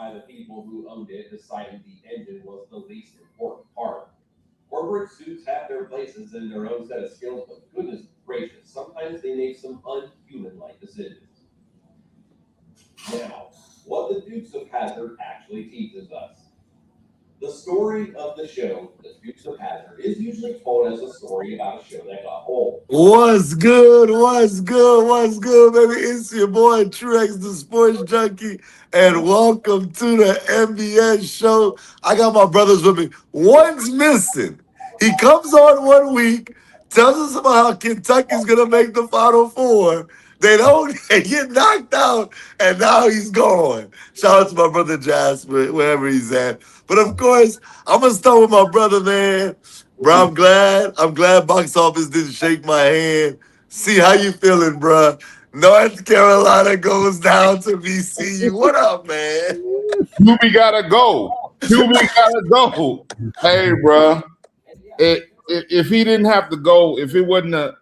by the people who owned it, deciding the engine was the least important part. Corporate suits have their places and their own set of skills, but goodness gracious, sometimes they make some unhuman-like decisions. Now, what the Dukes of Hazzard actually teaches us. The story of the show, The Dukes of Hazzard, is usually told as a story about a show that got old. What's good? What's good? What's good, baby? It's your boy Trex, the Sports Junkie, and welcome to the NBS Show. I got my brothers with me. One's missing. He comes on 1 week, tells us about how Kentucky's gonna make the Final Four. They don't get knocked out, and now he's gone. Shout out to my brother Jasper, wherever he's at. But of course, I'm gonna start with my brother, man. Bro, I'm glad box office didn't shake my hand. See how you feeling, bro? North Carolina goes down to VCU. What up, man? QB gotta go. QB gotta go. Hey, bro. If he didn't have to go, if it wasn't a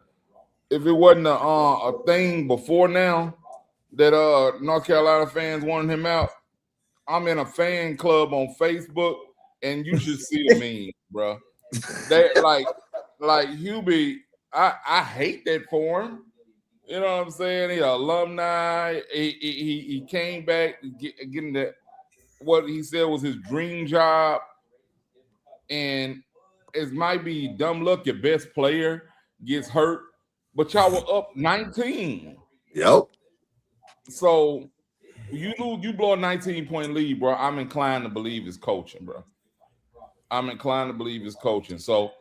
thing before now that North Carolina fans wanted him out, I'm in a fan club on Facebook, and you should see the memes, bro. They like Hubie. I hate that for him. You know what I'm saying? He's an alumni. He came back getting that what he said was his dream job, and it might be dumb luck. Your best player gets hurt, but y'all were up 19. Yep. So you blow a 19-point lead, bro. I'm inclined to believe it's coaching, bro. I'm inclined to believe it's coaching. So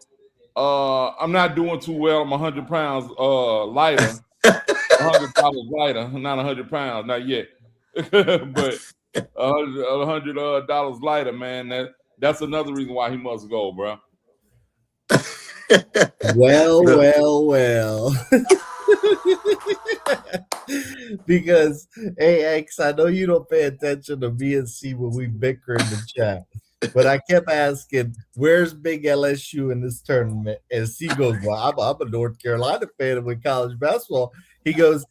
I'm not doing too well. I'm 100 pounds lighter. $100 lighter, not 100 pounds, not yet. But $100 lighter, man. That's another reason why he must go, bro. Well. Because AX, I know you don't pay attention to me and C when we bicker in the chat. But I kept asking, where's big LSU in this tournament? And C goes, well, I'm a North Carolina fan with college basketball. He goes,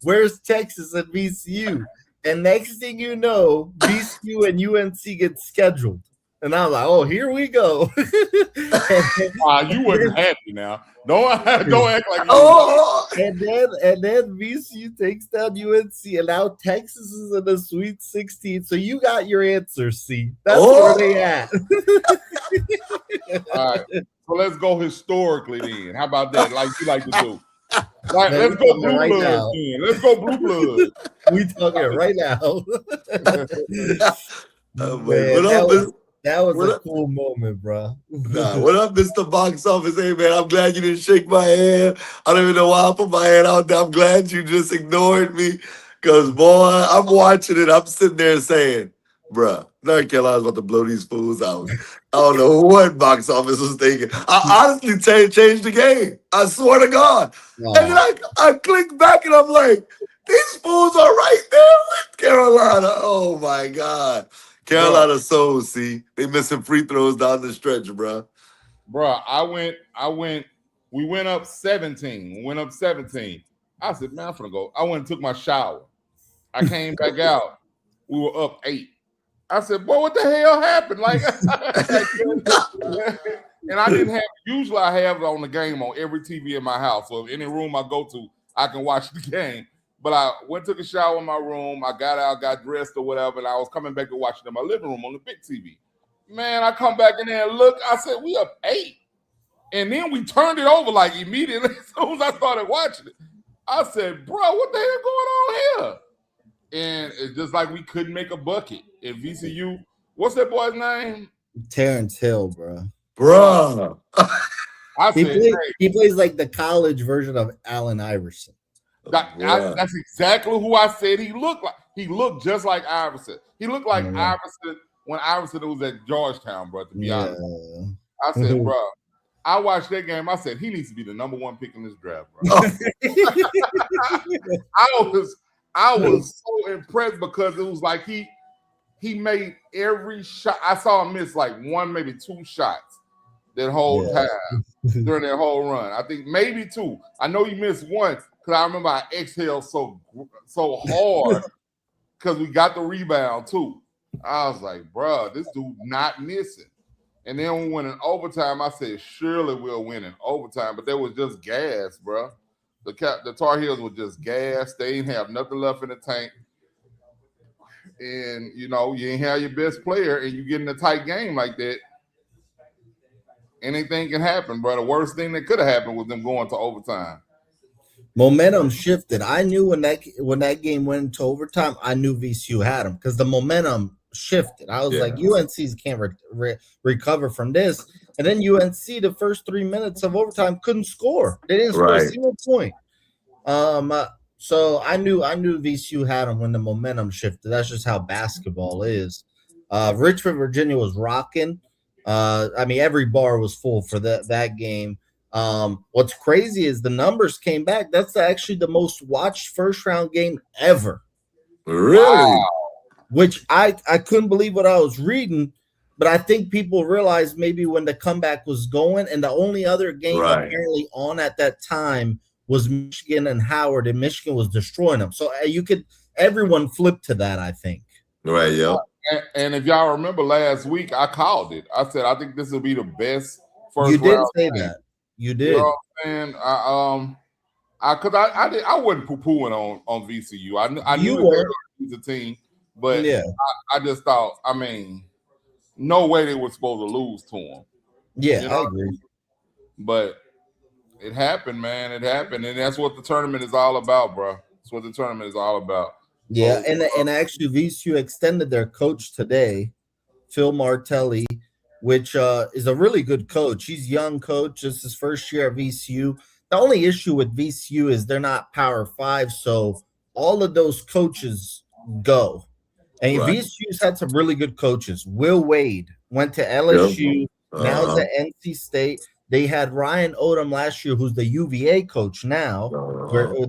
where's Texas and VCU? And next thing you know, VCU and UNC get scheduled. And I'm like, oh, here we go. You wasn't happy now. Don't act like you. Oh, and then VCU takes down UNC, and now Texas is in the Sweet 16. So you got your answer, C. That's where they at. All right. So let's go historically then. How about that? Like you like to do. Right, let's go blue right blood now. then. Let's go blue blood. We talking right now. That was a cool moment, bro. What up, Mr. Box Office? Hey, man, I'm glad you didn't shake my hand. I don't even know why I put my hand out there. I'm glad you just ignored me. Because, boy, I'm watching it. I'm sitting there saying, bruh, North Carolina's about to blow these fools out. I don't know what box office was thinking. I honestly changed the game. I swear to God. Wow. And then I click back and I'm like, these fools are right there with Carolina. Oh, my God. Carolina sold, see. They missing free throws down the stretch, bro. Bro, we went up 17. I said, man, I'm finna go. I went and took my shower. I came back out. We were up 8. I said, boy, what the hell happened? Like, and I didn't have, usually I have it on the game on every TV in my house. So if any room I go to, I can watch the game. But I went, took a shower in my room. I got out, got dressed or whatever, and I was coming back to watch it in my living room on the big TV. Man, I come back in there and look. I said, we up 8. And then we turned it over like immediately as soon as I started watching it. I said, bro, what the hell going on here? And it's just like we couldn't make a bucket. And VCU, what's that boy's name? Terrence Hill, bro. Bro. He plays like the college version of Allen Iverson. That's exactly who I said he looked like. He looked just like Iverson. He looked like Iverson when Iverson was at Georgetown, bro, to be honest. I said, bro, I watched that game. I said, he needs to be the number 1 pick in this draft, bro. I was so impressed because it was like he made every shot. I saw him miss like 1, maybe 2 shots that whole time during that whole run. I think maybe 2. I know he missed 1. Because I remember I exhaled so hard because we got the rebound too. I was like, bro, this dude not missing. And then we went in overtime. I said, surely we'll win in overtime. But there was just gas, bro. The Tar Heels were just gas. They didn't have nothing left in the tank. And, you know, you ain't have your best player and you get in a tight game like that. Anything can happen, bro. The worst thing that could have happened was them going to overtime. Momentum shifted. I knew when that game went into overtime, I knew VCU had them because the momentum shifted. I was like, UNC's can't recover from this. And then UNC, the first 3 minutes of overtime, couldn't score. They didn't score a single point. So I knew VCU had them when the momentum shifted. That's just how basketball is. Richmond, Virginia was rocking. I mean, every bar was full for that game. What's crazy is the numbers came back. That's actually the most watched first round game ever. Really? Wow. Which I couldn't believe what I was reading, but I think people realized maybe when the comeback was going, and the only other game apparently on at that time was Michigan and Howard, and Michigan was destroying them. So everyone flipped to that, I think. Right, yeah. And if y'all remember last week, I called it. I said I think this will be the best first round. You did say that. You did. You know what I'm saying? I wasn't poo-pooing on VCU. I knew they were the team, but yeah. I just thought, I mean, no way they were supposed to lose to them. Yeah, you know I agree. But it happened, man. It happened, and that's what the tournament is all about, bro. That's what the tournament is all about. Yeah, and actually VCU extended their coach today, Phil Martelli, which is a really good coach. He's a young coach. This is his first year at VCU. The only issue with VCU is they're not Power 5, so all of those coaches go. And VCU's had some really good coaches. Will Wade went to LSU, now is at NC State. They had Ryan Odom last year, who's the UVA coach now,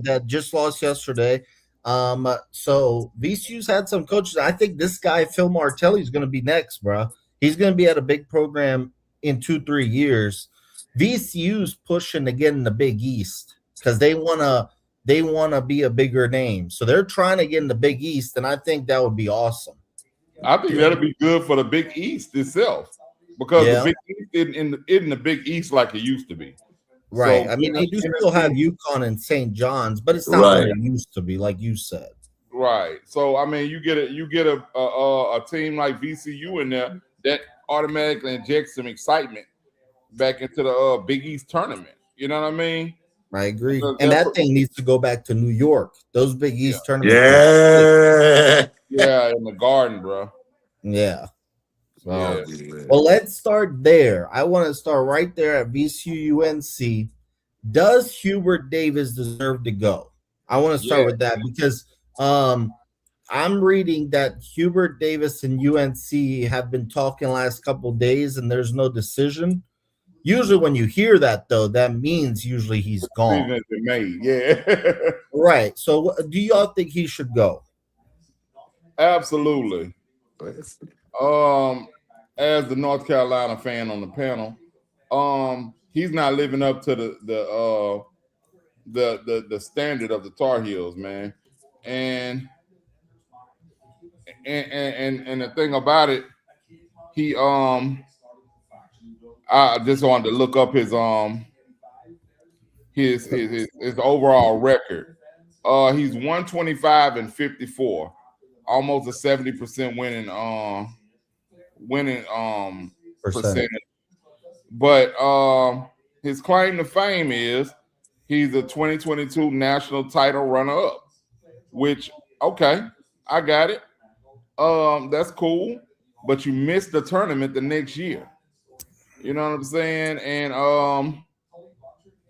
that just lost yesterday. So VCU's had some coaches. I think this guy, Phil Martelli, is going to be next, bro. He's going to be at a big program in 2-3 years. VCU's pushing to get in the Big East because they want to be a bigger name. So they're trying to get in the Big East, and I think that would be awesome. I think that'll be good for the Big East itself because the Big East isn't the Big East like it used to be. Right. So, I mean, they do still have UConn and St. John's, but it's not what it used to be, like you said. Right. So I mean, you get a team like VCU in there that automatically injects some excitement back into the Big East tournament. You know what I mean? I agree. And that thing needs to go back to New York. Those Big East tournaments. Yeah, in the Garden, bro. Yeah. So, well, let's start there. I want to start right there at VCU UNC. Does Hubert Davis deserve to go? I want to start with that because I'm reading that Hubert Davis and UNC have been talking last couple of days, and there's no decision. Usually when you hear that, though, that means usually he's gone. Yeah. Right. So do y'all think he should go? Absolutely. As the North Carolina fan on the panel, he's not living up to the standard of the Tar Heels, man. And the thing about it, he I just wanted to look up his overall record. He's 125-54, almost a 70% winning percentage. But his claim to fame is he's a 2022 national title runner-up, which I got it. That's cool, but you missed the tournament the next year. You know what I'm saying? And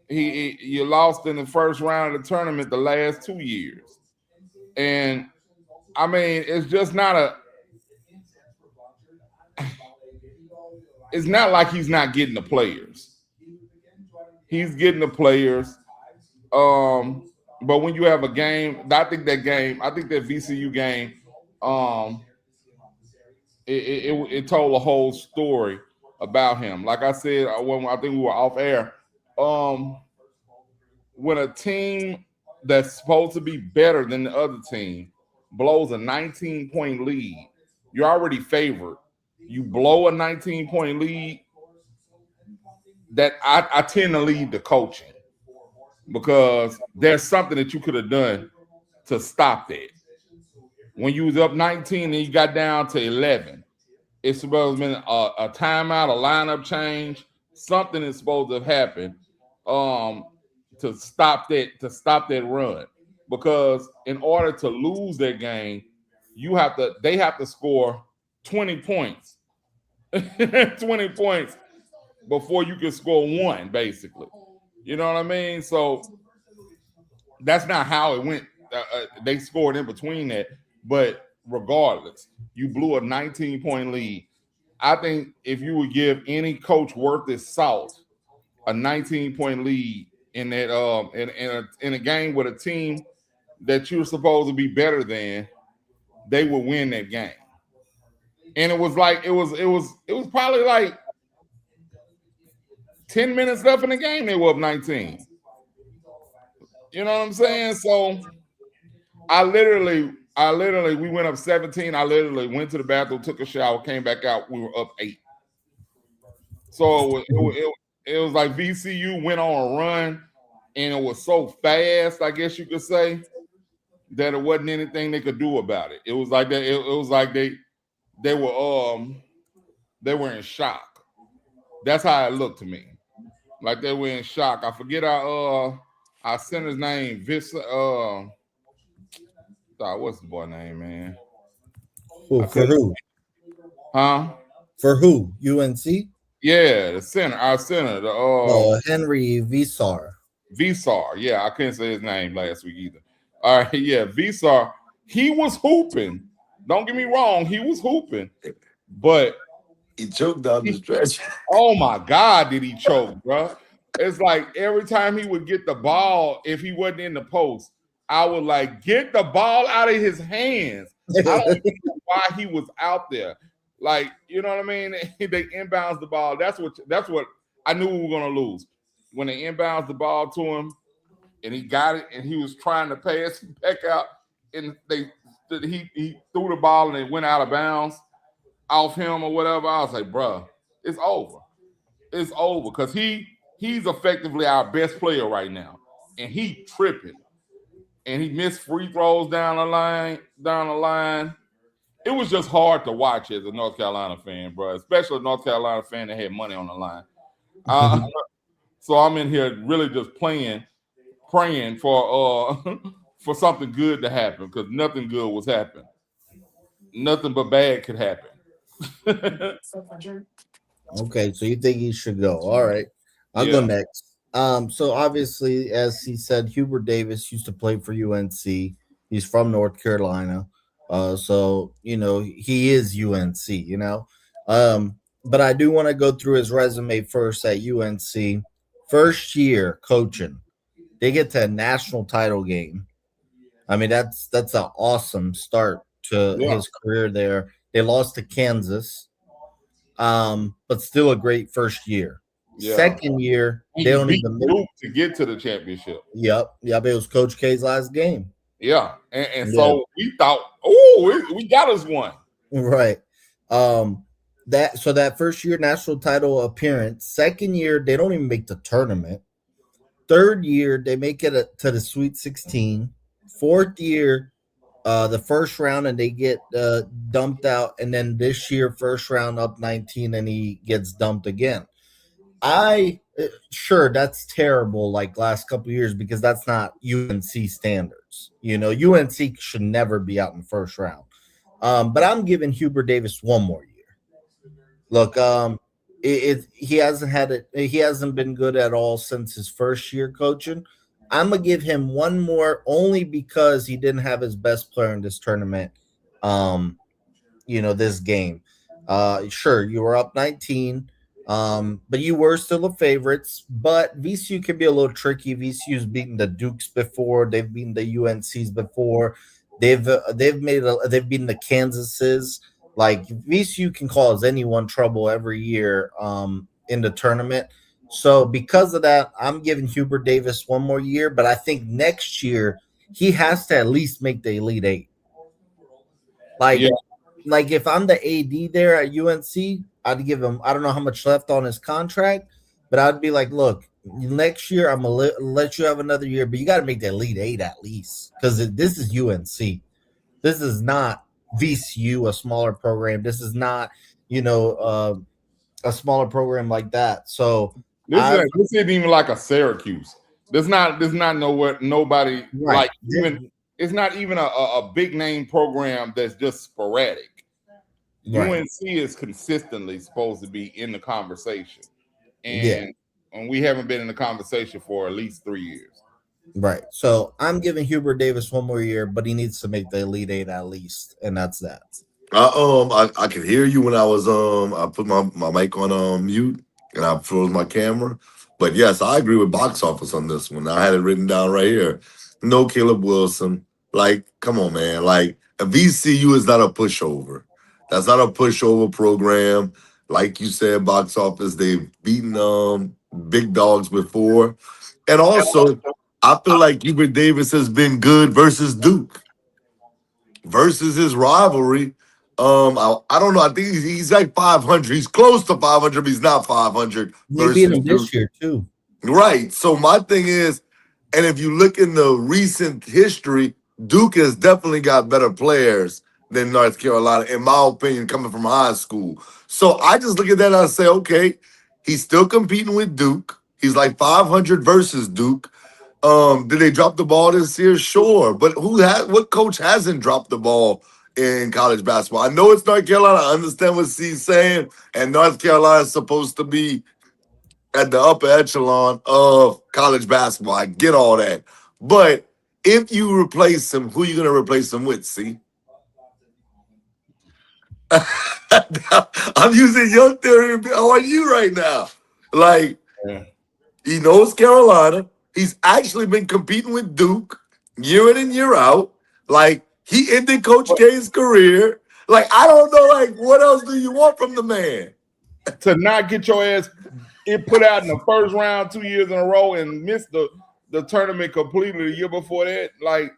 you lost in the first round of the tournament the last 2 years. And I mean, it's just not it's not like he's not getting the players. He's getting the players. But when you have a game, I think that VCU game, it told a whole story about him. Like I said, when I think we were off air, when a team that's supposed to be better than the other team blows a 19-point lead, you're already favored. You blow a 19-point lead. That I tend to lead the coaching because there's something that you could have done to stop that. When you was up 19 and you got down to 11, it's supposed to have been a timeout, a lineup change. Something is supposed to have happened to stop that run. Because in order to lose that game, they have to score 20 points. 20 points before you can score one, basically. You know what I mean? So that's not how it went. They scored in between that. But regardless, you blew a 19-point lead. I think if you would give any coach worth his salt a 19-point lead in that in a game with a team that you're supposed to be better than, they would win that game. And it was probably like 10 minutes left in the game. They were up 19. You know what I'm saying? So we went up 17. I literally went to the bathroom, took a shower, came back out. We were up 8. So it was like VCU went on a run, and it was so fast, I guess you could say, that it wasn't anything they could do about it. It was like that. It was like they were in shock. That's how it looked to me. Like they were in shock. I forget our center's name. What's the boy name, man? For who? Huh? For who? UNC? Yeah, our center, Henry Visar. Visar. Yeah, I couldn't say his name last week either. All right, yeah, Visar. He was hooping. Don't get me wrong, he was hooping, but he choked down the stretch. Oh my God, did he choke, bro? It's like every time he would get the ball, if he wasn't in the post, I would like get the ball out of his hands. I don't know why he was out there. Like, you know what I mean? They inbounds the ball. That's what I knew we were gonna lose. When they inbounds the ball to him and he got it and he was trying to pass it back out, and he threw the ball and it went out of bounds off him or whatever. I was like, bro, it's over. It's over because he's effectively our best player right now, and he tripping, and he missed free throws down the line. It was just hard to watch as a North Carolina fan, bro, especially a North Carolina fan that had money on the line. So I'm in here really just praying for for something good to happen because nothing good was happening. Nothing but bad could happen. Okay, so you think he should go? All right, I'll go next. So obviously, as he said, Hubert Davis used to play for UNC. He's from North Carolina, so you know he is UNC. You know, but I do want to go through his resume first at UNC. First year coaching, they get to a national title game. I mean, that's an awesome start to his career there. They lost to Kansas, but still a great first year. Yeah. Second year, they don't even Duke to get to the championship. Yep. It was Coach K's last game. Yeah, and so we thought, we got us one. Right. That first year national title appearance. Second year, they don't even make the tournament. Third year, they make it to the Sweet 16. Fourth year, the first round, and they get dumped out. And then this year, first round up 19, and he gets dumped again. Sure, that's terrible like last couple of years because that's not UNC standards. You know, UNC should never be out in the first round. But I'm giving Hubert Davis one more year. Look, he hasn't been good at all since his first year coaching. I'm gonna give him one more only because he didn't have his best player in this tournament. This game. Sure, you were up 19. But you were still the favorites. But VCU can be a little tricky. VCU's beaten the Dukes before. They've beaten the UNCs before. They've beaten the Kansases. Like VCU can cause anyone trouble every year in the tournament. So because of that, I'm giving Hubert Davis one more year. But I think next year he has to at least make the Elite Eight. like if I'm the AD there at UNC, I'd give him. I don't know how much left on his contract, but I'd be like, look, next year I'm gonna let you have another year, but you got to make the Elite Eight at least because this is UNC. This is not VCU, a smaller program. This is not, a smaller program like that. So this isn't even like a Syracuse. There's not nobody right. like even. It's not even a big name program that's just sporadic. Right. UNC is consistently supposed to be in the conversation, and we haven't been in the conversation for at least 3 years. Right. So I'm giving Hubert Davis one more year, but he needs to make the Elite Eight at least, and that's that. I could hear you when I was I put my mic on mute and I froze my camera. But yes, I agree with box office on this one. I had it written down right here. No Caleb Wilson. Like, come on, man. Like, a VCU is not a pushover. That's not a pushover program. Like you said, box office, they've beaten big dogs before. And also, I feel like Hubert Davis has been good versus Duke. Versus his rivalry. I don't know. I think he's like 500. He's close to 500, but he's not 500. They beat him this year, too. Right. So my thing is, and if you look in the recent history, Duke has definitely got better players than North Carolina, in my opinion, coming from high school. So I just look at that and I say, okay, he's still competing with Duke. He's like 500 versus Duke. Did they drop the ball this year? Sure. But what coach hasn't dropped the ball in college basketball? I know it's North Carolina. I understand what C's saying. And North Carolina is supposed to be at the upper echelon of college basketball. I get all that. But if you replace him, who are you going to replace him with, C? I'm using your theory on you right now. Like, he knows Carolina. He's actually been competing with Duke year in and year out. Like, he ended Coach K's career. Like, I don't know, like, what else do you want from the man? To not get your ass put out in the first round 2 years in a row and miss the tournament completely the year before that. Like,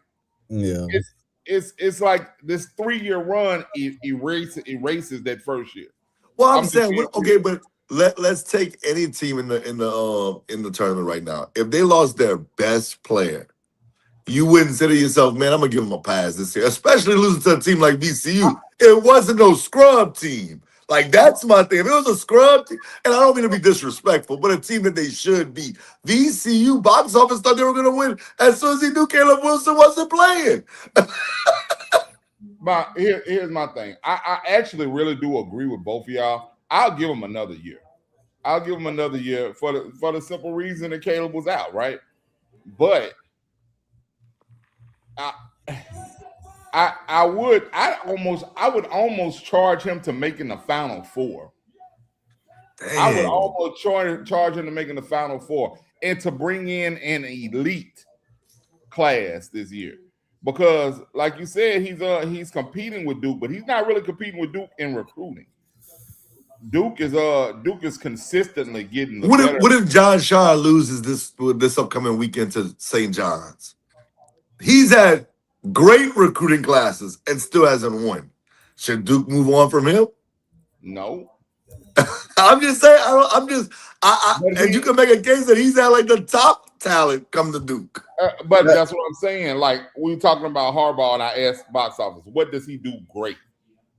it's like this 3-year run erases that first year. Well, I'm saying, okay, but let's take any team in the tournament right now. If they lost their best player, you wouldn't say to yourself, man, I'm gonna give them a pass this year, especially losing to a team like VCU. It wasn't no scrub team. Like, that's my thing. If it was a scrub team, and I don't mean to be disrespectful, but a team that they should beat. VCU box office thought they were gonna win as soon as he knew Caleb Wilson wasn't playing. But here's my thing. I actually really do agree with both of y'all. I'll give him another year. I'll give him another year for the simple reason that Caleb was out, right? But I would almost charge him to making the Final Four. Damn. I would almost charge him to making the Final Four and to bring in an elite class this year. Because, like you said, he's competing with Duke, but he's not really competing with Duke in recruiting. Duke is consistently getting the better. What if John Shaw loses this upcoming weekend to St. John's? He's had great recruiting classes and still hasn't won. Should Duke move on from him? No. I'm just saying. And you can make a case that he's had like the top talent come to Duke. But that's what I'm saying. Like, we were talking about Harbaugh, and I asked box office, what does he do great?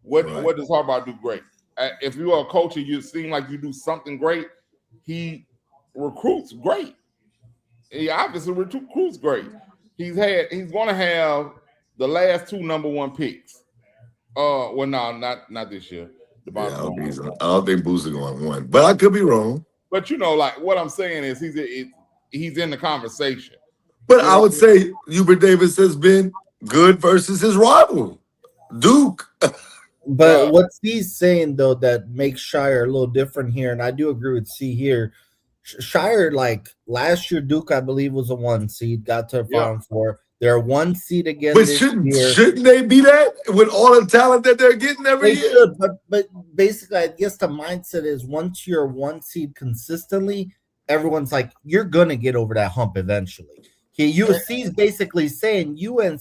What does Harbaugh do great? If you are a coach and you seem like you do something great, he recruits great. He obviously recruits great. He's going to have the last 2 number 1 picks. Well, no, not this year. I don't think Booster going to win, but I could be wrong. But like what I'm saying is he's in the conversation. But I would say Hubert Davis has been good versus his rival, Duke. But what C's saying, though, that makes Shire a little different here, and I do agree with C here. Shire, like last year, Duke, I believe, was a 1 seed, got to a Final Four. They're 1 seed again this year. Shouldn't they be that with all the talent that they're getting every year? Should, but basically, I guess the mindset is once you're 1 seed consistently, everyone's like, you're going to get over that hump eventually. USC is basically saying UNC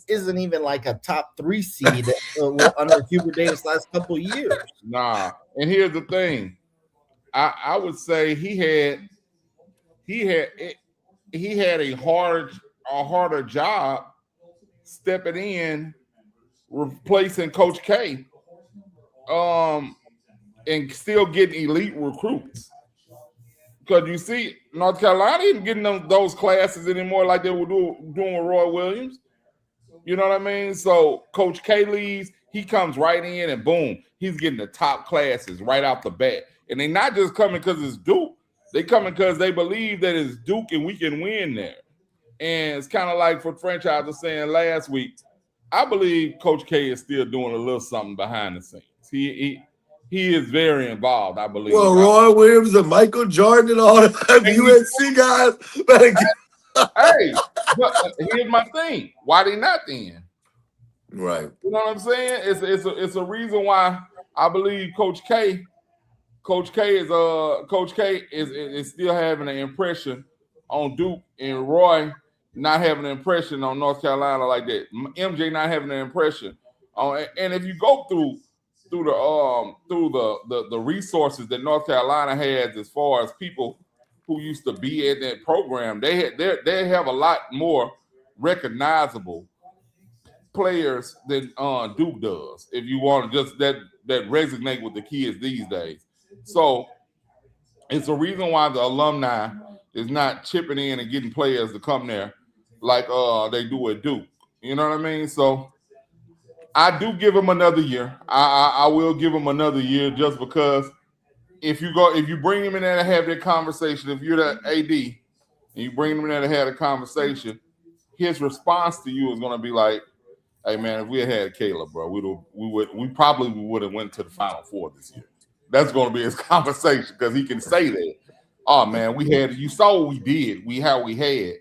isn't even like a top 3 seed under Hubert Davis last couple of years. Nah, and here's the thing. I would say he had a harder job stepping in, replacing Coach K, and still getting elite recruits. Because you see, North Carolina isn't getting those classes anymore like they were doing with Roy Williams. You know what I mean? So Coach K leaves, he comes right in and boom, he's getting the top classes right out the bat. And they're not just coming because it's Duke. They coming because they believe that it's Duke and we can win there. And it's kind of like what Franchise was saying last week. I believe Coach K is still doing a little something behind the scenes. He is very involved, I believe. Well, Roy Williams and Michael Jordan and all the UNC guys. Hey, but here's my thing. Why they not then? Right. You know what I'm saying? It's a reason why I believe Coach K is still having an impression on Duke, and Roy not having an impression on North Carolina like that. MJ not having an impression on. And if you go through the resources that North Carolina has as far as people who used to be in that program, they have a lot more recognizable players than Duke does. If you want to just that resonate with the kids these days, so it's a reason why the alumni is not chipping in and getting players to come there like they do at Duke. You know what I mean? So I do give him another year. I will give him another year just because if you bring him in there to have that conversation, if you're the AD and you bring him in there to have a conversation, his response to you is going to be like, "Hey man, if we had Caleb, bro, we probably would have went to the Final Four this year." That's going to be his conversation because he can say that. Oh man, you saw what we did. How we had.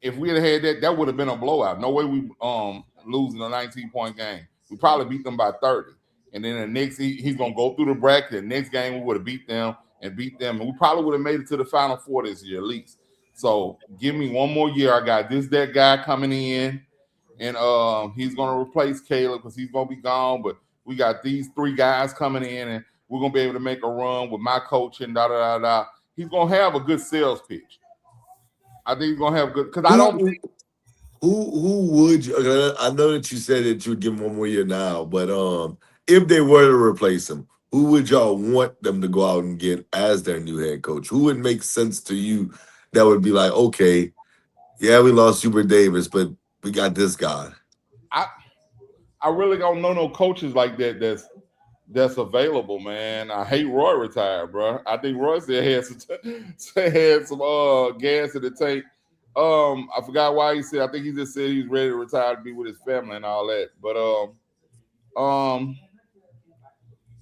If we had that would have been a blowout. No way we losing a 19-point game. We probably beat them by 30. And then the next he's gonna go through the bracket. The next game we would have beat them, and we probably would have made it to the Final Four this year at least. So give me one more year. I got that guy coming in, and he's gonna replace Caleb because he's gonna be gone. But we got these 3 guys coming in, and we're gonna be able to make a run with my coaching. He's gonna have a good sales pitch. I think he's gonna have good because I don't think. Who would you? I know that you said that you would give him one more year now, but if they were to replace him, who would y'all want them to go out and get as their new head coach? Who would make sense to you that would be like, okay, yeah, we lost Hubert Davis, but we got this guy? I really don't know no coaches like that that's available, man. I hate Roy retired, bro. I think Roy still had some gas in the tank. I forgot why he said. I think he just said he was ready to retire to be with his family and all that. But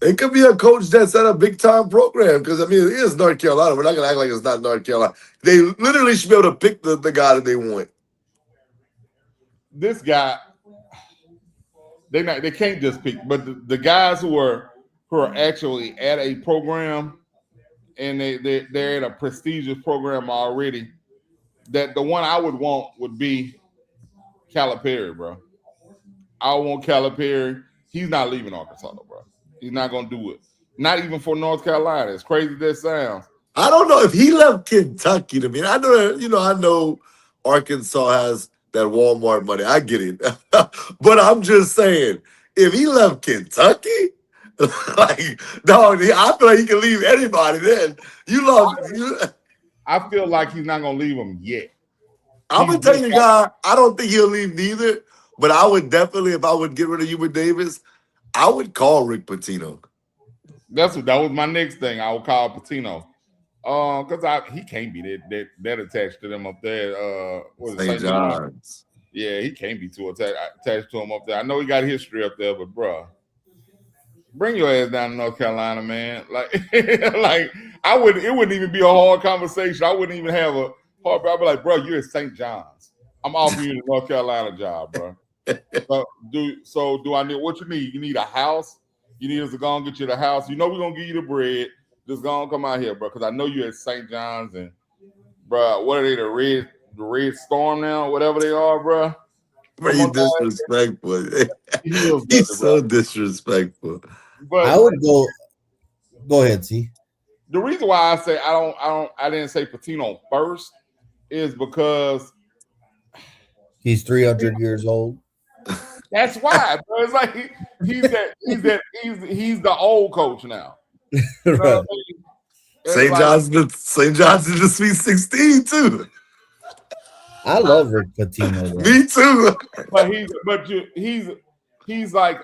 it could be a coach that's at a big time program because it is North Carolina. We're not gonna act like it's not North Carolina. They literally should be able to pick the guy that they want. This guy, they can't just pick, but the guys who are actually at a program and they're at a prestigious program already. That the one I would want would be Calipari, bro. I want Calipari. He's not leaving Arkansas, bro. He's not gonna do it. Not even for North Carolina. As crazy as that sounds. I don't know if he left Kentucky to me. I know Arkansas has that Walmart money. I get it. But I'm just saying, if he left Kentucky, like, dog, I feel like he can leave anybody then. I feel like he's not gonna leave him yet. I'm gonna tell you, guy, I don't think he'll leave neither. But I would definitely, if I would get rid of Hubert Davis, I would call Rick Pitino. That was my next thing. I would call Pitino. Because he can't be that attached to them up there. St. John's. Yeah, he can't be too attached to him up there. I know he got history up there, but bro, bring your ass down to North Carolina, man. Like, it wouldn't even be a hard conversation. I wouldn't even have a hard. I'd be like, bro, you're at St. John's. I'm offering you the North Carolina job, bro. Do I need what you need? You need a house. You need us to go and get you the house. You know we're gonna give you the bread. Just go and come out here, bro. Because I know you're at St. John's and, bro, what are they? The Red Storm now, whatever they are, bro. Bro, you disrespectful. He's so disrespectful. But I would go. Go ahead, see. The reason why I say I didn't say Pitino first is because he's 300 years old. That's why, bro. It's like he's the old coach now. You know Right. what I mean? St. John's in the Sweet 16 too. I love Rick Pitino. Bro. Me too. But he's like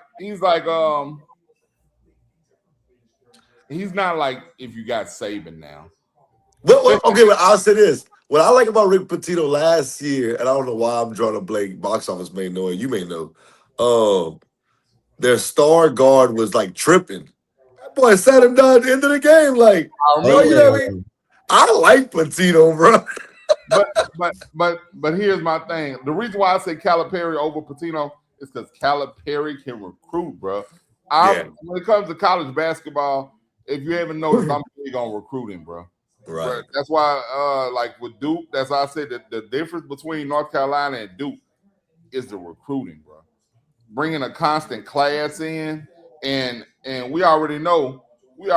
he's not like if you got Saban now. Well, okay, but I'll say this. What I like about Rick Pitino last year, and I don't know why I'm drawing a blank, box office may know, and you may know, their star guard was like tripping. That boy sat him down at the end of the game. Like, you know what I mean? I like Pitino, bro. but here's my thing. The reason why I say Calipari over Pitino is because Calipari can recruit, bro. When it comes to college basketball, if you haven't noticed, I'm big on recruiting, bro. Right. But that's why, like with Duke, that's why I said that the difference between North Carolina and Duke is the recruiting, bro. Bringing a constant class in, and we already know what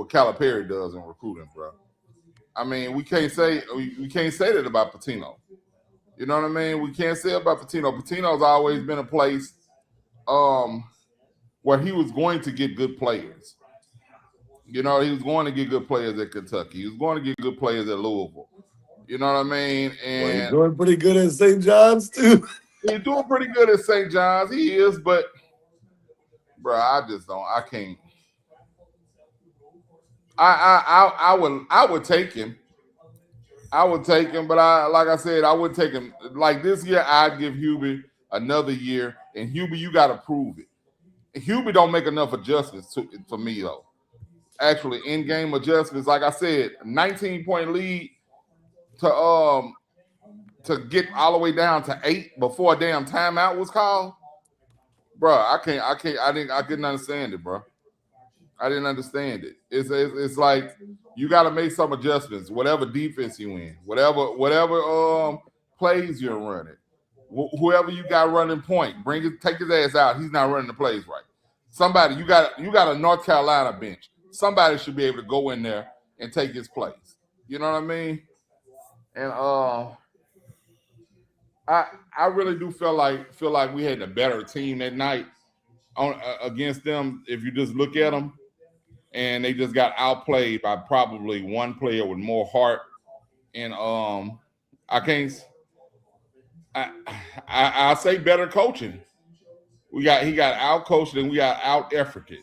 Calipari does in recruiting, bro. I mean, we can't say that about Pitino. You know what I mean? We can't say about Pitino. Pitino's always been a place where he was going to get good players. You know, he was going to get good players at Kentucky. He was going to get good players at Louisville. You know what I mean? And he's doing pretty good at St. John's too. He's doing pretty good at St. John's. He is, but bro, I can't. I would take him. I would take him, but like I said, I would take him. Like this year, I'd give Hubie another year, and Hubie, you got to prove it. Hubie don't make enough adjustments for me though. Actually, in-game adjustments, like I said, 19-point lead to get all the way down to 8 before a damn timeout was called. Bro, I couldn't understand it, bro. I didn't understand it. It's like you got to make some adjustments. Whatever defense you in, whatever plays you're running, whoever you got running point, take his ass out. He's not running the plays right. Somebody you got a North Carolina bench. Somebody should be able to go in there and take his place. You know what I mean? And I really do feel like we had a better team that night against them. If you just look at them, and they just got outplayed by probably one player with more heart. And I say better coaching. He got out coached and we got out efforted.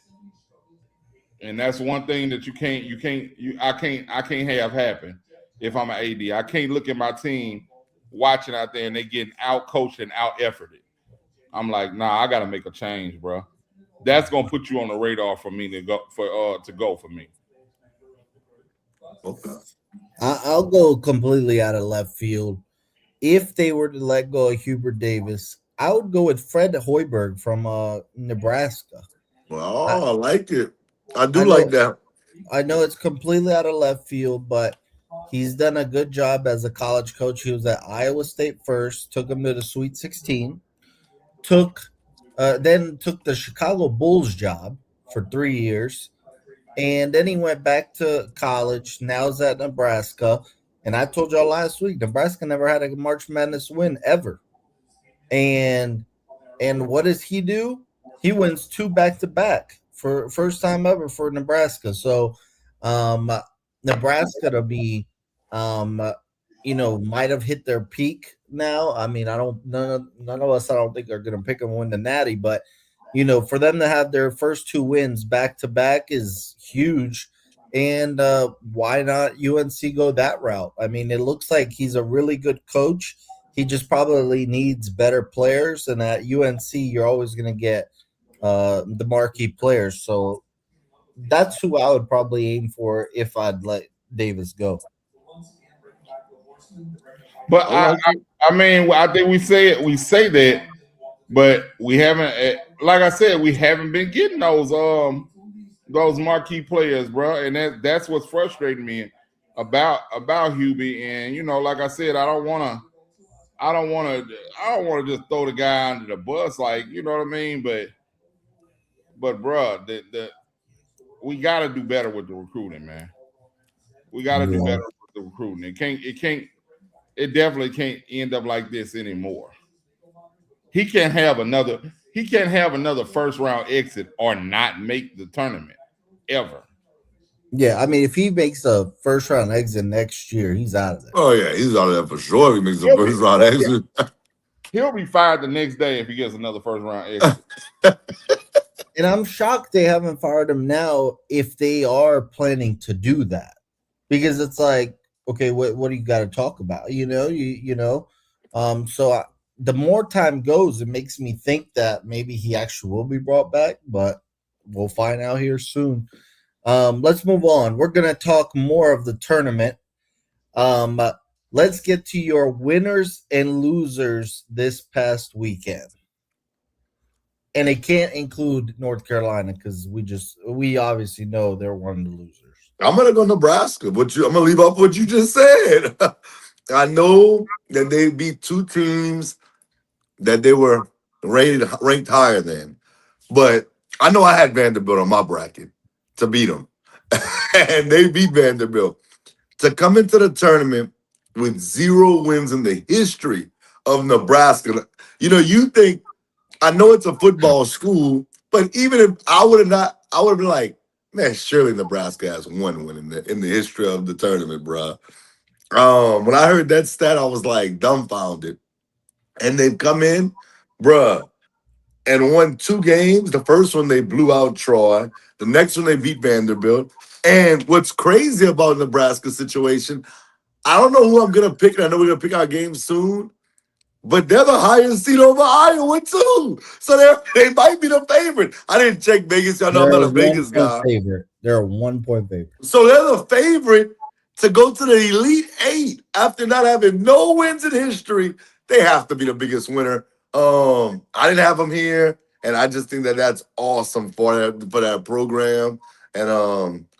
And that's one thing that I can't have happen if I'm an AD. I can't look at my team watching out there and they getting out coached and out efforted. I'm like, nah, I gotta make a change, bro. That's gonna put you on the radar for me to go for me. Okay. I'll go completely out of left field. If they were to let go of Hubert Davis, I would go with Fred Hoiberg from Nebraska. Well, I like it. I like that. I know it's completely out of left field, but he's done a good job as a college coach. He was at Iowa State first, took him to the Sweet 16, then took the Chicago Bulls job for 3 years, and then he went back to college. Now he's at Nebraska, and I told y'all last week, Nebraska never had a March Madness win ever. And what does he do? He wins 2 back-to-back for first time ever for Nebraska. So Nebraska to be, might have hit their peak now. I mean, none of us, I don't think are going to pick them to win the Natty, but for them to have their first 2 wins back to back is huge. And why not UNC go that route? I mean, it looks like he's a really good coach. He just probably needs better players, and at UNC, you're always going to get the marquee players. So that's who I would probably aim for if I'd let Davis go. But I mean, I think we say that, but we haven't. Like I said, we haven't been getting those marquee players, bro, and that's what's frustrating me. about Hubie, and like I said, I don't want to just throw the guy under the bus, like you know what I mean. But bruh, we got to do better with the recruiting, man. We got to do better with the recruiting. It definitely can't end up like this anymore. He can't have another first round exit or not make the tournament ever. Yeah, I mean, if he makes a first round exit next year, he's out of there. Oh yeah, he's out of there for sure. If he makes a first round exit. He'll be fired the next day if he gets another first round exit. And I'm shocked they haven't fired him now if they are planning to do that. Because it's like, okay, what do you got to talk about? So the more time goes, it makes me think that maybe he actually will be brought back, but we'll find out here soon. Let's move on. We're going to talk more of the tournament. Let's get to your winners and losers this past weekend. And it can't include North Carolina because we obviously know they're one of the losers. I'm gonna go Nebraska. I'm gonna leave off what you just said. I know that they beat two teams that they were ranked higher than, but I know I had Vanderbilt on my bracket to beat them, and they beat Vanderbilt. To come into the tournament with 0 wins in the history of Nebraska, you think. I know it's a football school, but even if I would have been like, man, surely Nebraska has 1 win in the history of the tournament, bro. When I heard that stat, I was like dumbfounded. And they've come in, bruh, and won 2 games. The first one they blew out Troy. The next one they beat Vanderbilt. And what's crazy about Nebraska's situation, I don't know who I'm gonna pick. I know we're gonna pick our game soon. But they're the highest seed over Iowa, too. So they might be the favorite. I didn't check Vegas. I know I'm not a Vegas guy. They're a 1-point favorite. So they're the favorite to go to the Elite 8 after not having no wins in history. They have to be the biggest winner. I didn't have them here, and I just think that that's awesome for that program. And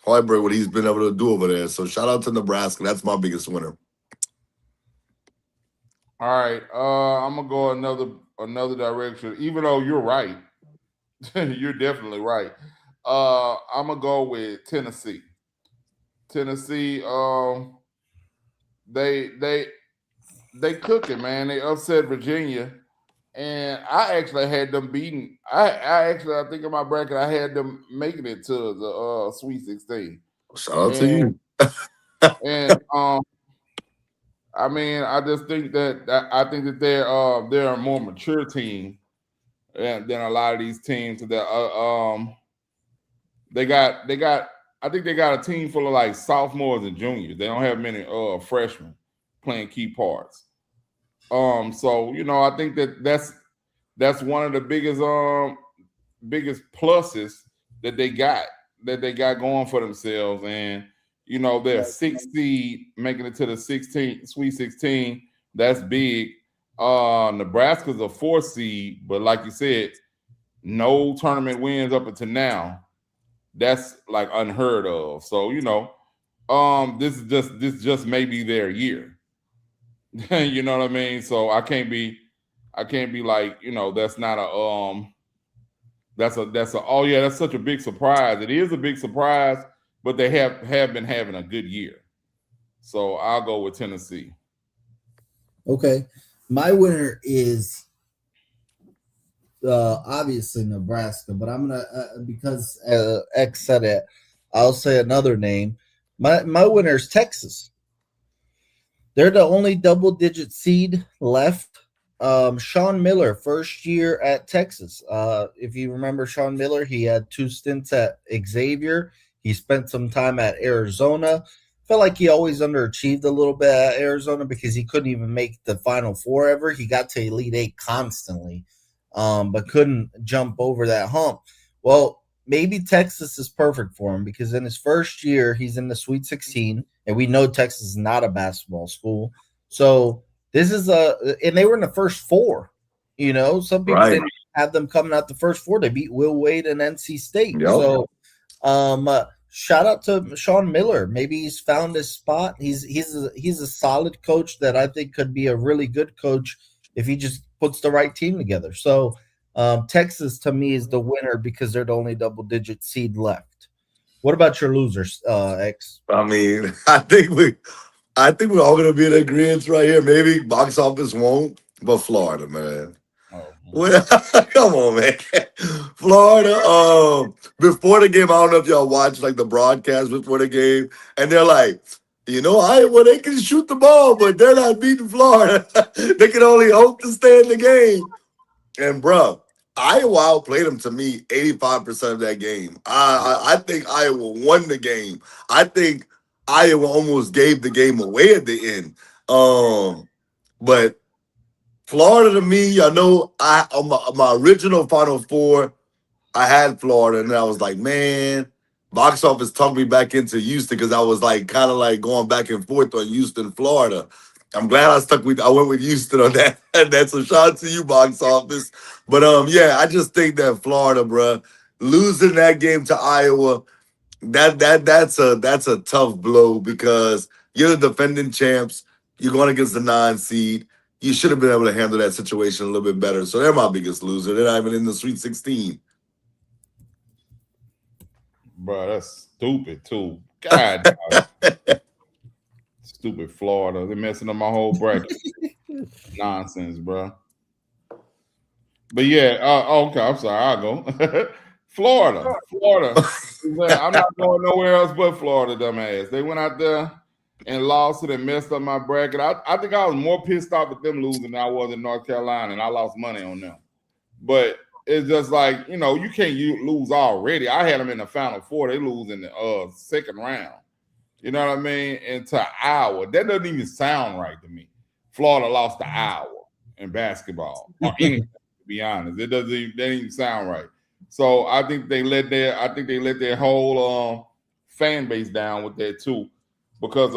Hoiberg, what he's been able to do over there. So shout out to Nebraska. That's my biggest winner. All right, I'm gonna go another direction. Even though you're right, you're definitely right. I'm gonna go with Tennessee. Tennessee, they cooking, man. They upset Virginia, and I actually had them beating. I think in my bracket I had them making it to the Sweet 16. Shout out to you. And I mean, I just think that they're a more mature team than a lot of these teams. That they got. I think they got a team full of like sophomores and juniors. They don't have many freshmen playing key parts. So I think that's one of the biggest pluses that they got going for themselves. And they're 6th seed making it to the Sweet 16. That's big. Nebraska's a 4th seed, but like you said, no tournament wins up until now. That's like unheard of. So this just may be their year. You know what I mean? So I can't be like that's not a that's such a big surprise. It is a big surprise. But they have been having a good year. So I'll go with Tennessee. Okay. My winner is obviously Nebraska, but I'm going to, because X said it, I'll say another name. My winner is Texas. They're the only double-digit seed left. Sean Miller, first year at Texas. If you remember Sean Miller, he had 2 stints at Xavier. He spent some time at Arizona. Felt like he always underachieved a little bit at Arizona because he couldn't even make the Final Four ever. He got to Elite 8 constantly, but couldn't jump over that hump. Well, maybe Texas is perfect for him because in his first year, he's in the Sweet 16, and we know Texas is not a basketball school. So this is and they were in the first 4. Some people didn't have them coming out the first 4. They beat Will Wade and NC State. Yep. So shout out to Sean Miller. Maybe he's found his spot. He's a solid coach that I think could be a really good coach if he just puts the right team together. So Texas to me is the winner because they're the only double-digit seed left. What about your losers, X? I mean, I think we're all gonna be in agreement right here. Maybe box office won't, but Florida, man. Oh, Well, come on, man. Florida. Before the game, I don't know if y'all watched like the broadcast before the game, and they're like, Iowa, they can shoot the ball, but they're not beating Florida. They can only hope to stay in the game. And bro, Iowa outplayed them to me 85% of that game. I think Iowa won the game. I think Iowa almost gave the game away at the end. But Florida to me, I know on my original Final Four, I had Florida, and I was like, man, box office talked me back into Houston because I was like kind of like going back and forth on Houston, Florida. I'm glad I went with Houston on that. And that's a shout out to you, box office. But yeah, I just think that Florida, bro, losing that game to Iowa, that's a tough blow because you're the defending champs. You're going against the 9 seed. You should have been able to handle that situation a little bit better. So they're my biggest loser. They're not even in the Sweet 16. bro, that's stupid too. God, stupid Florida. They're messing up my whole bracket. Nonsense, bro. But yeah, okay. I'm sorry. I'll go. Florida. I'm not going nowhere else but Florida, dumbass. They went out there and lost it and messed up my bracket. I think I was more pissed off at them losing than I was in North Carolina, and I lost money on them. But it's just like, you can't lose already. I had them in the Final Four. They lose in the second round. You know what I mean? And to Iowa. That doesn't even sound right to me. Florida lost to Iowa in basketball or anything, to be honest. That doesn't even sound right. So I think they let their whole fan base down with that too. Because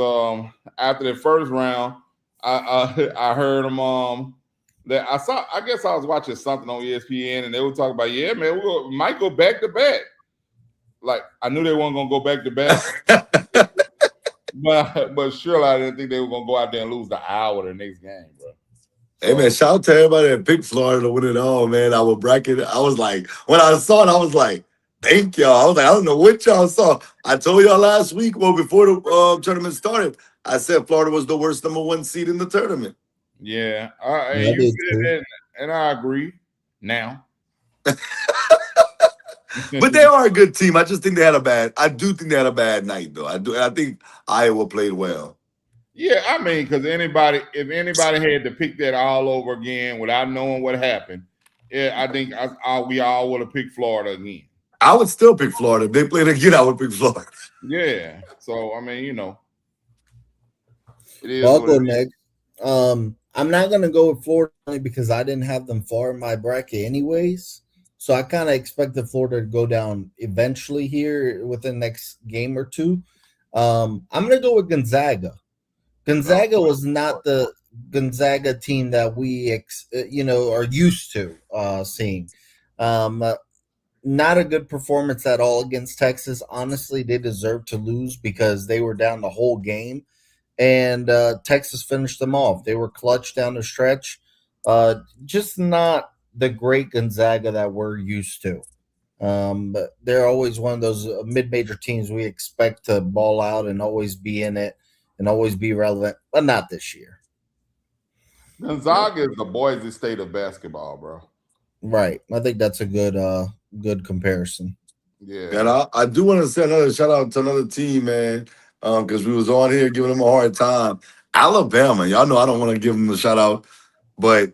after the first round, I heard them that I guess I was watching something on ESPN and they were talking about, yeah, man, we might go back to back. Like I knew they weren't gonna go back to back. but surely I didn't think they were gonna go out there and lose the Iowa the next game, bro. Hey man, shout out to everybody that picked Florida to win it all, man. I was like, when I saw it, I was like, thank y'all. I was like, I don't know what y'all saw. I told y'all last week, well, before the tournament started, I said Florida was the worst number 1 seed in the tournament. Yeah, you said that, and I agree now. But they are a good team. I just think I do think they had a bad night, though. I think Iowa played well. Yeah, I mean, because if anybody had to pick that all over again without knowing what happened, yeah, I think we all would have picked Florida again. I would still pick Florida. If they played again, I would pick Florida. Yeah. So, I mean, it is. I'll go next. I'm not going to go with Florida only because I didn't have them far in my bracket anyways. So I kind of expected Florida to go down eventually here within the next game or two. I'm going to go with Gonzaga. Gonzaga was not the Gonzaga team that we are used to seeing. Not a good performance at all against Texas. Honestly, they deserved to lose because they were down the whole game, and Texas finished them off. They were clutch down the stretch. Just not the great Gonzaga that we're used to. But they're always one of those mid-major teams we expect to ball out and always be in it and always be relevant, but not this year. Gonzaga is the Boise State of basketball, bro. Right. I think that's a good comparison. Yeah. And I do want to say another shout out to another team, man, because we was on here giving them a hard time. Alabama, y'all know I don't want to give them a shout out, but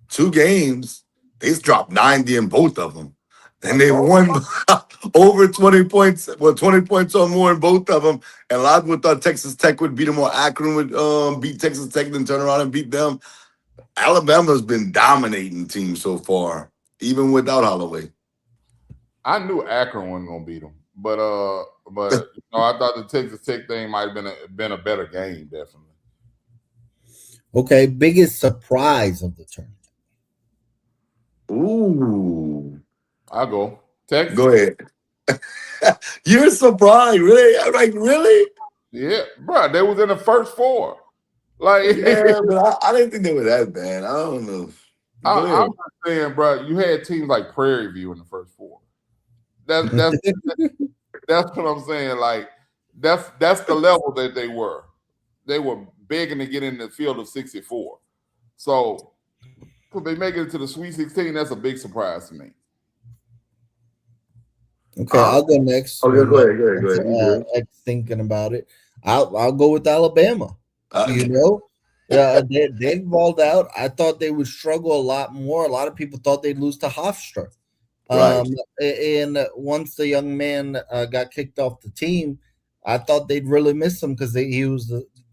2 games, they dropped 90 in both of them. And they won over 20 points, 20 points or more in both of them. And a lot of people thought Texas Tech would beat them or Akron would beat Texas Tech, then turn around and beat them. Alabama's been dominating teams so far, even without Holloway. I knew Akron wasn't gonna beat them, but I thought the Texas Tech thing might have been a better game, definitely. Okay, biggest surprise of the tournament. Ooh. I'll go. Texas. Go ahead. You're surprised, really? I'm like, really? Yeah, bro, they was in the first four. Like, Yeah, but I didn't think they were that bad. I don't know. Go I'm ahead. just saying, bro, you had teams like Prairie View in the first four. That's what I'm saying. Like, that's the level that they were. They were begging to get in the field of 64. So they make it to the Sweet 16. That's a big surprise to me. Okay, I'll go next. Okay, go ahead. You good? Thinking about it, I'll go with Alabama. They balled out. I thought they would struggle a lot more. A lot of people thought they'd lose to Hofstra. Right. And once the young man got kicked off the team, I thought they'd really miss him because he was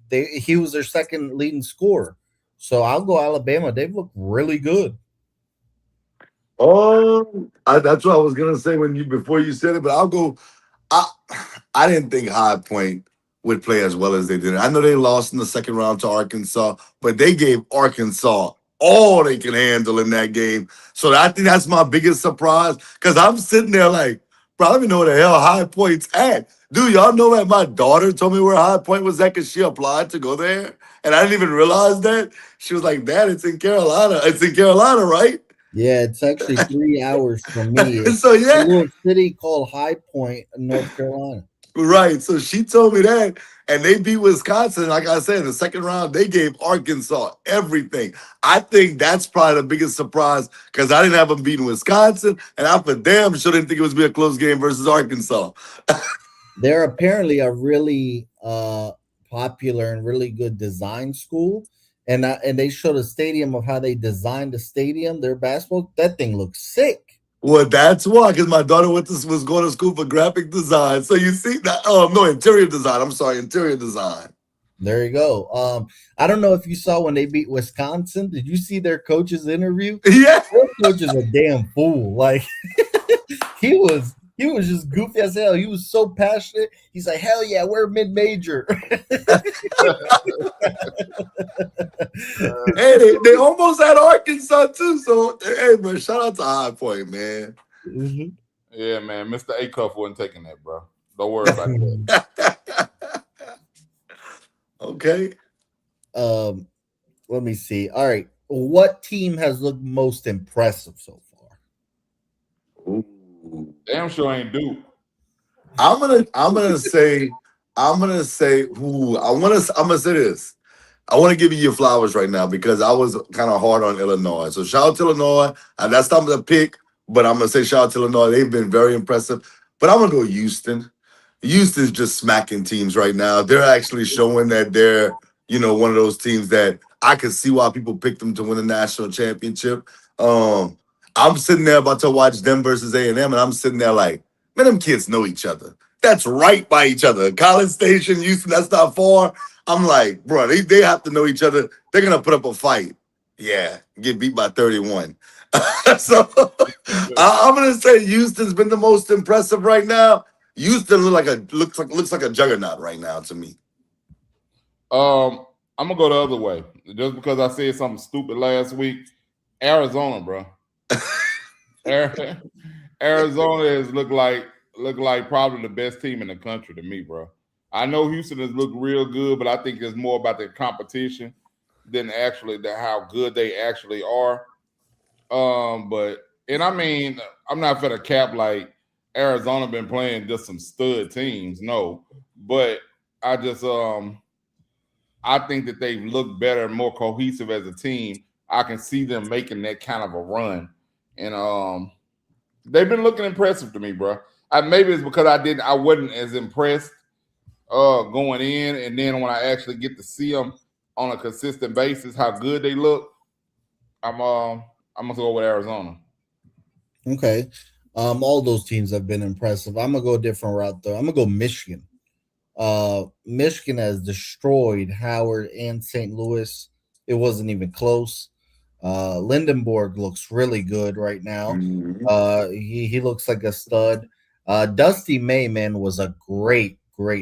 their second leading scorer. So I'll go Alabama. They look really good. That's what I was gonna say before you said it, but I'll go. I didn't think High Point would play as well as they did. I know they lost in the second round to Arkansas, but they gave Arkansas all they can handle in that game. So I think that's my biggest surprise because I'm sitting there like, bro, I don't even know where the hell High Point's at. Dude, y'all know that my daughter told me where High Point was at because she applied to go there. And I didn't even realize that. She was like, Dad, it's in Carolina. It's in Carolina, right? Yeah, it's actually 3 hours from me. It's So yeah, a little city called High Point, North Carolina. Right. So she told me that, and they beat Wisconsin. Like I said, in the second round, they gave Arkansas everything. I think that's probably the biggest surprise because I didn't have them beating Wisconsin, and I for damn sure didn't think it was be a close game versus Arkansas. They're apparently a really popular and really good design school. And they showed a stadium of how they designed the stadium, their basketball. That thing looks sick. Well, that's why, because my daughter was going to school for graphic design. So you see that? Oh no, interior design. I'm sorry, interior design. There you go. I don't know if you saw when they beat Wisconsin. Did you see their coach's interview? Yeah, their coach is a damn fool. Like he was just goofy as hell. He was so passionate. He's like, hell yeah, we're mid-major. Hey, they almost had Arkansas too. So hey, man, shout out to High Point, man. Mm-hmm. Yeah, man. Mr. Acuff wasn't taking that, bro. Don't worry about that. Okay. Let me see. All right. What team has looked most impressive so far? Ooh. Damn sure ain't Duke. I'm gonna say I'm gonna say this. I want to give you your flowers right now because I was kind of hard on Illinois. So shout out to Illinois. That's not the pick, but I'm gonna say shout out to Illinois. They've been very impressive. But I'm gonna go Houston. Houston's just smacking teams right now. They're actually showing that they're, one of those teams that I can see why people picked them to win the national championship. I'm sitting there about to watch them versus A&M, and I'm sitting there like, man, them kids know each other. That's right by each other. College Station, Houston, that's not far. I'm like, bro, they have to know each other. They're going to put up a fight. Yeah, get beat by 31. So I'm going to say Houston's been the most impressive right now. Houston looks like a juggernaut right now to me. I'm going to go the other way. Just because I said something stupid last week. Arizona, bro. Arizona has looked like probably the best team in the country to me, bro. I know Houston has looked real good, but I think it's more about the competition than actually how good they actually are. And I mean, I'm not for the cap like Arizona been playing just some stud teams, no. But I just I think that they look better and more cohesive as a team. I can see them making that kind of a run. And they've been looking impressive to me, bro. Maybe it's because I wasn't as impressed going in, and then when I actually get to see them on a consistent basis, how good they look, I'm gonna go with Arizona. Okay. All those teams have been impressive. I'm gonna go a different route though. I'm gonna go Michigan. Michigan has destroyed Howard and St. Louis. It wasn't even close. Lindenborg looks really good right now. Mm-hmm. He looks like a stud. Dusty Mayman was a great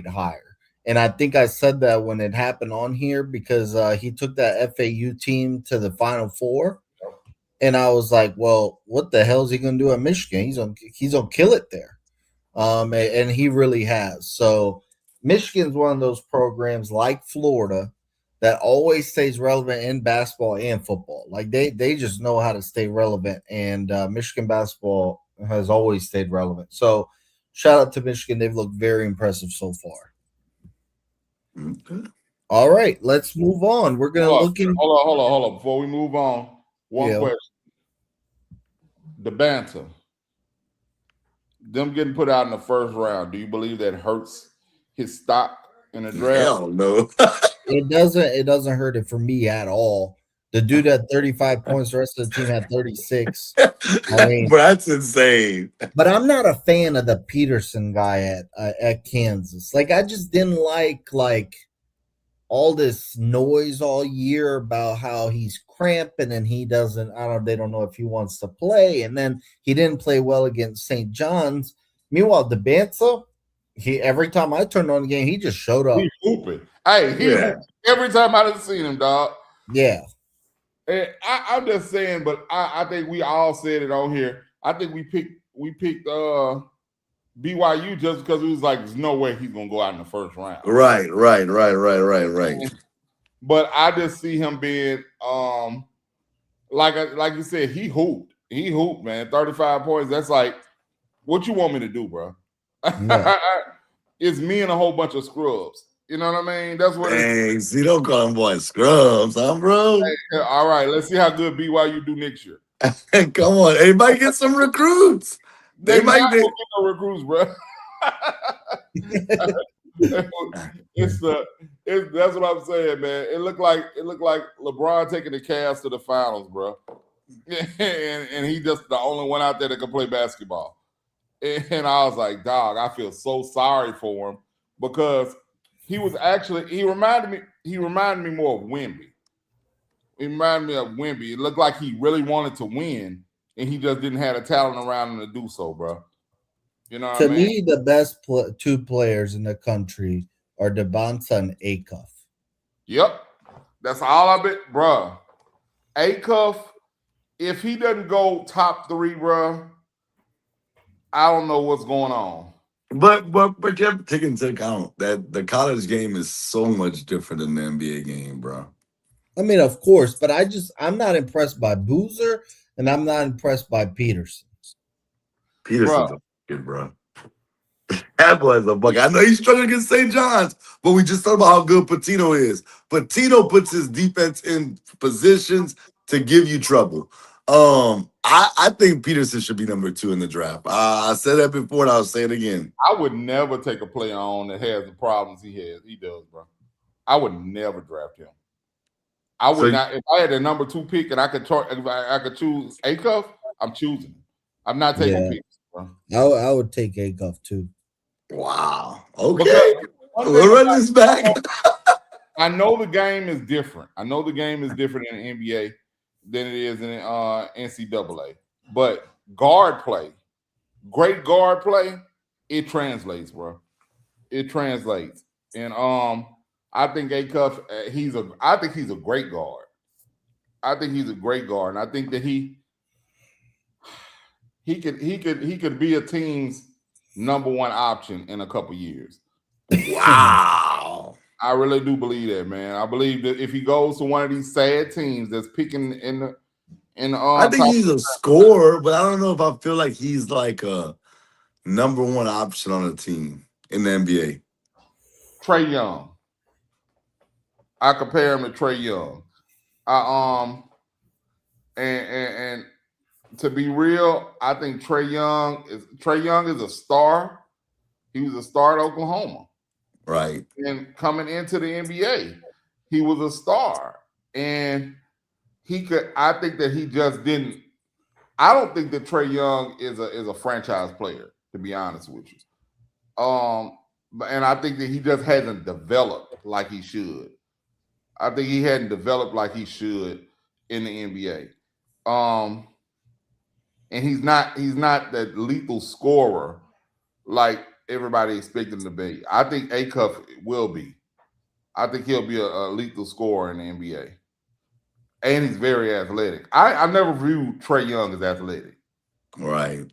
hire. And I think I said that when it happened on here because he took that FAU team to the Final Four. And I was like, well, what the hell is he going to do at Michigan? He's gonna kill it there. and he really has. So Michigan's one of those programs like Florida that always stays relevant in basketball and football. Like they just know how to stay relevant, and Michigan basketball has always stayed relevant. So shout out to Michigan; they've looked very impressive so far. Okay. All right, let's move on. We're gonna look in. Hold on. Before we move on, one Yeah. question: the banter, them getting put out in the first round. Do you believe that hurts his stock in the draft? Hell no. It doesn't hurt it for me at all. The dude had 35 points, the rest of the team had 36. I mean, Bro, that's insane. but I'm not a fan of the Peterson guy at Kansas. Like I just didn't like all this noise all year about how he's cramping and he doesn't. They don't know if he wants to play, and then he didn't play well against St. John's. Meanwhile, DeBanza, every time I turned on the game, he just showed up. He's hooping. Hey, hooping every time I done seen him, dog. Yeah. And I'm just saying, but I think we all said it on here. I think we picked BYU just because it was like there's no way he's gonna go out in the first round. Right. But I just see him being like you said, he hooped. He hooped, man. 35 points. That's like, what you want me to do, bro? Yeah. It's me and a whole bunch of scrubs. You know what I mean? That's what. Dang, see, don't call them boys scrubs, huh, bro? Hey, all right, let's see how good BYU do next year. Come on, everybody get some recruits. They might might not get no recruits, bro. That's what I'm saying, man. It looked like LeBron taking the Cavs to the finals, bro. and he just the only one out there that can play basketball. And I was like, dog, I feel so sorry for him because he reminded me more of Wemby. He reminded me of Wemby. It looked like he really wanted to win, and he just didn't have the talent around him to do so, bro. You know what I mean? To me, the best two players in the country are DeBanza and Acuff. Yep. That's all I bet, bro. Acuff, if he doesn't go top 3, bro, I don't know what's going on. But you have to take into account that the college game is so much different than the NBA game, bro. I mean, of course, but I'm not impressed by Boozer, and I'm not impressed by Peterson. Peterson's a bucket, bro. That boy's a bucket. I know he's struggling against St. John's, but we just talked about how good Patino is. Patino puts his defense in positions to give you trouble. I think Peterson should be number 2 in the draft. I said that before, and I'll say it again. I would never take a player on that has the problems he does, bro. I would never draft him. I would not. If I had a number 2 pick and I could choose Acuff, I'm choosing him. I'm not taking picks, bro. I would take Acuff too. Wow. Okay. We'll run this back. I know the game is different. I know the game is different in the NBA than it is in NCAA. But guard play, great guard play, it translates, bro. It translates. And I think Acuff, I think he's a great guard. I think he's a great guard. And I think that he could be a team's number 1 option in a couple years. Wow. I really do believe that, man. I believe that if he goes to one of these sad teams that's picking in the I think he's a scorer, but I don't know if I feel like he's like a number 1 option on a team in the NBA. Trae Young. I compare him to Trae Young. And to be real, I think Trae Young is a star. He was a star at Oklahoma. Right. And coming into the NBA, he was a star. And I think that he just didn't. I don't think that Trae Young is a franchise player, to be honest with you. And I think that he just hasn't developed like he should. I think he hadn't developed like he should in the NBA. And he's not that lethal scorer like everybody expected him to be. I think Acuff will be. I think he'll be a lethal scorer in the NBA. And he's very athletic. I never viewed Trae Young as athletic. Right.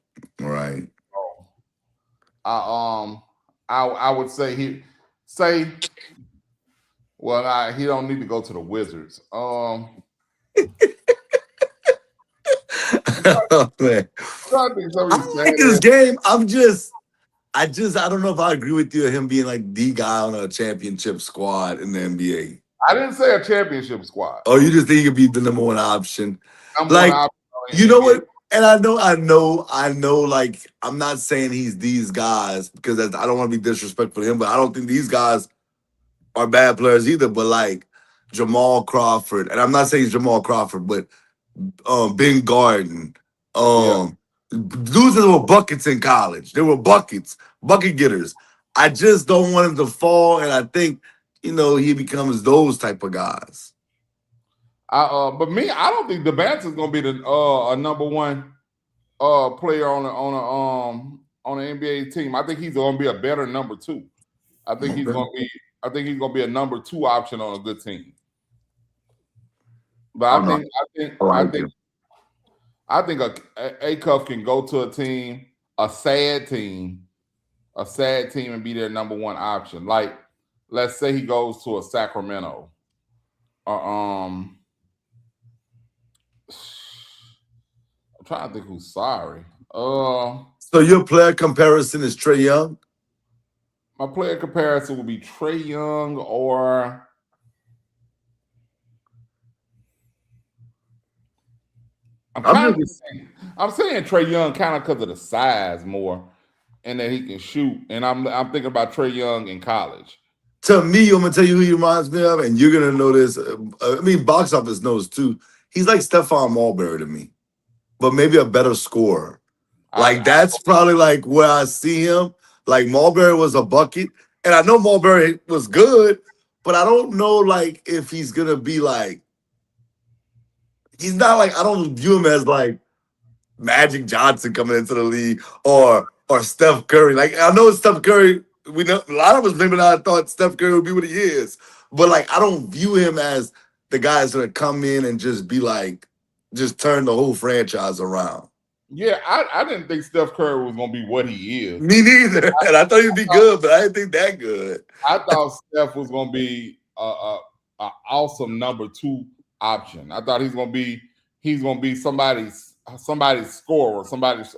I would say he don't need to go to the Wizards. Oh, man. I think some I of these like sad his ass- game. I don't know if I agree with you, him being like the guy on a championship squad in the NBA. I didn't say a championship squad. Or you just think he could be the number one option. Number one Like, option you in know NBA. what? And I know, like, I'm not saying he's these guys because I don't want to be disrespectful to him, but I don't think these guys are bad players either. But like Jamal Crawford, and I'm not saying he's Jamal Crawford, but Ben Garden, Yeah. dudes that were buckets in college. They were bucket getters. I just don't want him to fall, and I think he becomes those type of guys. But me, I don't think DeBance is gonna be the a number one player on an NBA team. I think he's gonna be a better number two. I think he's gonna be a number two option on a good team. But I think Acuff can go to a team, a sad team, and be their number one option. Like, let's say he goes to a Sacramento. I'm trying to think who's sorry. So your player comparison is Trae Young? My player comparison would be Trae Young or I'm saying Trae Young kind of because of the size more and that he can shoot. And I'm thinking about Trae Young in college. To me, I'm gonna tell you who he reminds me of, and you're gonna know this. Box office knows too. He's like Stephon Marbury to me, but maybe a better scorer. Like that's probably like where I see him. Like Marbury was a bucket, and I know Marbury was good, but I don't know like if he's gonna be like. He's not like I don't view him as like Magic Johnson coming into the league or Steph Curry. Like I know Steph Curry. We know a lot of us maybe not thought Steph Curry would be what he is, but like I don't view him as the guy that's gonna come in and just be like, just turn the whole franchise around. Yeah, I didn't think Steph Curry was gonna be what he is. Me neither. And I thought he'd be good, but I didn't think that good. I thought Steph was gonna be a awesome number two option. I thought he's gonna be somebody's scorer, somebody's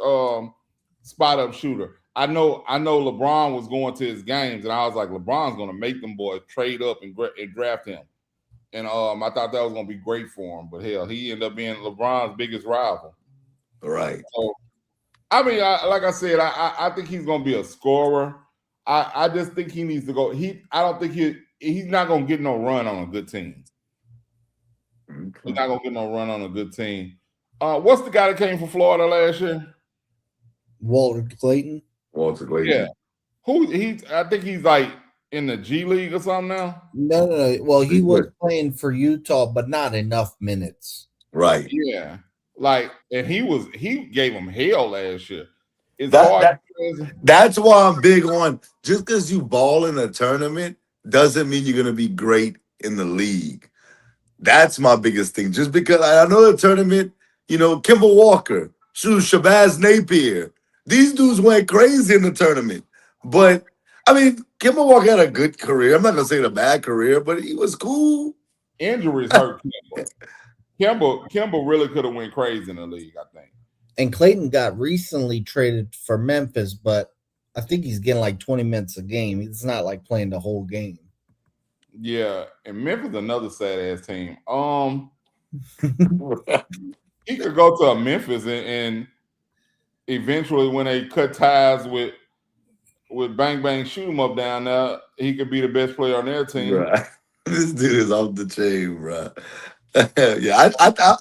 spot up shooter. I know LeBron was going to his games, and I was like, LeBron's gonna make them boys trade up and draft him. And I thought that was gonna be great for him, but hell, he ended up being LeBron's biggest rival. Right. So, I mean, like I said, I think he's gonna be a scorer. I just think he needs to go. I don't think he's not gonna get no run on a good team. Okay. He's not gonna get no run on a good team. What's the guy that came from Florida last year? Walter Clayton. Yeah. I think he's like in the G League or something now. No. Well, he was playing for Utah, but not enough minutes. Right. Yeah. Like, and he gave him hell last year. That's why I'm big on just because you ball in a tournament doesn't mean you're gonna be great in the league. That's my biggest thing. Just because I know the tournament, Kimball Walker, Shabazz Napier, these dudes went crazy in the tournament. But I mean, Kimball Walker had a good career. I'm not gonna say a bad career, but he was cool. Injuries hurt Kimball. Kimball really could have went crazy in the league, I think. And Clayton got recently traded for Memphis, but I think he's getting like 20 minutes a game. It's not like playing the whole game. Yeah, and Memphis another sad ass team. He could go to Memphis and eventually, when they cut ties with Bang Bang shoot him up down there, he could be the best player on their team. Right. This dude is off the chain, bro. Yeah,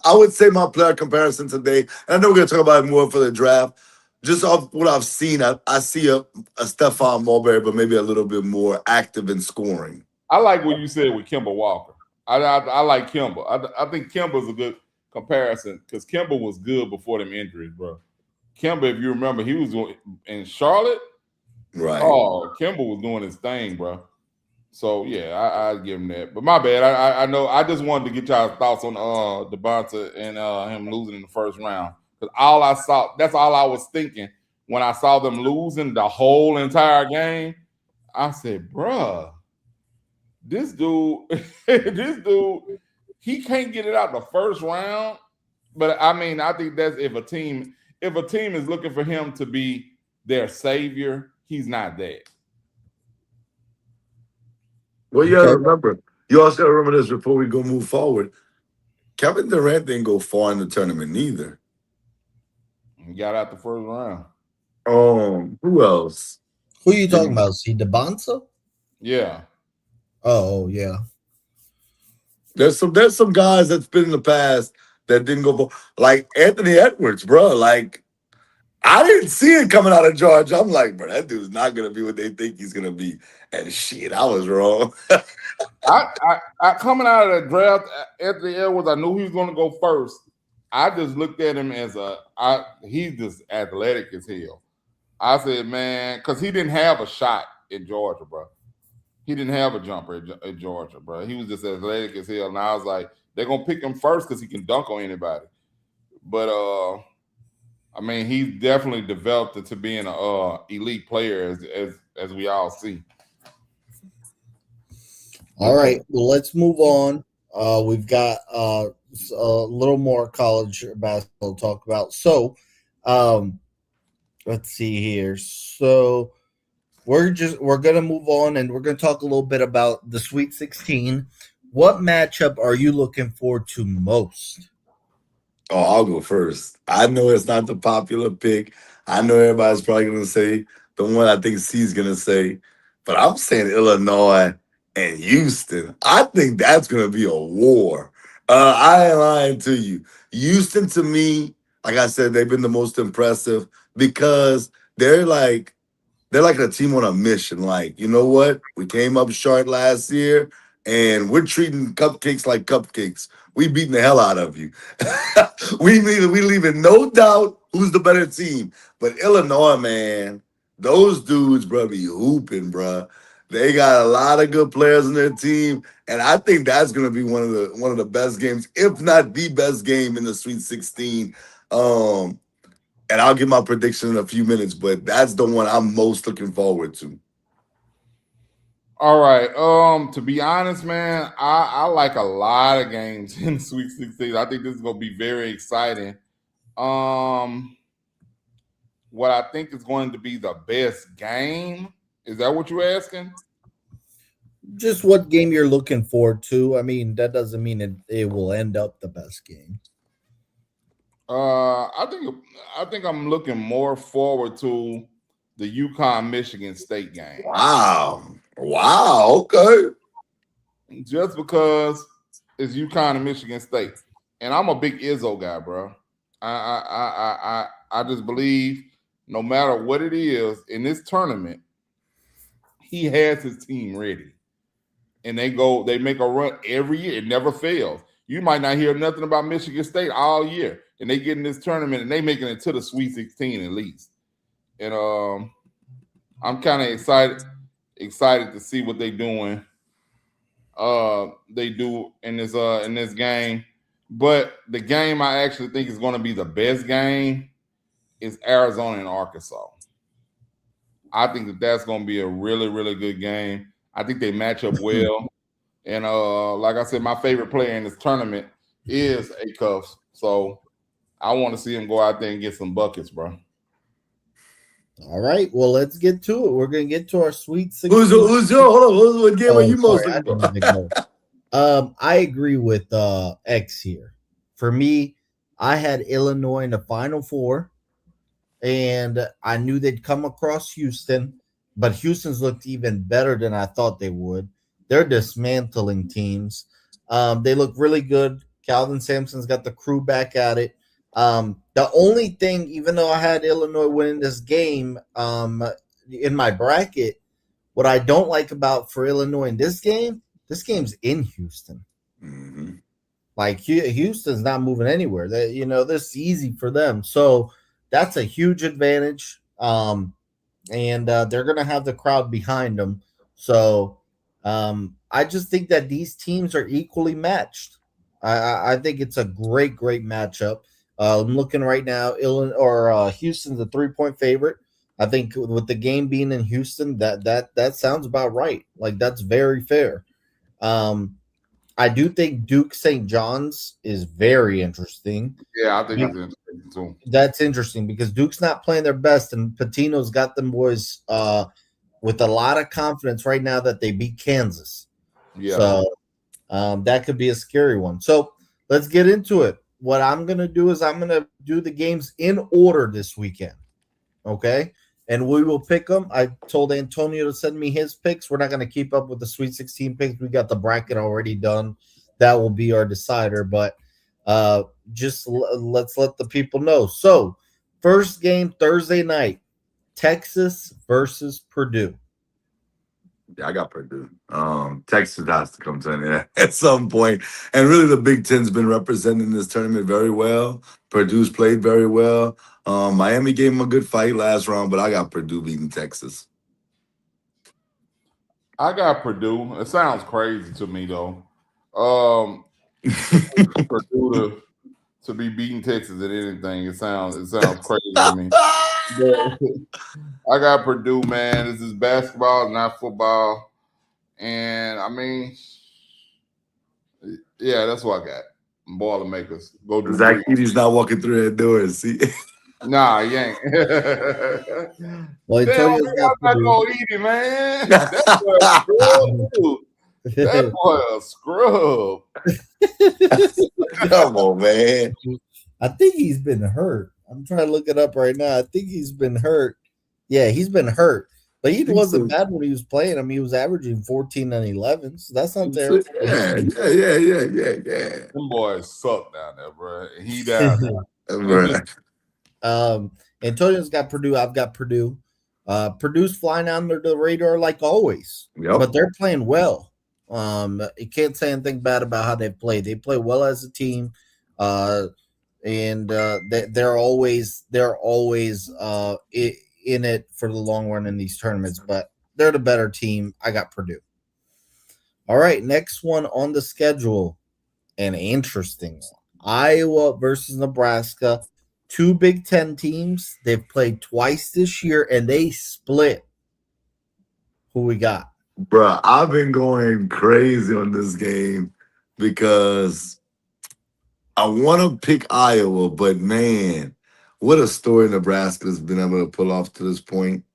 I would say my player comparison today, and I know we're gonna talk about it more for the draft. Just off what I've seen, I see a Stephon Marbury, but maybe a little bit more active in scoring. I like what you said with Kimball Walker. I like Kimball. I think Kimball's a good comparison because Kimball was good before them injuries, bro. Kimball, if you remember, he was in Charlotte. Right. Oh, Kimball was doing his thing, bro. So yeah, I give him that. But my bad. I know. I just wanted to get y'all's thoughts on Devonta and him losing in the first round because all I saw, that's all I was thinking when I saw them losing the whole entire game, I said, bruh, this dude, he can't get it out the first round. But I mean, I think that's if a team is looking for him to be their savior, he's not that. Well, you gotta remember. You also gotta remember this before we go move forward. Kevin Durant didn't go far in the tournament neither. He got out the first round. Who else? Who are you talking about? See DeBonsa? Yeah. Oh, yeah. There's some guys that's been in the past that didn't go for, like Anthony Edwards, bro. Like, I didn't see it coming out of Georgia. I'm like, bro, that dude's not gonna be what they think he's gonna be. And shit, I was wrong. I coming out of the draft, Anthony Edwards, I knew he was gonna go first. I just looked at him as he's just athletic as hell. I said, man, because he didn't have a shot in Georgia, bro. He didn't have a jumper at Georgia, bro. He was just athletic as hell. And I was like, they're gonna pick him first because he can dunk on anybody. But I mean, he's definitely developed into being an elite player, as we all see. All right, well, let's move on. We've got a little more college basketball to talk about. So, let's see here. So, we're gonna move on, and we're gonna talk a little bit about the Sweet 16. What matchup are you looking forward to most? Oh, I'll go first. I know it's not the popular pick. I know everybody's probably going to say the one I think C's going to say, but I'm saying Illinois and Houston. I think that's going to be a war. I ain't lying to you. Houston, to me, like I said, they've been the most impressive because they're like a team on a mission. Like, you know what? We came up short last year, and we're treating cupcakes like cupcakes. We beating the hell out of you. we leaving no doubt who's the better team. But Illinois, man, those dudes, bro, be hooping, bro. They got a lot of good players in their team, and I think that's gonna be one of the best games, if not the best game in the Sweet 16. And I'll give my prediction in a few minutes, but that's the one I'm most looking forward to. All right. To be honest, man, I like a lot of games in Sweet 16. I think this is gonna be very exciting. What I think is going to be the best game, is that what you're asking? Just what game you're looking forward to. I mean, that doesn't mean it will end up the best game. I think I'm looking more forward to the UConn-Michigan State game. Wow. Okay. Just because it's UConn and Michigan State, and I'm a big Izzo guy, bro. I just believe no matter what it is in this tournament, he has his team ready, and they make a run every year. It never fails. You might not hear nothing about Michigan State all year, and they get in this tournament and they making it to the Sweet 16 at least. And I'm kind of excited to see what they doing. They do in this game, but the game I actually think is going to be the best game is Arizona and Arkansas. I think that's going to be a really, really good game. I think they match up well, and like I said, my favorite player in this tournament is Acuff, so I want to see him go out there and get some buckets, bro. All right, well, let's get to it. We're gonna get to our Sweet 16. What game are you most looking for? I agree with X here. For me, I had Illinois in the Final Four, and I knew they'd come across Houston, but Houston's looked even better than I thought they would. They're dismantling teams. They look really good. Calvin Sampson's got the crew back at it. The only thing, even though I had Illinois winning this game in my bracket, what I don't like about for Illinois in this game's in Houston. Mm-hmm. Like Houston's not moving anywhere. This is easy for them. So that's a huge advantage. And they're going to have the crowd behind them. So I just think that these teams are equally matched. I think it's a great matchup. I'm looking right now. Houston's a 3-point favorite. I think with the game being in Houston, that sounds about right. Like that's very fair. I do think Duke St. John's is very interesting. Yeah, I think it's interesting too. That's interesting because Duke's not playing their best, and Patino's got them boys with a lot of confidence right now that they beat Kansas. Yeah. So that could be a scary one. So let's get into it. What I'm going to do is I'm going to do the games in order this weekend. Okay. And we will pick them. I told Antonio to send me his picks. We're not going to keep up with the Sweet 16 picks. We got the bracket already done. That will be our decider. But let's let the people know. So, first game Thursday night, Texas versus Purdue. Yeah, I got Purdue. Texas has to come to an end at some point. And really, the Big Ten's been representing this tournament very well. Purdue's played very well. Miami gave them a good fight last round, but I got Purdue beating Texas. I got Purdue. It sounds crazy to me, though. Purdue to be beating Texas at anything, it sounds crazy to me. But I got Purdue, man. This is basketball, not football. And I mean, yeah, that's what I got. Boilermakers. Go do Zach Edey's not walking through that door. See? Nah, he ain't. Well, Damn, man, I'm not gonna eat it, man. That boy a scrub, dude. That boy a scrub. Come on, man. I think he's been hurt. I'm trying to look it up right now. I think he's been hurt. Yeah, he's been hurt. But he wasn't bad when he was playing. I mean, he was averaging 14 and 11. So that's not terrible. Yeah. Them boys suck down there, bro. He down there. Antonio's got Purdue. I've got Purdue. Purdue's flying under the radar like always. Yep. But they're playing well. You can't say anything bad about how they play. They play well as a team. And they're always in it for the long run in these tournaments, but they're the better team. I got Purdue. All right, next one on the schedule, an interesting one. Iowa versus Nebraska. Two Big Ten teams. They've played twice this year, and they split. Who we got? Bruh, I've been going crazy on this game because I want to pick Iowa, but man, what a story Nebraska has been able to pull off to this point.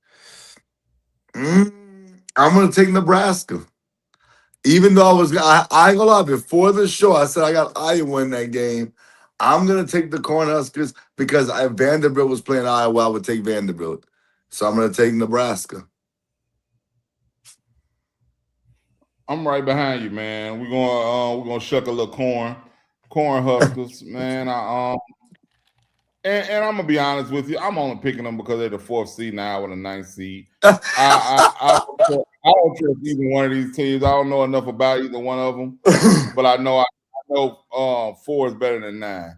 I'm going to take Nebraska. Even though I ain't going to lie, before the show, I said I got Iowa in that game. I'm going to take the Cornhuskers because if Vanderbilt was playing Iowa, I would take Vanderbilt. So I'm going to take Nebraska. I'm right behind you, man. We're gonna shuck a little corn huskers, man. And I'm gonna be honest with you, I'm only picking them because they're the 4th seed now with a 9th seed. I don't trust either one of these teams. I don't know enough about either one of them, but I know 4 is better than 9.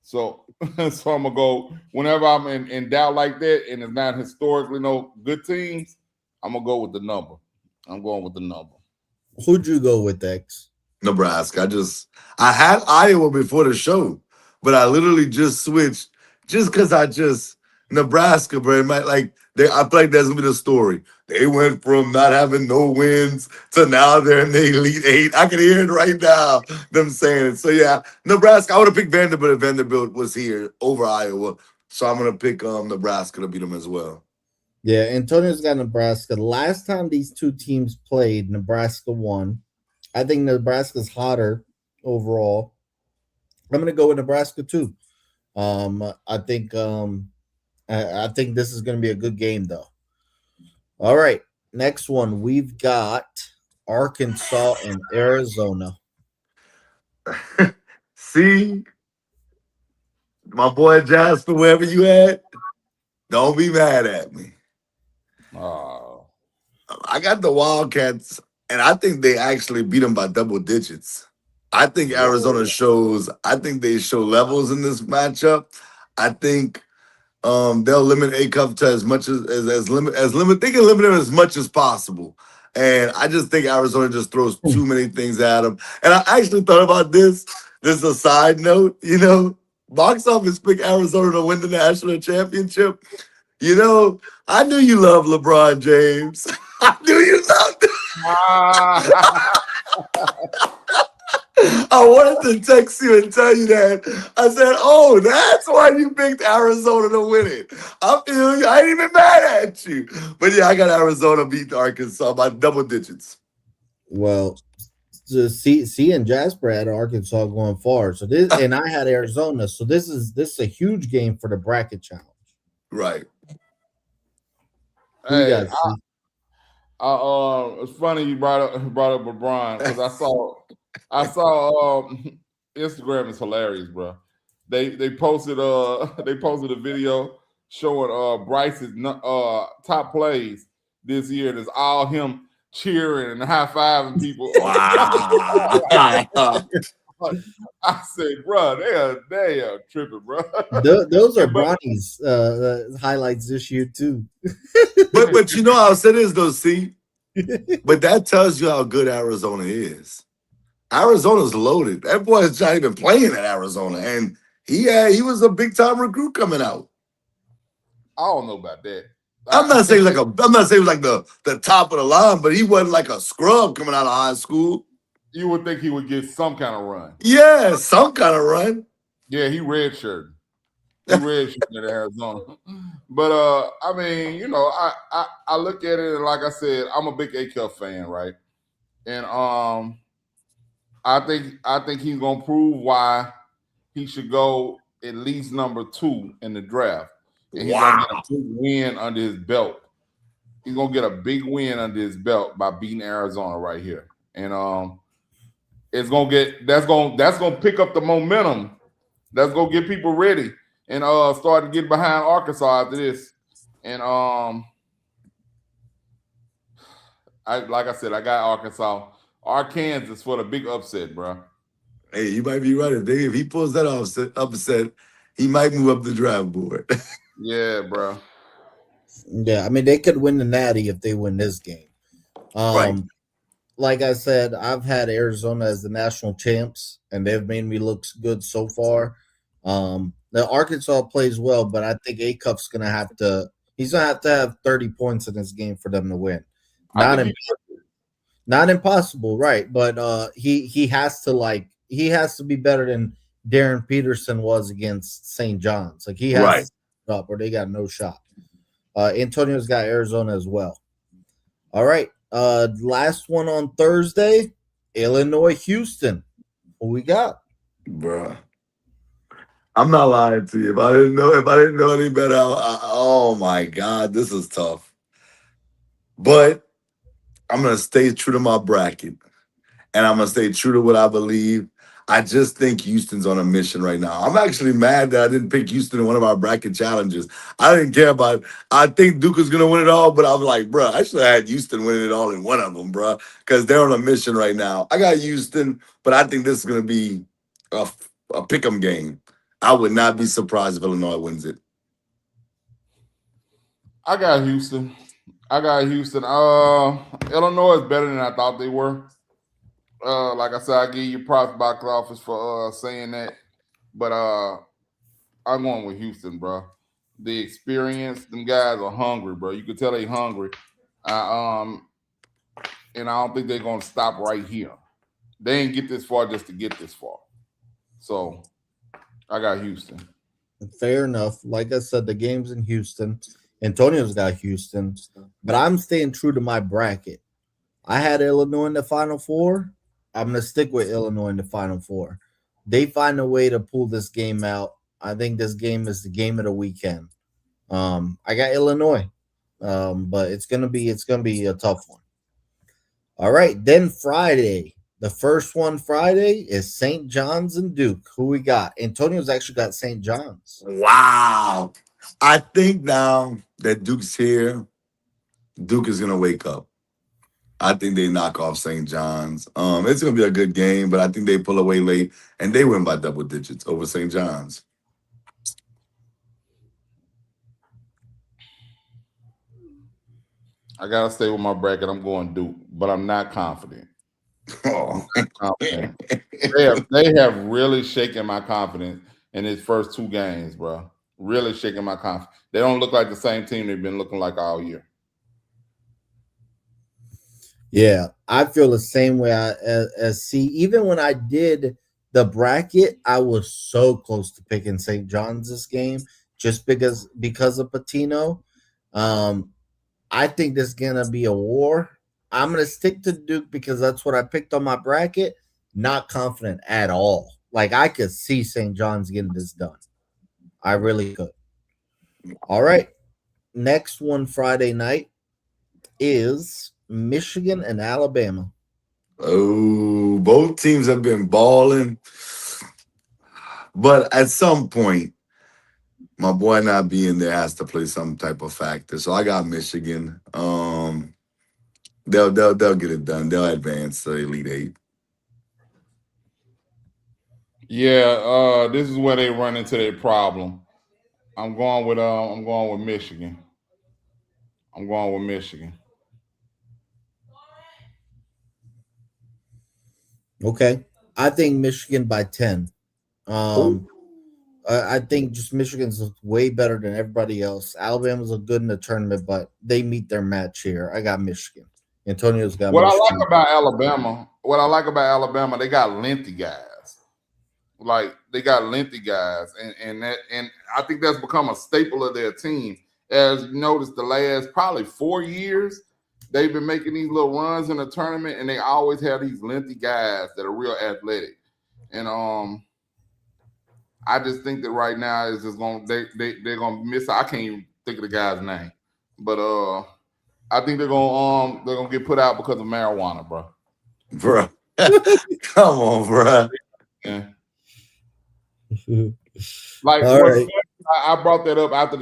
So I'm gonna go whenever I'm in doubt like that, and it's not historically no good teams. I'm gonna go with the number. I'm going with the number. Who'd you go with, X? Nebraska. I had Iowa before the show, but I literally just switched just because Nebraska, bro. I feel like that's gonna be the story. They went from not having no wins to now they're in the Elite 8. I can hear it right now, them saying it. So yeah, Nebraska. I would have picked Vanderbilt if Vanderbilt was here over Iowa. So I'm gonna pick Nebraska to beat them as well. Yeah, Antonio's got Nebraska. Last time these two teams played, Nebraska won. I think Nebraska's hotter overall. I'm going to go with Nebraska too. I think this is going to be a good game though. All right, next one we've got Arkansas and Arizona. See, my boy Jasper, wherever you at, don't be mad at me. I got the Wildcats, and I think they actually beat them by double digits. I think Arizona they show levels in this matchup. I think they'll limit Acuff to as much they can limit him as much as possible. And I just think Arizona just throws too many things at him. And I actually thought about this. This is a side note, Box office picked Arizona to win the national championship. You know, I knew you loved LeBron James. I knew you loved him. Ah. I wanted to text you and tell you that. I said, oh, that's why you picked Arizona to win it. I feel you. I ain't even mad at you. But yeah, I got Arizona beat Arkansas by double digits. Well, C and Jasper had Arkansas going far. So this, and I had Arizona. So this is a huge game for the bracket challenge. Right. Who you Hey, got, C? it's funny you brought up LeBron because I saw Instagram is hilarious, bro. They posted a video showing Bryce's top plays this year. There's all him cheering and high fiving people. Wow. I said, bro, they are tripping, bro. Those are Bronny's highlights this year too. but you know how it is though, see? But that tells you how good Arizona is. Arizona's loaded. That boy's not even playing at Arizona, and he was a big time recruit coming out. I don't know about that. I'm not saying he was like the top of the line, but he wasn't like a scrub coming out of high school. You would think he would get some kind of run. Yeah, some kind of run. Yeah, he redshirted. He redshirted in Arizona. But I mean, you know, I look at it and like I said, I'm a big Acuff fan, right? And I think he's gonna prove why he should go at least number 2 in the draft. And he's gonna get a big win under his belt. He's gonna get a big win under his belt by beating Arizona right here. And that's gonna pick up the momentum. That's gonna get people ready and start to get behind Arkansas after this. And like I said, I got Arkansas for the big upset, bro. Hey, you might be right. If he pulls that upset, he might move up the draft board. Yeah, bro. Yeah, I mean they could win the Natty if they win this game. Right. Like I said, I've had Arizona as the national champs, and they've made me look good so far. The Arkansas plays well, but I think Acuff's gonna have to. He's gonna have to have 30 points in this game for them to win. Not impossible, right? But he has to be better than Darren Peterson was against St. John's. Like he has to step up, or they got no shot. Antonio's got Arizona as well. All right. Last one on Thursday, Illinois, Houston. What we got? Bruh. I'm not lying to you. If I didn't know any better, oh my God, this is tough. But I'm gonna stay true to my bracket. And I'm gonna stay true to what I believe. I just think Houston's on a mission right now. I'm actually mad that I didn't pick Houston in one of our bracket challenges. I didn't care about it. I think Duke is going to win it all, but I'm like, bro, I should have had Houston winning it all in one of them, bro, because they're on a mission right now. I got Houston, but I think this is going to be a pick-em game. I would not be surprised if Illinois wins it. I got Houston. Illinois is better than I thought they were. Like I said, I give you props box office for saying that, but I'm going with Houston, bro. The experience, them guys are hungry, bro. You can tell they hungry, and I don't think they're gonna stop right here. They ain't get this far just to get this far. So I got Houston. Fair enough. Like I said, the game's in Houston. Antonio's got Houston, but I'm staying true to my bracket. I had Illinois in the Final Four. I'm going to stick with Illinois in the Final Four. They find a way to pull this game out. I think this game is the game of the weekend. I got Illinois, but it's gonna be a tough one. All right, then Friday. The first one Friday is St. John's and Duke. Who we got? Antonio's actually got St. John's. Wow. I think now that Duke's here, Duke is going to wake up. I think they knock off St. John's. It's going to be a good game, but I think they pull away late, and they win by double digits over St. John's. I got to stay with my bracket. I'm going Duke, but I'm not confident. Oh. They have really shaken my confidence in his first 2 games, bro. Really shaking my confidence. They don't look like the same team they've been looking like all year. Yeah, I feel the same way as C. Even when I did the bracket, I was so close to picking St. John's this game just because of Patino. I think there's gonna be a war. I'm gonna stick to Duke because that's what I picked on my bracket. Not confident at all. Like I could see St. John's getting this done. I really could. All right. Next one Friday night is Michigan and Alabama. Oh, both teams have been balling. But at some point, my boy not being there has to play some type of factor. So I got Michigan. They'll get it done. They'll advance to Elite Eight. Yeah, this is where they run into their problem. I'm going with Michigan. I'm going with Michigan. Okay. I think Michigan by 10. I think just Michigan's way better than everybody else. Alabama's look good in the tournament, but they meet their match here. I got Michigan. Antonio's got What Michigan. I like about Alabama, they got lengthy guys. Like they got lengthy guys, and I think that's become a staple of their team. As you notice, the last probably 4 years, they've been making these little runs in the tournament, and they always have these lengthy guys that are real athletic. And I just think that right now is just they're gonna miss. I can't even think of the guy's name, but I think they're gonna get put out because of marijuana, bro. Bro, come on, bro. Yeah. Like right. I brought that up after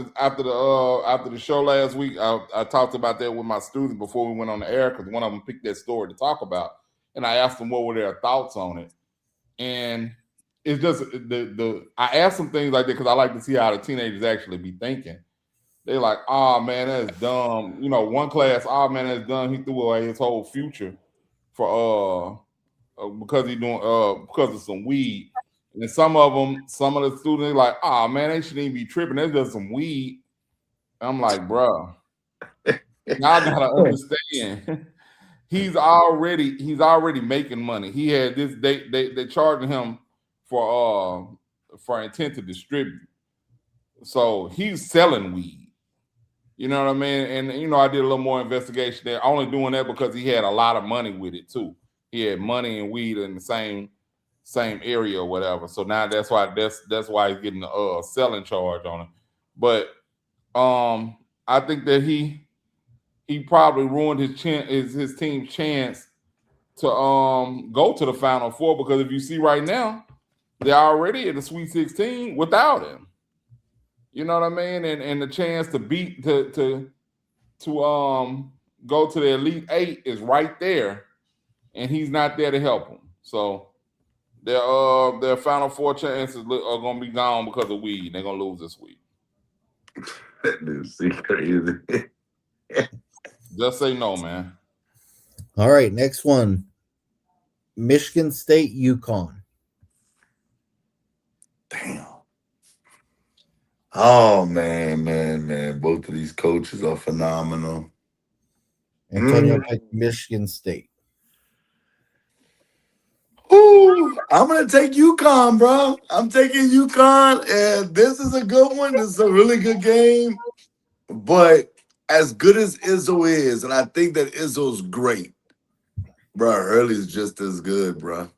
the show last week. I talked about that with my students before we went on the air because one of them picked that story to talk about, and I asked them what were their thoughts on it, and it's just I asked them things like that because I like to see how the teenagers actually be thinking. They're like, "Oh man, that's dumb." You know, one class, "Oh man, that's dumb." He threw away his whole future for because because of some weed. And some of the students like, "Oh man, they shouldn't even be tripping. That's just some weed." I'm like, bro, y'all gotta understand. He's already making money. He had this. They charging him for intent to distribute. So he's selling weed. You know what I mean? And I did a little more investigation there. Only doing that because he had a lot of money with it too. He had money and weed in the same area or whatever. So now that's why he's getting the selling charge on it. But I think that he probably ruined his team's chance to go to the Final Four because if you see right now, they're already in the Sweet 16 without him. You know what I mean? And the chance to beat to go to the Elite Eight is right there, and he's not there to help them. So their Final Four chances are going to be gone because of weed. They're going to lose this week. That is crazy. Just say no, man. All right, next one. Michigan State, UConn. Damn. Oh man. Both of these coaches are phenomenal. Antonio picked Michigan State. Ooh, I'm gonna take UConn, bro. I'm taking UConn, and this is a good one. This is a really good game. But as good as Izzo is, and I think that Izzo's great, bro, Hurley's just as good, bro.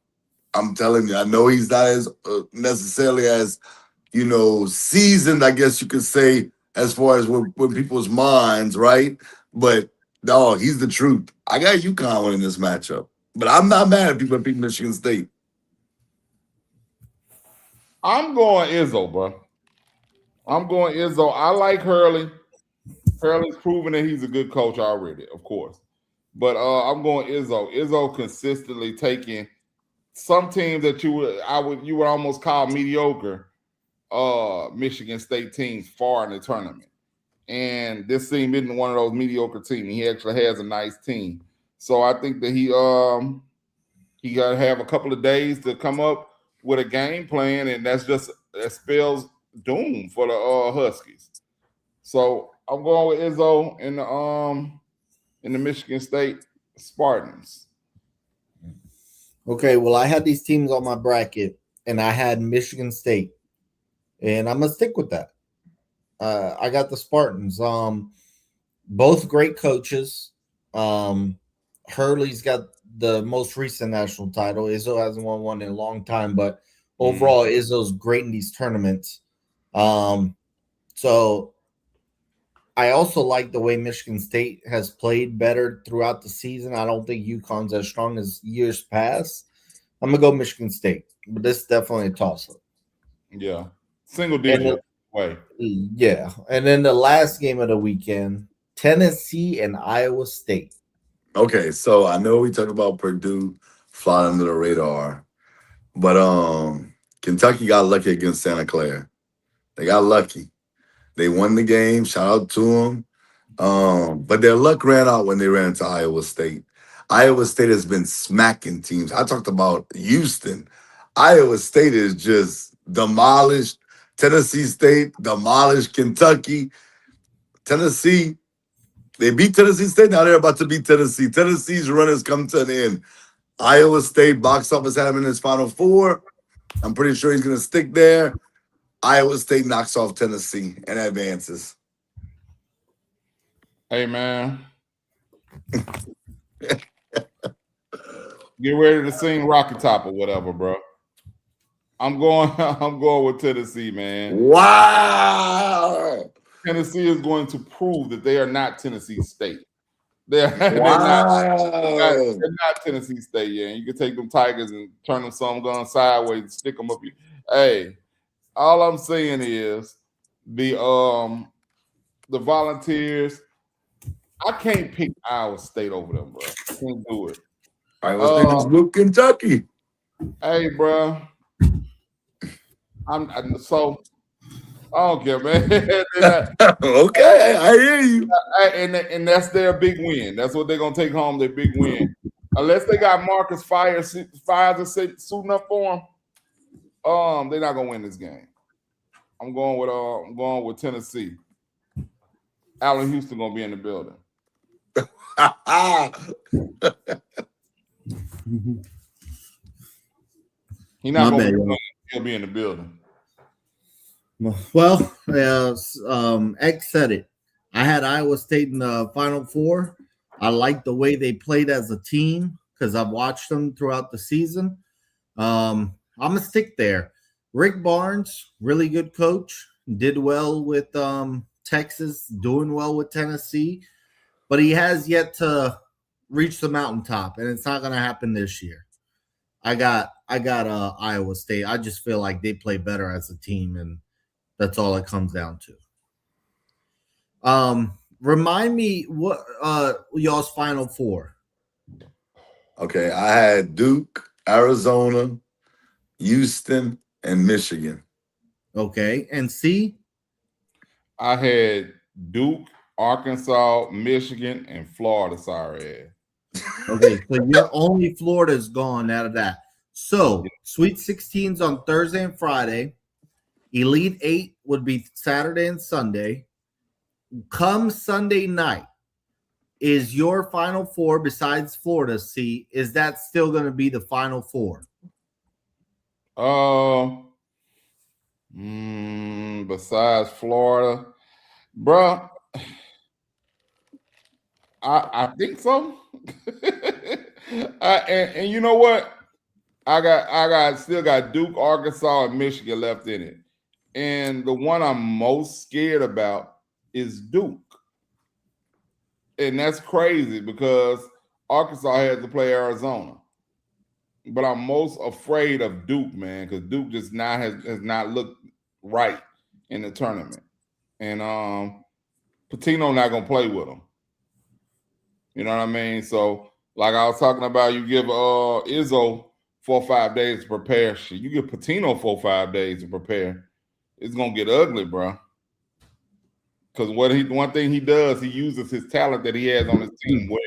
I'm telling you, I know he's not as necessarily as seasoned, I guess you could say, as far as with people's minds, right? But no, he's the truth. I got UConn winning this matchup. But I'm not mad at people that beat Michigan State. I'm going Izzo, bro. I'm going Izzo. I like Hurley. Hurley's proven that he's a good coach already, of course. But I'm going Izzo. Izzo consistently taking some teams that you would almost call mediocre Michigan State teams far in the tournament. And this team isn't one of those mediocre teams. He actually has a nice team. So I think that he got to have a couple of days to come up with a game plan, and that's just that spells doom for the Huskies. So I'm going with Izzo in the Michigan State Spartans. Okay, well, I had these teams on my bracket, and I had Michigan State, and I'm gonna stick with that. I got the Spartans. Both great coaches. Hurley's got the most recent national title. Izzo hasn't won one in a long time, but overall, Izzo's great in these tournaments. So I also like the way Michigan State has played better throughout the season. I don't think UConn's as strong as years past. I'm gonna go Michigan State, but this is definitely a toss-up. Yeah, single digit way. Yeah, and then the last game of the weekend, Tennessee and Iowa State. Okay, so I know we talk about Purdue flying under the radar, but Kentucky got lucky against Santa Clara. They got lucky. They won the game. Shout out to them. But their luck ran out when they ran into Iowa State. Iowa State has been smacking teams. I talked about Houston. Iowa State is just demolished. Tennessee State demolished Kentucky. Tennessee, they beat Tennessee State. Now they're about to beat Tennessee. Tennessee's run has come to an end. Iowa State box office had him in his Final Four. I'm pretty sure he's going to stick there. Iowa State knocks off Tennessee and advances. Hey, man. Get ready to sing Rocket Top or whatever, bro. I'm going with Tennessee, man. Wow. Tennessee is going to prove that they are not Tennessee State. They're not Tennessee State, yeah. You can take them Tigers and turn them some gun sideways and stick them up. Hey, all I'm saying is the Volunteers. I can't pick Iowa State over them, bro. I can't do it. Iowa State is with Kentucky. Hey, bro. So I don't care, man. Okay, I hear you. And that's their big win. That's what they're gonna take home. Their big win, unless they got Marcus Fires suiting up for them. They're not gonna win this game. I'm going with Tennessee. Allen Houston gonna be in the building. He's not gonna be, he'll be in the building. Well, X said it. I had Iowa State in the Final Four. I like the way they played as a team because I've watched them throughout the season. I'm gonna stick there. Rick Barnes, really good coach, did well with Texas, doing well with Tennessee, but he has yet to reach the mountaintop, and it's not gonna happen this year. I got Iowa State. I just feel like they play better as a team, and that's all it comes down to. Remind me what y'all's Final Four. Okay, I had Duke, Arizona, Houston, and Michigan. Okay, and C? I had Duke, Arkansas, Michigan, and Florida. Sorry. Okay, so your only Florida's gone out of that. So Sweet 16's on Thursday and Friday. Elite 8 would be Saturday and Sunday. Come Sunday night, is your Final Four besides Florida, C, is that still going to be the Final Four? Besides Florida, bro, I think so. And you know what? I still got Duke, Arkansas, and Michigan left in it. And the one I'm most scared about is Duke. And that's crazy because Arkansas has to play Arizona. But I'm most afraid of Duke, man, because Duke just has not looked right in the tournament. And Pitino not going to play with them. You know what I mean? So, like I was talking about, you give Izzo 4 or 5 days to prepare. Shit, you give Pitino 4 or 5 days to prepare. It's going to get ugly, bro. Because one thing he does, he uses his talent that he has on his team well.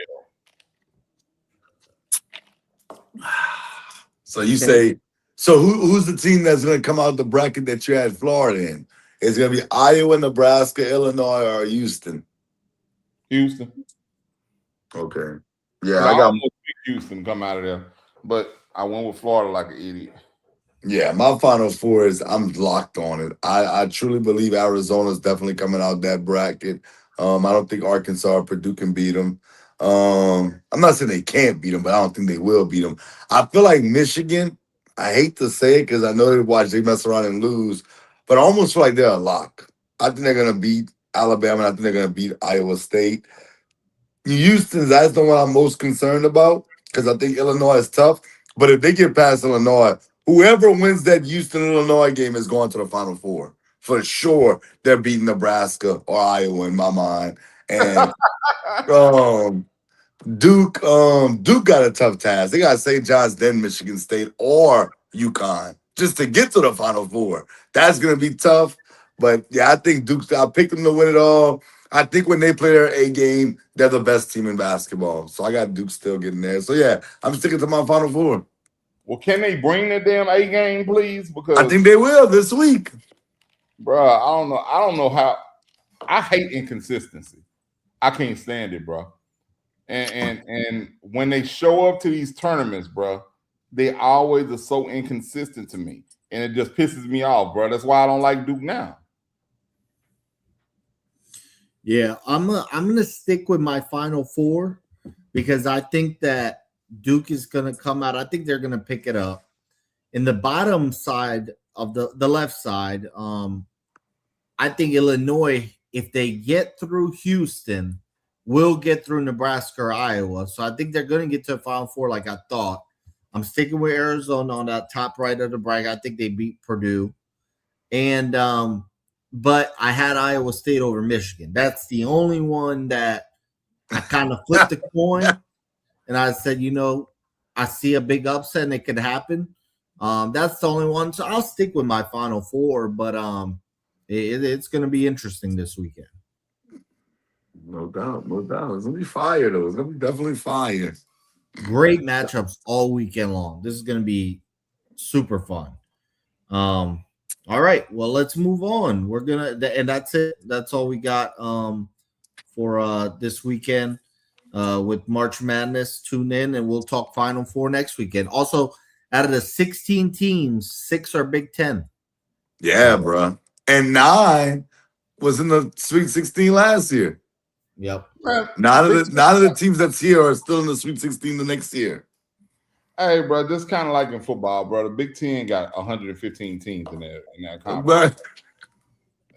So you say So who's the team that's going to come out the bracket that you had Florida in? Is it going to be Iowa, Nebraska, Illinois, or Houston? Houston. Okay. Yeah, I I got. almost picked Houston come out of there, but I went with Florida like an idiot. Yeah, my Final Four is I'm locked on it. I truly believe Arizona's definitely coming out that bracket. I don't think Arkansas or Purdue can beat them. I'm not saying they can't beat them, but I don't think they will beat them. I feel like Michigan. I hate to say it because I know they mess around and lose, but I almost feel like they're a lock. I think they're gonna beat Alabama. And I think they're gonna beat Iowa State. Houston, that's the one I'm most concerned about because I think Illinois is tough. But if they get past Illinois, whoever wins that Houston Illinois game is going to the Final Four for sure. They're beating Nebraska or Iowa in my mind, and um, Duke got a tough task. They got St. John's, then Michigan State or UConn just to get to the Final Four. That's gonna be tough. But yeah, I think Duke. I picked them to win it all. I think when they play their A game, they're the best team in basketball. So I got Duke still getting there. So yeah, I'm sticking to my Final Four. Well, can they bring the damn A game, please? Because I think they will this week. bro, I don't know. I don't know how. I hate inconsistency. I can't stand it, bro. And when they show up to these tournaments, bro, they always are so inconsistent to me, and it just pisses me off, bro. That's why I don't like Duke now. Yeah, I'm gonna stick with my Final Four because I think that Duke is gonna come out. I think they're gonna pick it up. In the bottom side of the left side, I think Illinois, if they get through Houston, will get through Nebraska or Iowa. So I think they're gonna get to the Final Four like I thought. I'm sticking with Arizona on that top right of the bracket. I think they beat Purdue. And but I had Iowa State over Michigan. That's the only one that I kind of flipped the coin. And I said, I see a big upset and it could happen. That's the only one. So I'll stick with my Final Four, but it's going to be interesting this weekend. No doubt, no doubt. It's going to be fire, though. It's going to be definitely fire. Great matchups all weekend long. This is going to be super fun. All right, well, let's move on. We're gonna, and that's it. That's all we got for this weekend with March Madness. Tune in, and we'll talk Final Four next weekend. Also, out of the 16 teams, 6 are Big Ten. Yeah, bro. And 9 was in the Sweet 16 last year. Yep. None of the teams that's here are still in the Sweet 16 the next year. Hey, bro, this kind of like in football, bro. The Big Ten got 115 teams in that conference. But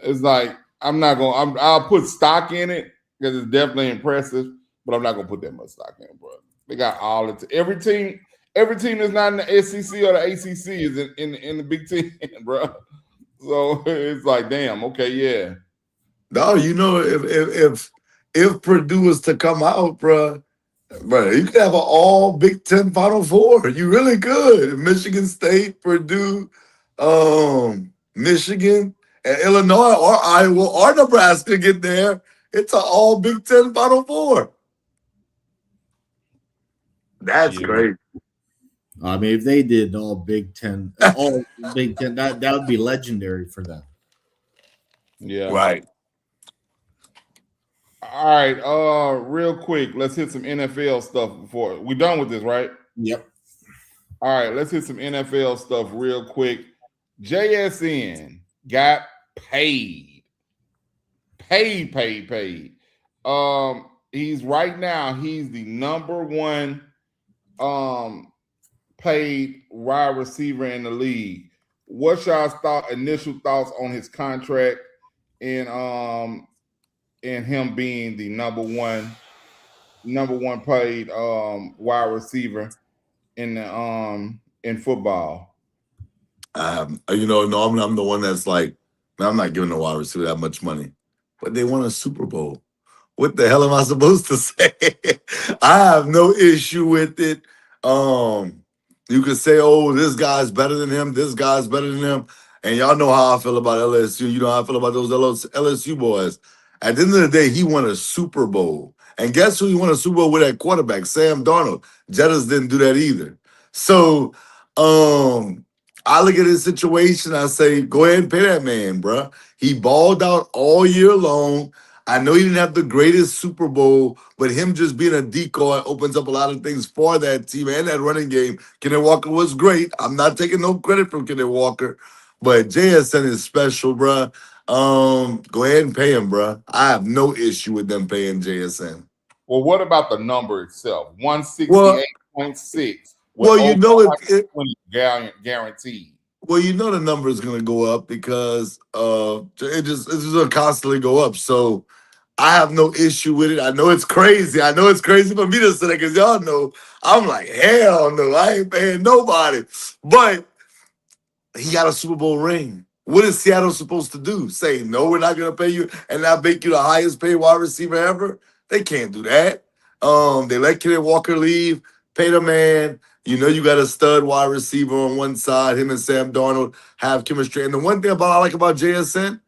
It's like I'll put stock in it because it's definitely impressive, but I'm not gonna put that much stock in it, bro. They got all it. Every team that's not in the SEC or the ACC is in the Big Ten, bro. So it's like, damn, okay, yeah. no, if Purdue was to come out, bro, you could have an all Big Ten Final Four. You really could. Michigan State, Purdue, Michigan, and Illinois or Iowa or Nebraska get there. It's an all Big Ten Final Four. That's great. I mean, if they did all Big Ten, that would be legendary for them. Yeah. Right. All right. Real quick, let's hit some NFL stuff before we're done with this, right? Yep. All right, let's hit some NFL stuff real quick. JSN got paid. Paid. He's the number one paid wide receiver in the league. What's y'all's initial thoughts on his contract and him being the number one paid wide receiver in football? Normally I'm the one that's like, man, I'm not giving the wide receiver that much money, but they won a Super Bowl. What the hell am I supposed to say? I have no issue with it. You could say, oh, this guy's better than him. This guy's better than him. And y'all know how I feel about LSU. You know how I feel about those LSU boys. At the end of the day, he won a Super Bowl. And guess who he won a Super Bowl with at quarterback? Sam Darnold. Jettas didn't do that either. So I look at his situation. I say, go ahead and pay that man, bro. He balled out all year long. I know he didn't have the greatest Super Bowl, but him just being a decoy opens up a lot of things for that team and that running game. Kenneth Walker was great. I'm not taking no credit from Kenneth Walker, but JSN is special, bro. Go ahead and pay him, bro. I have no issue with them paying JSN. Well, what about the number itself? Well, 168.6 with well, you over know 120 guaranteed. well, you know the number is going to go up because it's just going to constantly go up. So I have no issue with it. I know it's crazy. I know it's crazy for me to say that because y'all know I'm like, hell no, I ain't paying nobody. But he got a Super Bowl ring. What is Seattle supposed to do? Say, no, we're not going to pay you and not make you the highest paid wide receiver ever? They can't do that. They let Kenneth Walker leave, pay the man. You know you got a stud wide receiver on one side. Him and Sam Darnold have chemistry. And the one thing I like about JSN,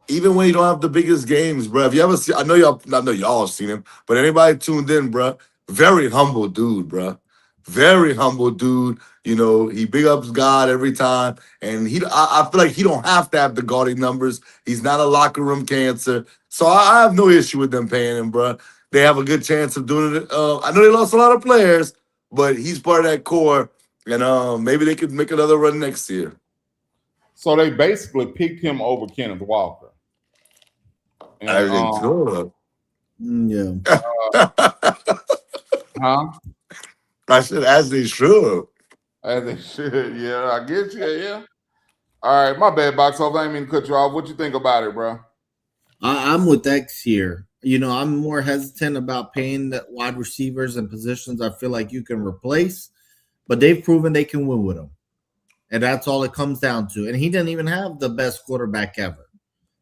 even when you don't have the biggest games, bro. If you ever see, I know y'all have seen him, but anybody tuned in, bro, very humble dude, bro. Very humble dude. You know, he big ups God every time. And I feel like he don't have to have the gaudy numbers. He's not a locker room cancer. So I have no issue with them paying him, bro. They have a good chance of doing it. I know they lost a lot of players, but he's part of that core. And maybe they could make another run next year. So they basically picked him over Kenneth Walker. And, I think so. Yeah. huh? I said, as they should. As they should, yeah. I get you, yeah. All right, my bad, Box Office. I didn't mean to cut you off. What you think about it, bro? I'm with X here. You know, I'm more hesitant about paying the wide receivers and positions I feel like you can replace, but they've proven they can win with them. And that's all it comes down to. And he didn't even have the best quarterback ever.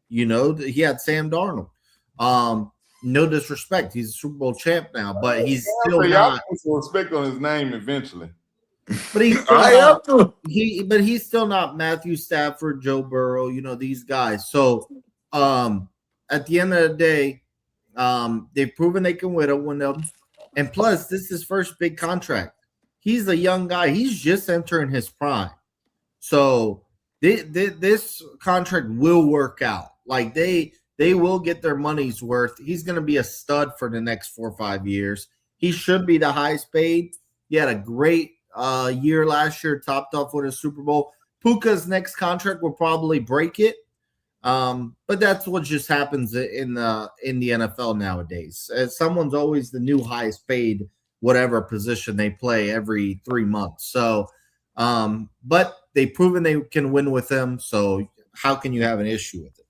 You know, he had Sam Darnold. No disrespect. He's a Super Bowl champ now, but he's still not. Put some respect on his name eventually. But he's still but he's still not Matthew Stafford, Joe Burrow, you know, these guys. So at the end of the day, they've proven they can win them. And plus, this is his first big contract. He's a young guy. He's just entering his prime. So this contract will work out. Like they will get their money's worth. He's going to be a stud for the next 4 or 5 years. He should be the highest paid. He had a great year last year, topped off with a Super Bowl. Puka's next contract will probably break it. But that's what just happens in the NFL nowadays. Someone's always the new highest paid whatever position they play every 3 months. So, but they've proven they can win with him. So how can you have an issue with it?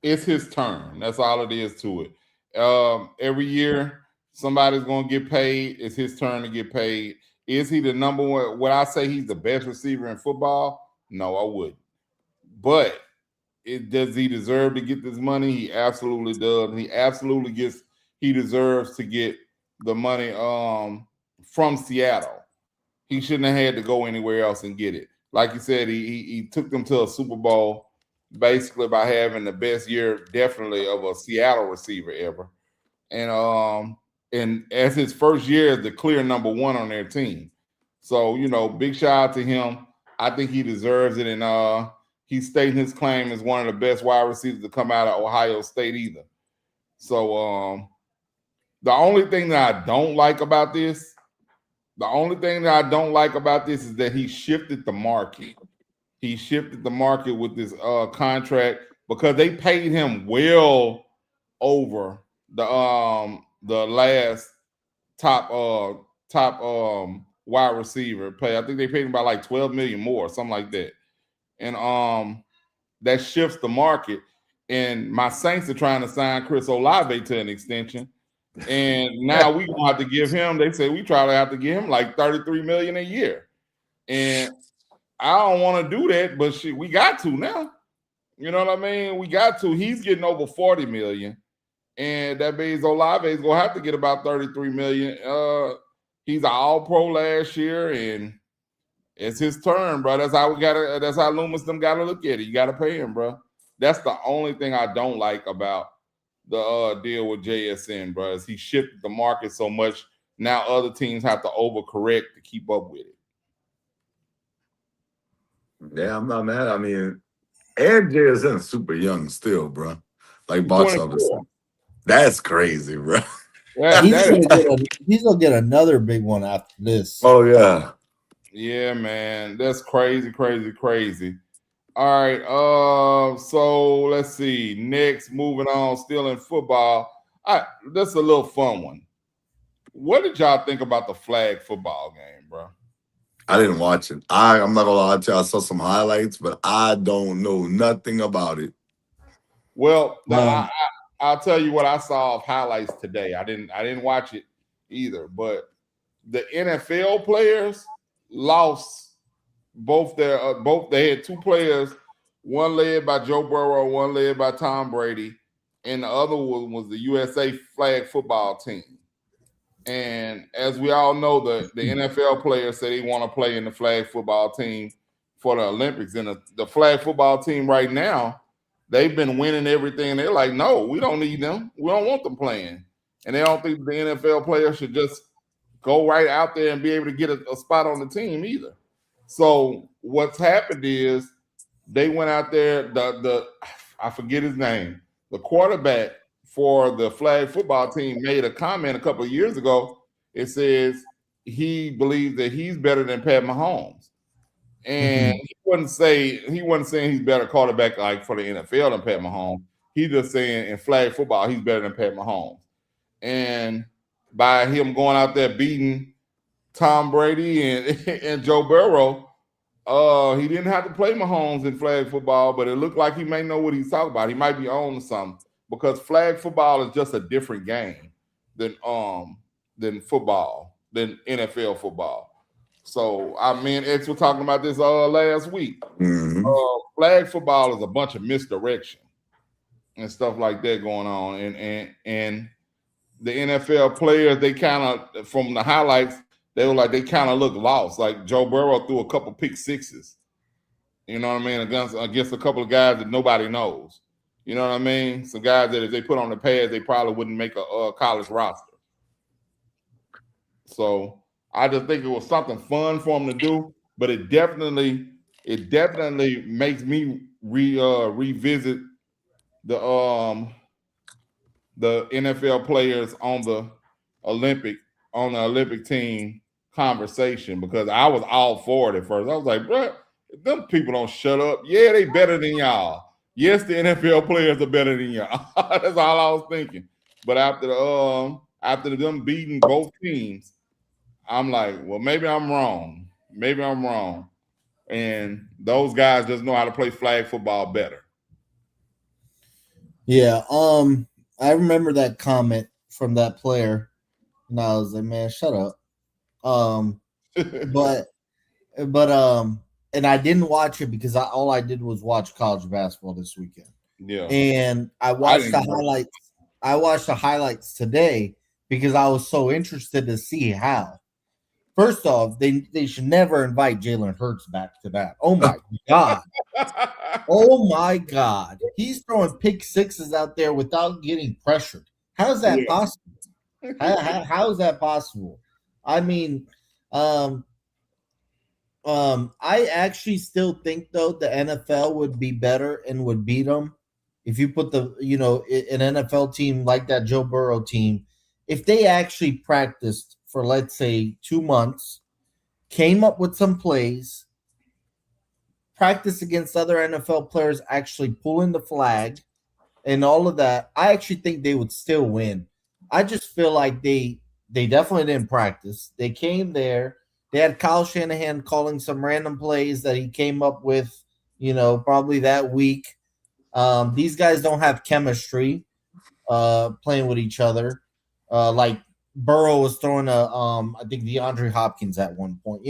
It's his turn. That's all it is to it. Every year, somebody's going to get paid. It's his turn to get paid. Is he the number one? Would I say he's the best receiver in football? No, I wouldn't. But does he deserve to get this money? He absolutely does. He deserves to get the money from Seattle. He shouldn't have had to go anywhere else and get it. Like you said, he took them to a Super Bowl basically by having the best year definitely of a Seattle receiver ever. And as his first year as the clear number one on their team. So, you know, big shout out to him. I think he deserves it. And he's stating his claim as one of the best wide receivers to come out of Ohio State either. So the only thing that I don't like about this is that he shifted the market. He shifted the market with this contract because they paid him well over the last top wide receiver pay. I think they paid him about like $12 million more, something like that. And that shifts the market. And my Saints are trying to sign Chris Olave to an extension. And now we're gonna have to give him, they say we try to have to give him like $33 million a year. And I don't want to do that, but we got to now. You know what I mean? We got to. He's getting over $40 million. And that means Olave is gonna have to get about $33 million. He's an all-pro last year, and it's his turn, bro. That's how Loomis them gotta look at it. You gotta pay him, bro. That's the only thing I don't like about the deal with JSN, bro, is he shifted the market so much. Now other teams have to overcorrect to keep up with it. Yeah, I'm not mad. I mean, and JSN's super young still, bro. Like box office. 24. That's crazy, bro. He's gonna get another big one after this. Oh yeah. Yeah, man. That's crazy, crazy, crazy. All right. So let's see. Next, moving on, still in football. That's a little fun one. What did y'all think about the flag football game, bro? I didn't watch it. I'm not gonna lie to you. I saw some highlights, but I don't know nothing about it. Well, I'll tell you what I saw of highlights today. I didn't watch it either, but the NFL players lost both they had two players, one led by Joe Burrow, one led by Tom Brady, and the other one was the USA flag football team. And as we all know, the NFL players say they want to play in the flag football team for the Olympics. And the flag football team right now, they've been winning everything. They're like, no, we don't need them. We don't want them playing. And they don't think the NFL players should just go right out there and be able to get a spot on the team either. So what's happened is they went out there, I forget his name, the quarterback for the flag football team made a comment a couple of years ago. It says he believes that he's better than Pat Mahomes. And he wasn't saying he's better quarterback like for the NFL than Pat Mahomes. He's just saying in flag football, he's better than Pat Mahomes. And by him going out there beating Tom Brady and Joe Burrow, he didn't have to play Mahomes in flag football, but it looked like he may know what he's talking about. He might be on to something because flag football is just a different game than football, than NFL football. So me and X were talking about this last week. Mm-hmm. Flag football is a bunch of misdirection and stuff like that going on, and the NFL players, they kind of, from the highlights, they look lost. Like Joe Burrow threw a couple pick sixes, you know what I mean, against a couple of guys that nobody knows. You know what I mean? Some guys that if they put on the pads, they probably wouldn't make a college roster. So I just think it was something fun for them to do, but it definitely makes me revisit the NFL players on the Olympic team conversation, because I was all for it at first. I was like, bro, them people don't shut up. Yeah, they better than y'all. Yes, the NFL players are better than y'all. That's all I was thinking. But after them beating both teams, I'm like, well, maybe I'm wrong. And those guys just know how to play flag football better. Yeah, I remember that comment from that player, and I was like, man, shut up. But and I didn't watch it because all I did was watch college basketball this weekend. Yeah. And I watched the highlights. I watched the highlights today because I was so interested to see how. First off, they should never invite Jalen Hurts back to that. Oh my God. Oh my God. He's throwing pick sixes out there without getting pressured. How is that possible? How is that possible? I mean, I actually still think though the NFL would be better and would beat them if you put an NFL team like that Joe Burrow team, if they actually practiced for, let's say, 2 months, came up with some plays, practice against other NFL players actually pulling the flag and all of that, I actually think they would still win. I just feel like they definitely didn't practice. They came there. They had Kyle Shanahan calling some random plays that he came up with, probably that week. These guys don't have chemistry playing with each other. Like Burrow was throwing I think DeAndre Hopkins at one point.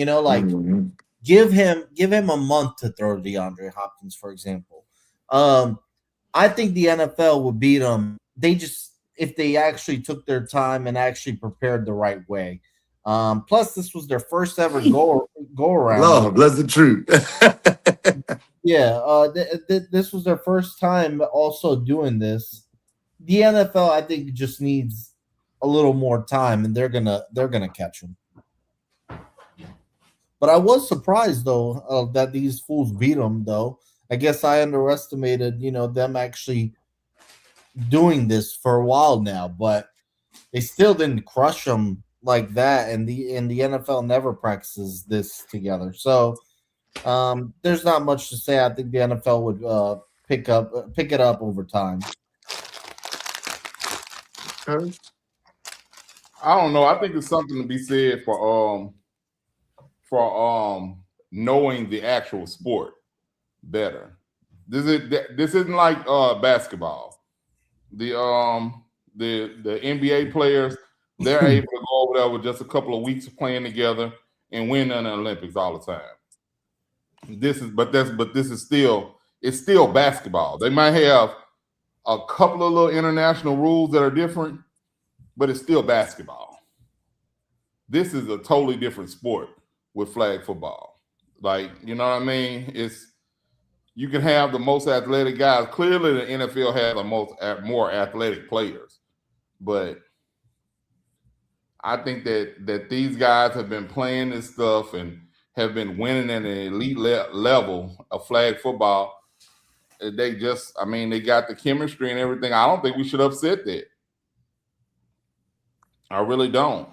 Give him a month to throw to DeAndre Hopkins, for example. I think the NFL would beat them. If they actually took their time and actually prepared the right way. Plus, this was their first ever go around. Love, that's the truth. Yeah, this was their first time also doing this. The NFL, I think, just needs a little more time, and they're gonna catch them. But I was surprised though that these fools beat them. Though I guess I underestimated, them actually doing this for a while now, but they still didn't crush them like that. And the NFL never practices this together, so there's not much to say. I think the NFL would pick it up over time. I don't know. I think it's something to be said for knowing the actual sport better. This isn't like basketball. The NBA players, they're able to go over there with just a couple of weeks of playing together and win in the Olympics all the time. This is still basketball. They might have a couple of little international rules that are different, but it's still basketball. This is a totally different sport with flag football. Like, you know what I mean? You can have the most athletic guys. Clearly, the NFL has more athletic players, but I think that these guys have been playing this stuff and have been winning at an elite level of flag football. They got the chemistry and everything. I don't think we should upset that. I really don't.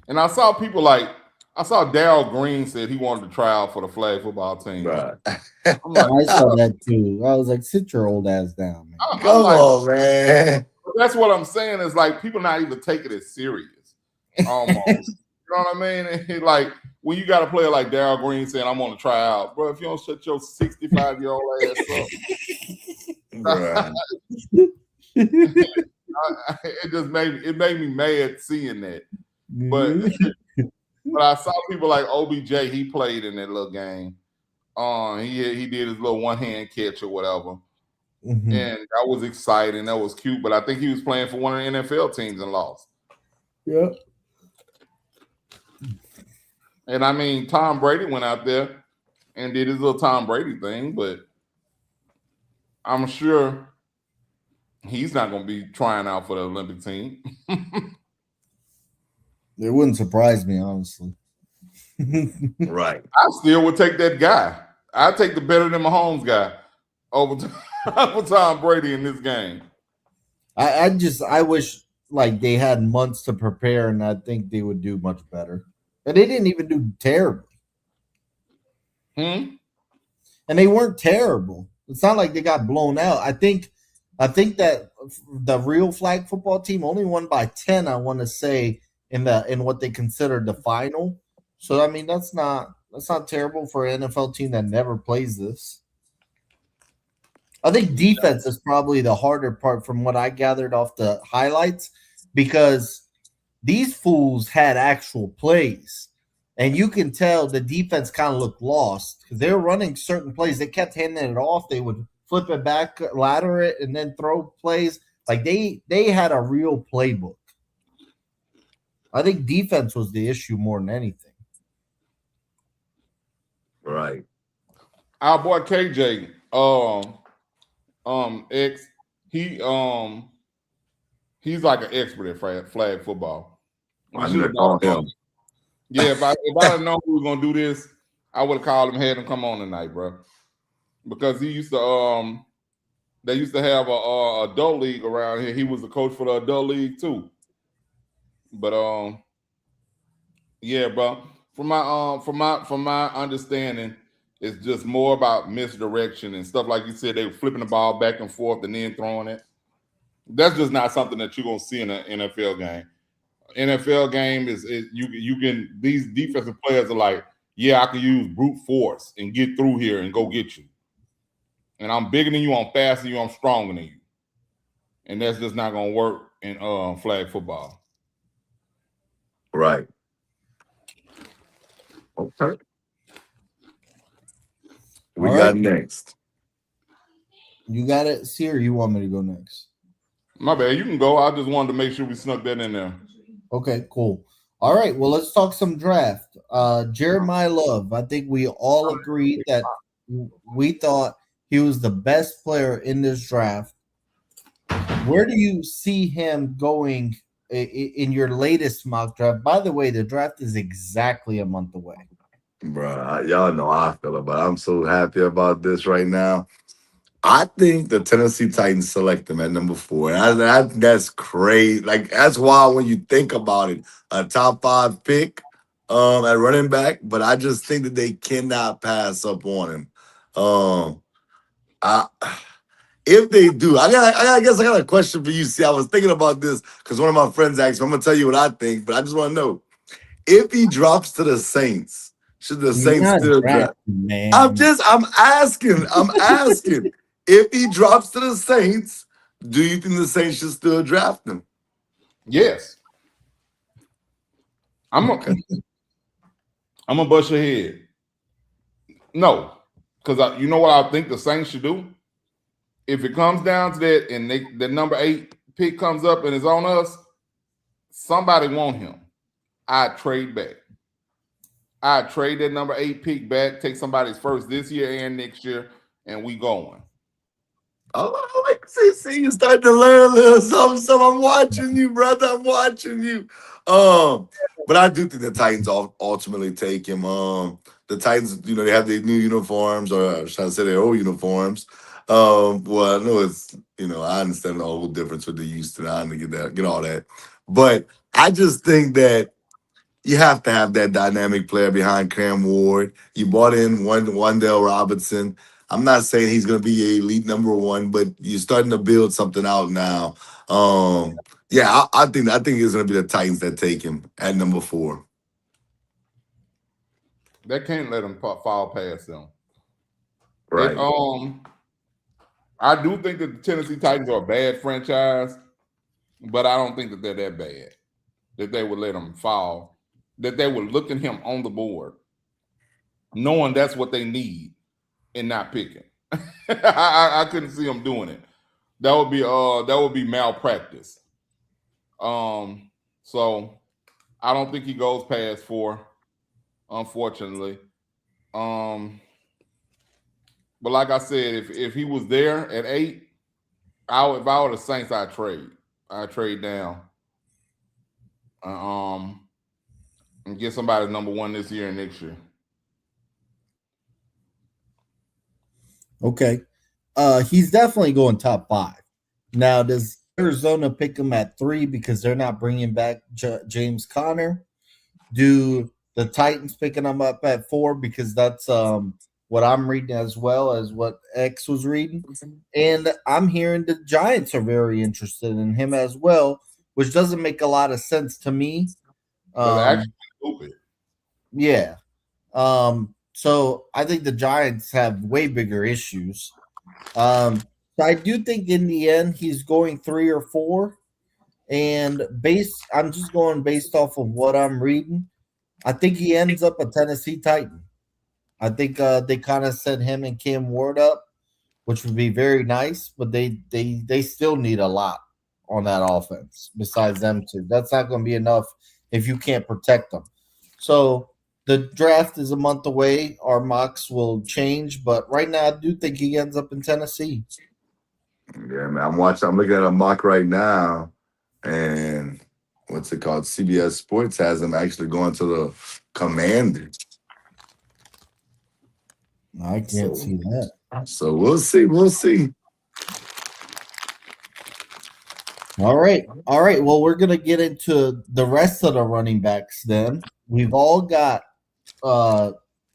And I saw Darryl Green said he wanted to try out for the flag football team. Right. I saw that too. I was like, sit your old ass down, man. Come on, man. That's what I'm saying. Is like people not even take it as serious. Almost. You know what I mean? Like when you got a player like Darryl Green saying, "I'm going to try out," bro. If you don't shut your 65-year-old ass up, it made me mad seeing that. But I saw people like OBJ. He played in that little game. He did his little one-hand catch or whatever, and that was exciting. That was cute. But I think he was playing for one of the NFL teams and lost. Yeah. And I mean, Tom Brady went out there and did his little Tom Brady thing, but I'm sure he's not going to be trying out for the Olympic team. It wouldn't surprise me, honestly. Right. I still would take that guy. I'd take the better than Mahomes guy over Tom Brady in this game. I wish like they had months to prepare, and I think they would do much better. But they didn't even do terribly. And they weren't terrible. It's not like they got blown out. I think that the real flag football team only won by 10, I want to say, in what they considered the final. So I mean that's not terrible for an NFL team that never plays this. I think defense is probably the harder part from what I gathered off the highlights, because these fools had actual plays, and you can tell the defense kind of looked lost because they were running certain plays. They kept handing it off. They would flip it back, ladder it, and then throw plays. Like they had a real playbook. I think defense was the issue more than anything. Right. Our boy KJ, he's like an expert at flag football. I should have called him. Yeah, if I had known we were gonna do this, I would have called him, had him come on tonight, bro. Because he used to they used to have a adult league around here. He was the coach for the adult league too. But yeah, bro. From my understanding, it's just more about misdirection and stuff like you said. They were flipping the ball back and forth and then throwing it. That's just not something that you're gonna see in an NFL game. NFL game is you can, these defensive players are like, yeah, I can use brute force and get through here and go get you. And I'm bigger than you, I'm faster than you, I'm stronger than you. And that's just not gonna work in flag football. Right. Okay. We got next. You got it, see, or you want me to go next? My bad, you can go. I just wanted to make sure we snuck that in there. Okay, cool. All right, well, let's talk some draft. Jeremiah Love, I think we all agreed that we thought he was the best player in this draft. Where do you see him going in your latest mock draft? By the way, the draft is exactly a month away. Bro, y'all know how I feel about it. I'm so happy about this right now. I think the Tennessee Titans select him at number 4. That's crazy. Like, that's wild when you think about it. A top 5 pick at running back, but I just think that they cannot pass up on him. Um, I if they do, I guess I got a question for you. See, I was thinking about this because one of my friends asked me. I'm gonna tell you what I think, but I just want to know if he drops to the Saints, should the You're Saints not still draft? drafting, man. I'm asking. If he drops to the Saints, do you think the Saints should still draft him? Yes. I'm Okay. gonna bust your head. No, because you know what I think the Saints should do? If it comes down to that and the number 8 pick comes up and is on us, somebody want him. I'd trade back. I'd trade that number 8 pick back, take somebody's first this year and next year, and we going. Oh, see, you starting to learn a little something. So I'm watching you, brother. I'm watching you. But I do think the Titans ultimately take him. The Titans, they have their new uniforms, or should I say their old uniforms. Well, I know it's, I understand the whole difference with the Houston. I to get all that, but I just think that you have to have that dynamic player behind Cam Ward. You brought in Wandale Robinson. I'm not saying he's going to be a elite number 1, but you're starting to build something out now. Yeah, I think it's going to be the Titans that take him at number 4. They can't let him fall past them. Right. I do think that the Tennessee Titans are a bad franchise, but I don't think that they're that bad that they would let him fall. That they would look at him on the board, knowing that's what they need, and not picking. I couldn't see them doing it. That would be malpractice. So I don't think he goes past 4, unfortunately. But like I said, if he was there at 8, if I were the Saints, I'd trade down. And get somebody number 1 this year and next year. Okay. He's definitely going top 5. Now, does Arizona pick him at 3 because they're not bringing back James Conner? Do the Titans picking him up at 4 because that's what I'm reading as well as what X was reading? And I'm hearing the Giants are very interested in him as well, which doesn't make a lot of sense to me. Actually stupid. Yeah. So I think the Giants have way bigger issues. So I do think in the end he's going 3 or 4. And I'm just going based off of what I'm reading. I think he ends up a Tennessee Titan. I think they kind of set him and Cam Ward up, which would be very nice, but they still need a lot on that offense besides them two. That's not going to be enough if you can't protect them. So the draft is a month away. Our mocks will change, but right now I do think he ends up in Tennessee. Yeah, man. I'm looking at a mock right now, and what's it called? CBS Sports has him actually going to the Commanders. I can't see that. So we'll see. We'll see. All right. Well, we're going to get into the rest of the running backs then. We've all got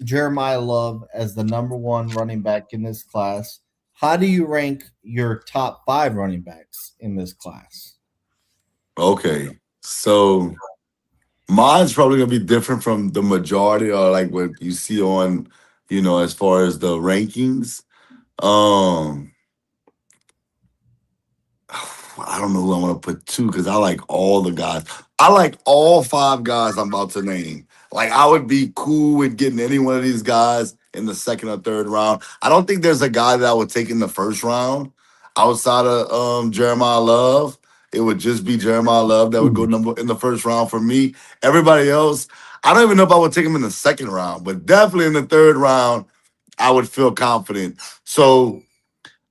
Jeremiah Love as the number 1 running back in this class. How do you rank your top 5 running backs in this class? Okay. So mine's probably going to be different from the majority or like what you see on, as far as the rankings. I don't know who I want to put 2 because I like all the guys. I like all 5 guys I'm about to name. Like, I would be cool with getting any one of these guys in the 2nd or 3rd round. I don't think there's a guy that I would take in the 1st round outside of Jeremiah Love. It would just be Jeremiah Love that would go number in the 1st round for me. Everybody else, I don't even know if I would take him in the 2nd round, but definitely in the 3rd round, I would feel confident. So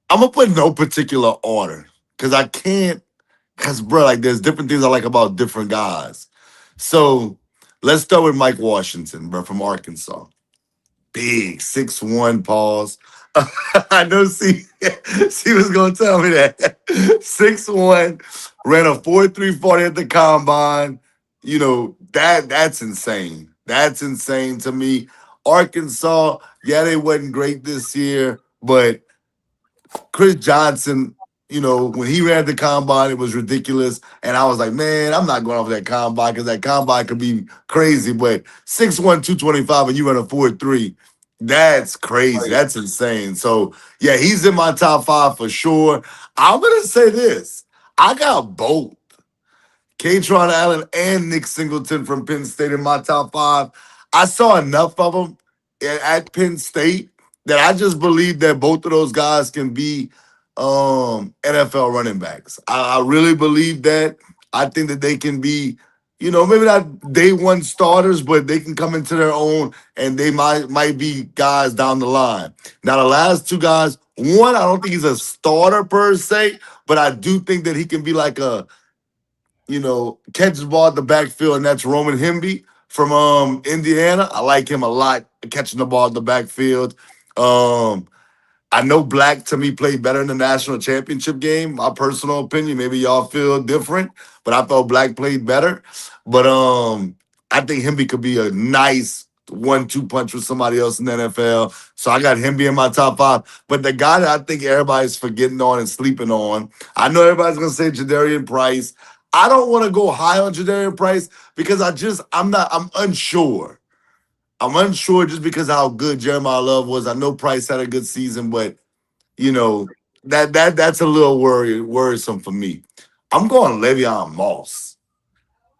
I'm going to put no particular order. Because bro, like there's different things I like about different guys. So let's start with Mike Washington, bro, from Arkansas. big, 6'1", pause. I know she was gonna tell me that. 6'1", ran a 4.340 at the combine. You know, that's insane. That's insane to me. Arkansas, yeah, they wasn't great this year, but Chris Johnson, you know, when he ran the combine, it was ridiculous. And I was like, man, I'm not going off that combine because that combine could be crazy. But 6'1", 225, and you run a 4.3, that's crazy. Right. That's insane. So, yeah, he's in my top 5 for sure. I'm going to say this. I got both Katron Allen and Nick Singleton from Penn State in my top 5. I saw enough of them at Penn State that I just believe that both of those guys can be NFL running backs. I really believe that. I think that they can be, you know, maybe not day one starters, but they can come into their own and they might be guys down the line. Now, the last two guys, one, I don't think he's a starter per se, but I do think that he can be like a, you know, catches the ball at the backfield, and that's Roman Hemby from Indiana. I like him a lot, catching the ball at the backfield. I know Black to me played better in the national championship game. My personal opinion, maybe y'all feel different, but I thought Black played better. But I think Hemby could be a nice 1-2 punch with somebody else in the NFL. So I got Hemby in my top 5. But the guy that I think everybody's forgetting on and sleeping on, I know everybody's gonna say Jadarian Price. I don't want to go high on Jadarian Price because I'm unsure. I'm unsure just because of how good Jeremiah Love was. I know Price had a good season, but you know, that's a little worrisome for me. I'm going Le'Veon Moss.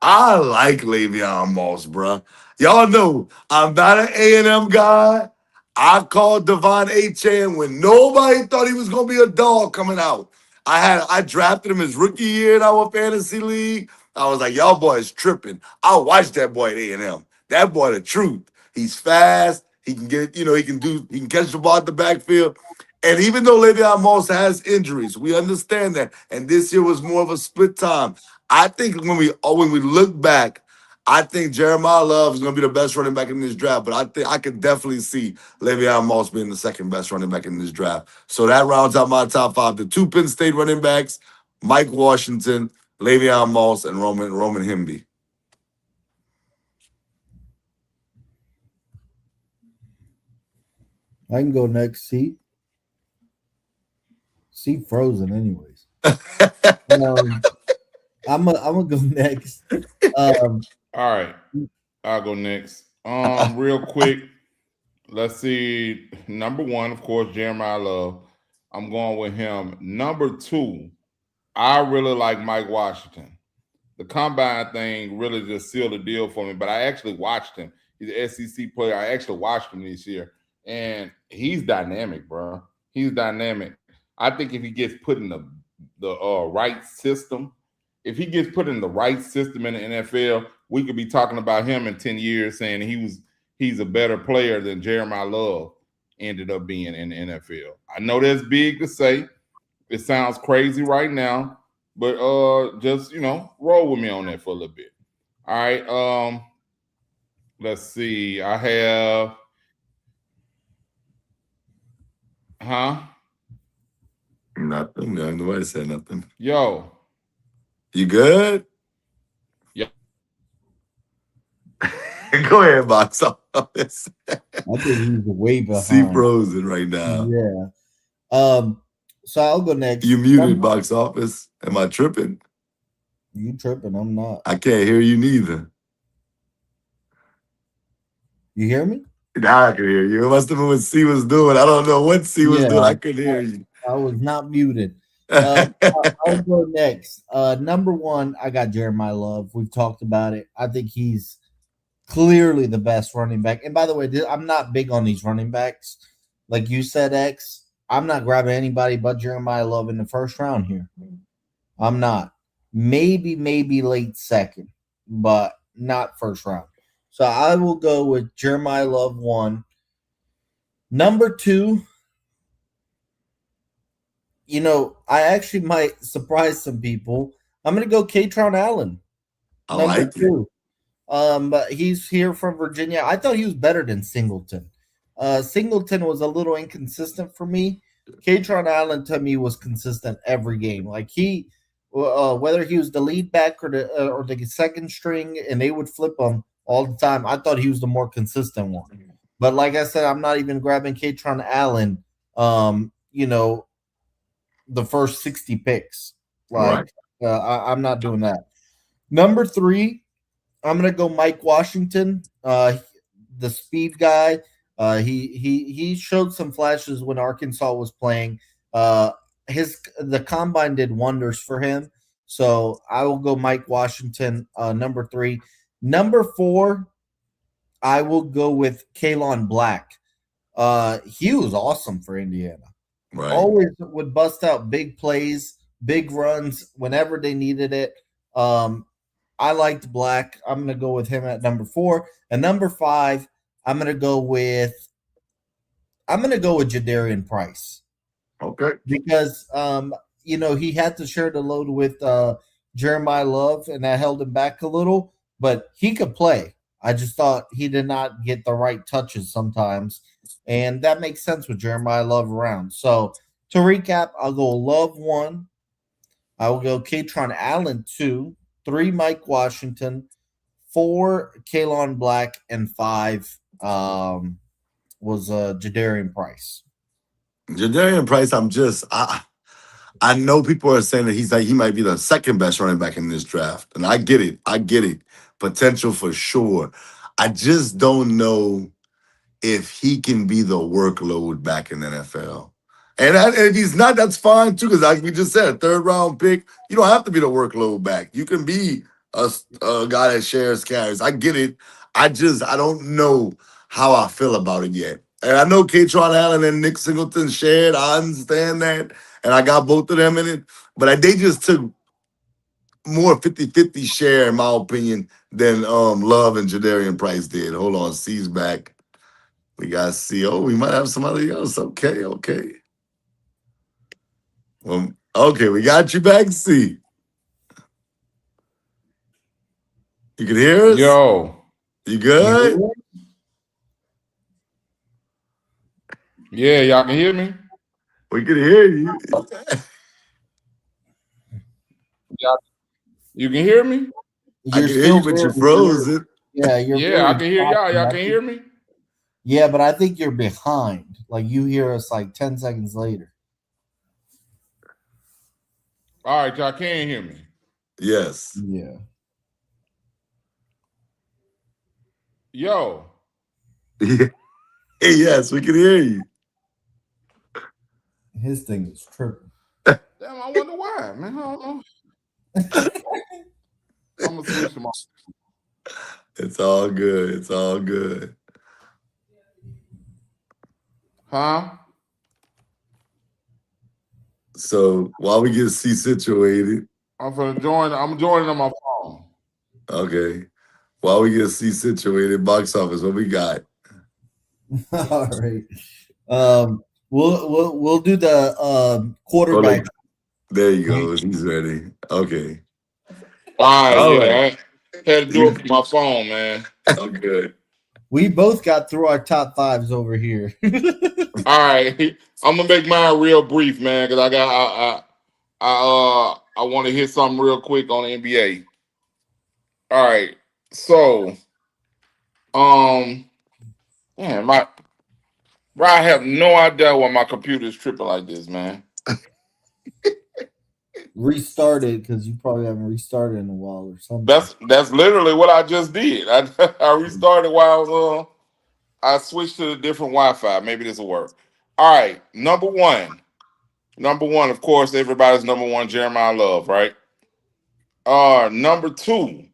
I like Le'Veon Moss, bruh. Y'all know I'm not an A&M guy. I called Devon Achane when nobody thought he was gonna be a dog coming out. I drafted him his rookie year in our fantasy league. I was like, y'all boys tripping. I watched that boy at A&M. That boy the truth. He's fast. He can get, you know, he can catch the ball at the backfield. And even though Le'Veon Moss has injuries, we understand that. And this year was more of a split time. I think when we look back, I think Jeremiah Love is going to be the best running back in this draft. But I think I could definitely see Le'Veon Moss being the second best running back in this draft. So that rounds out my top 5. The 2 Penn State running backs, Mike Washington, Le'Veon Moss, and Roman Hemby. I can go next. See frozen anyways. I'm gonna go next. All right, I'll go next. Real quick, let's see. Number 1, of course, Jeremiah Love. I'm going with him. Number 2, I really like Mike Washington. The combine thing really just sealed the deal for me, but I actually watched him. He's an SEC player. I actually watched him this year, and he's dynamic, bro. He's dynamic. I think if he gets put in the right system, if he gets put in the right system in the NFL, we could be talking about him in 10 years saying he's a better player than Jeremiah Love ended up being in the NFL. I know that's big to say. It sounds crazy right now, but just, you know, roll with me on that for a little bit. All right. Let's see. I have Nothing. Nobody said nothing. Yo. You good? Yeah. Go ahead, box office. I think he's way behind. See frozen right now. Yeah. So I'll go next. You muted, box office. Am I tripping? You tripping? I'm not. I can't hear you neither. You hear me? Now I can hear you. It must have been what C was doing. I don't know what C was doing. I couldn't hear you. I was not muted. I'll go next. Number 1, I got Jeremiah Love. We've talked about it. I think he's clearly the best running back. And by the way, I'm not big on these running backs. Like you said, X, I'm not grabbing anybody but Jeremiah Love in the first round here. I'm not. Maybe late second, but not first round. So I will go with Jeremiah Love 1. Number 2, you know, I actually might surprise some people. I'm going to go Katron Allen. I like 2. But he's here from Virginia. I thought he was better than Singleton. Singleton was a little inconsistent for me. Katron Allen to me was consistent every game. Like whether he was the lead back or the second string, and they would flip him all the time. I thought he was the more consistent one. But like I said, I'm not even grabbing Katron Allen. You know, the first 60 picks. Right. Like I'm not doing that. Number 3, I'm gonna go Mike Washington, the speed guy. He showed some flashes when Arkansas was playing. The combine did wonders for him. So I will go Mike Washington, number 3. Number 4, I will go with Kalon Black. He was awesome for Indiana. Right. Always would bust out big plays, big runs whenever they needed it. I liked Black. I'm going to go with him at number 4. And number 5, I'm going to go with Jadarian Price. Okay. Because he had to share the load with Jeremiah Love, and that held him back a little, but he could play. I just thought he did not get the right touches sometimes, and that makes sense with Jeremiah Love around. So to recap, I'll go Love 1, I will go Katron Allen 2, 3 Mike Washington, 4 Kalon Black, and 5 was Jadarian Price. Jadarian Price, I know people are saying that he might be the second best running back in this draft. And I get it. Potential for sure. I just don't know if he can be the workload back in the NFL. And if he's not, that's fine too, because like we just said, 3rd round pick, you don't have to be the workload back. You can be a guy that shares carries. I get it. I don't know how I feel about it yet. And I know Katron Allen and Nick Singleton shared. I understand that. And I got both of them in it. But they just took more 50-50 share, in my opinion, than Love and Jadarian Price did. Hold on, C's back. We got C. Oh, we might have somebody else. Okay. Well, okay, we got you back, C. You can hear us? Yo. You good? Yeah, y'all can hear me? We can hear you. You can hear me? I can hear you, but you're frozen. Yeah, I can hear y'all. Y'all can hear me? Yeah, but I think you're behind. Like you hear us like 10 seconds later. All right, y'all can hear me. Yes. Yeah. Yo. Hey, yes, we can hear you. His thing is tripping. Damn, I wonder why, man. I don't know. I'm gonna switch them off. It's all good. Huh? So while we get C situated, I'm joining on my phone. Okay. While we get C situated, box office, what we got? All right. We'll do the quarterback. There you go. He's ready. Okay. All right. I had to do it for my phone, man. Oh, good. We both got through our top 5s over here. All right. I'm gonna make mine real brief, man, because I want to hit something real quick on the NBA. All right. So man, I have no idea why my computer is tripping like this, man. Restart it because you probably haven't restarted in a while or something. That's literally what I just did. I restarted while I switched to a different Wi-Fi. Maybe this will work. All right, number one, of course, everybody's number one, Jeremiah Love, right? Number 2,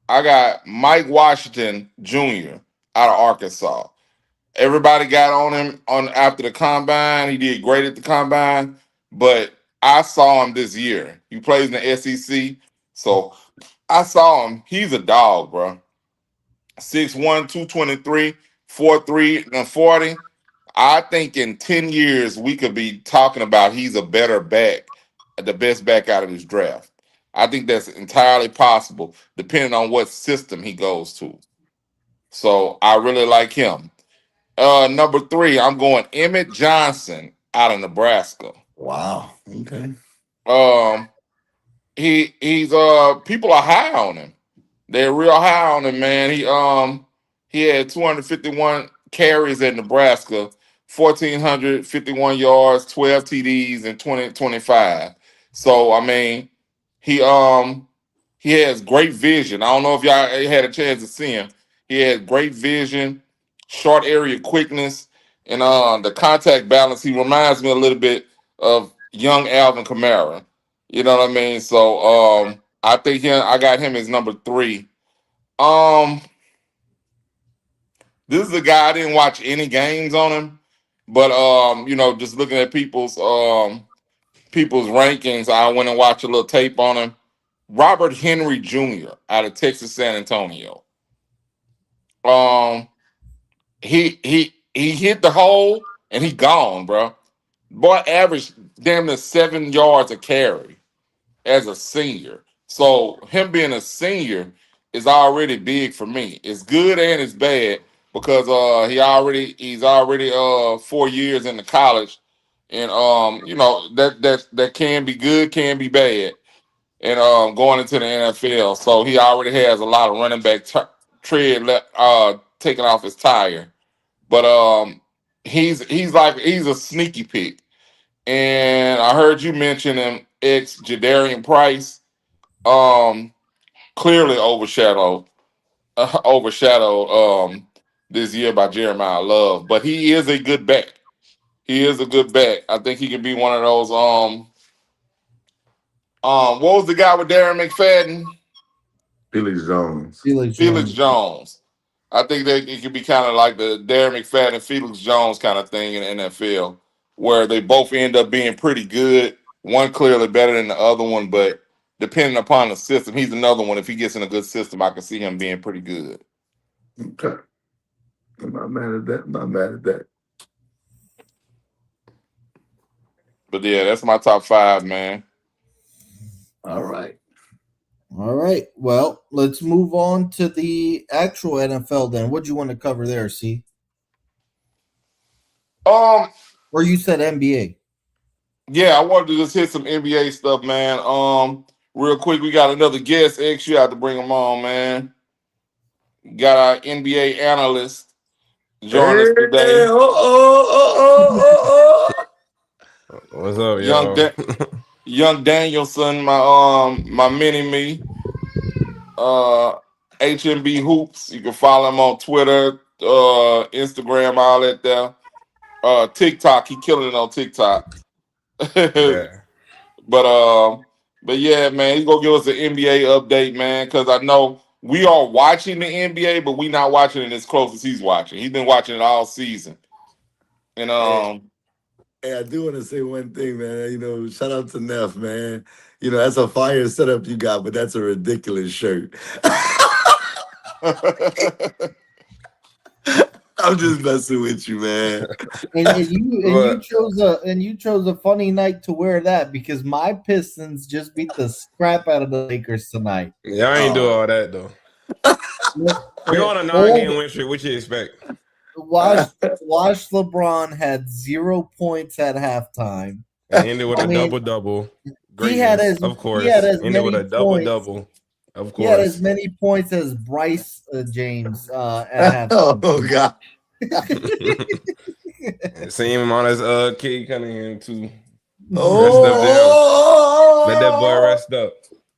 I got Mike Washington Jr. out of Arkansas. Everybody got on him after the combine. He did great at the combine, but I saw him this year. He plays in the SEC, so I saw him. He's a dog, bro. 6'1", 223, 4'3", and 40. I think in 10 years we could be talking about he's a better back, the best back out of this draft. I think that's entirely possible, depending on what system he goes to. So I really like him. Number 3, I'm going Emmett Johnson out of Nebraska. Wow. Okay. He's people are high on him. They're real high on him, man. He had 251 carries at Nebraska, 1,451 yards, 12 TDs, and 2025. So I mean, he he has great vision. I don't know if y'all had a chance to see him. He has great vision, short area quickness, and the contact balance. He reminds me a little bit of young Alvin Kamara. You know what I mean? So I think I got him as number 3. This is a guy I didn't watch any games on him, but just looking at people's rankings, I went and watched a little tape on him. Robert Henry Jr. out of Texas San Antonio. He hit the hole and he gone, bro. Boy averaged damn near 7 yards a carry as a senior. So him being a senior is already big for me. It's good and it's bad because he's already 4 years in the college, and that can be good, can be bad, and going into the NFL. So he already has a lot of running back tread taking off his tire. But he's a sneaky pick. And I heard you mention him, Jadarian Price. Clearly overshadowed this year by Jeremiah Love, but he is a good back. He is a good back. I think he can be one of those. What was the guy with Darren McFadden? Felix Jones. Felix Jones. I think that it could be kind of like the Darren McFadden, Felix Jones kind of thing in the NFL, where they both end up being pretty good. One clearly better than the other one, but depending upon the system, he's another one. If he gets in a good system, I can see him being pretty good. Okay. I'm not mad at that. But yeah, that's my top 5, man. All right. Well, let's move on to the actual NFL then. What do you want to cover there, C? Or you said NBA? Yeah, I wanted to just hit some NBA stuff, man. Real quick, we got another guest. X, you have to bring him on, man. Got our NBA analyst join us today. What's up, y'all? Young Danielson, my mini-me. HMB Hoops. You can follow him on Twitter, Instagram, all that there. TikTok, he killing it on TikTok. Yeah. But yeah, man, he's gonna give us an NBA update, man, because I know we are watching the NBA, but we not watching it as close as he's watching. He's been watching it all season. And Hey, I do want to say one thing, man. Shout out to Neff, man. That's a fire setup you got, but that's a ridiculous shirt. I'm just messing with you, man. You chose a funny night to wear that because my Pistons just beat the scrap out of the Lakers tonight. Yeah, I ain't do all that though. We're on a 9-game win streak. What you expect? Watch LeBron had 0 points at halftime. And ended with a double-double. He had as ended with a double-double. Of course. He had as many points as Bryce James at halftime. Oh God. Same amount as Cade Cunningham too. Oh, let that boy rest up.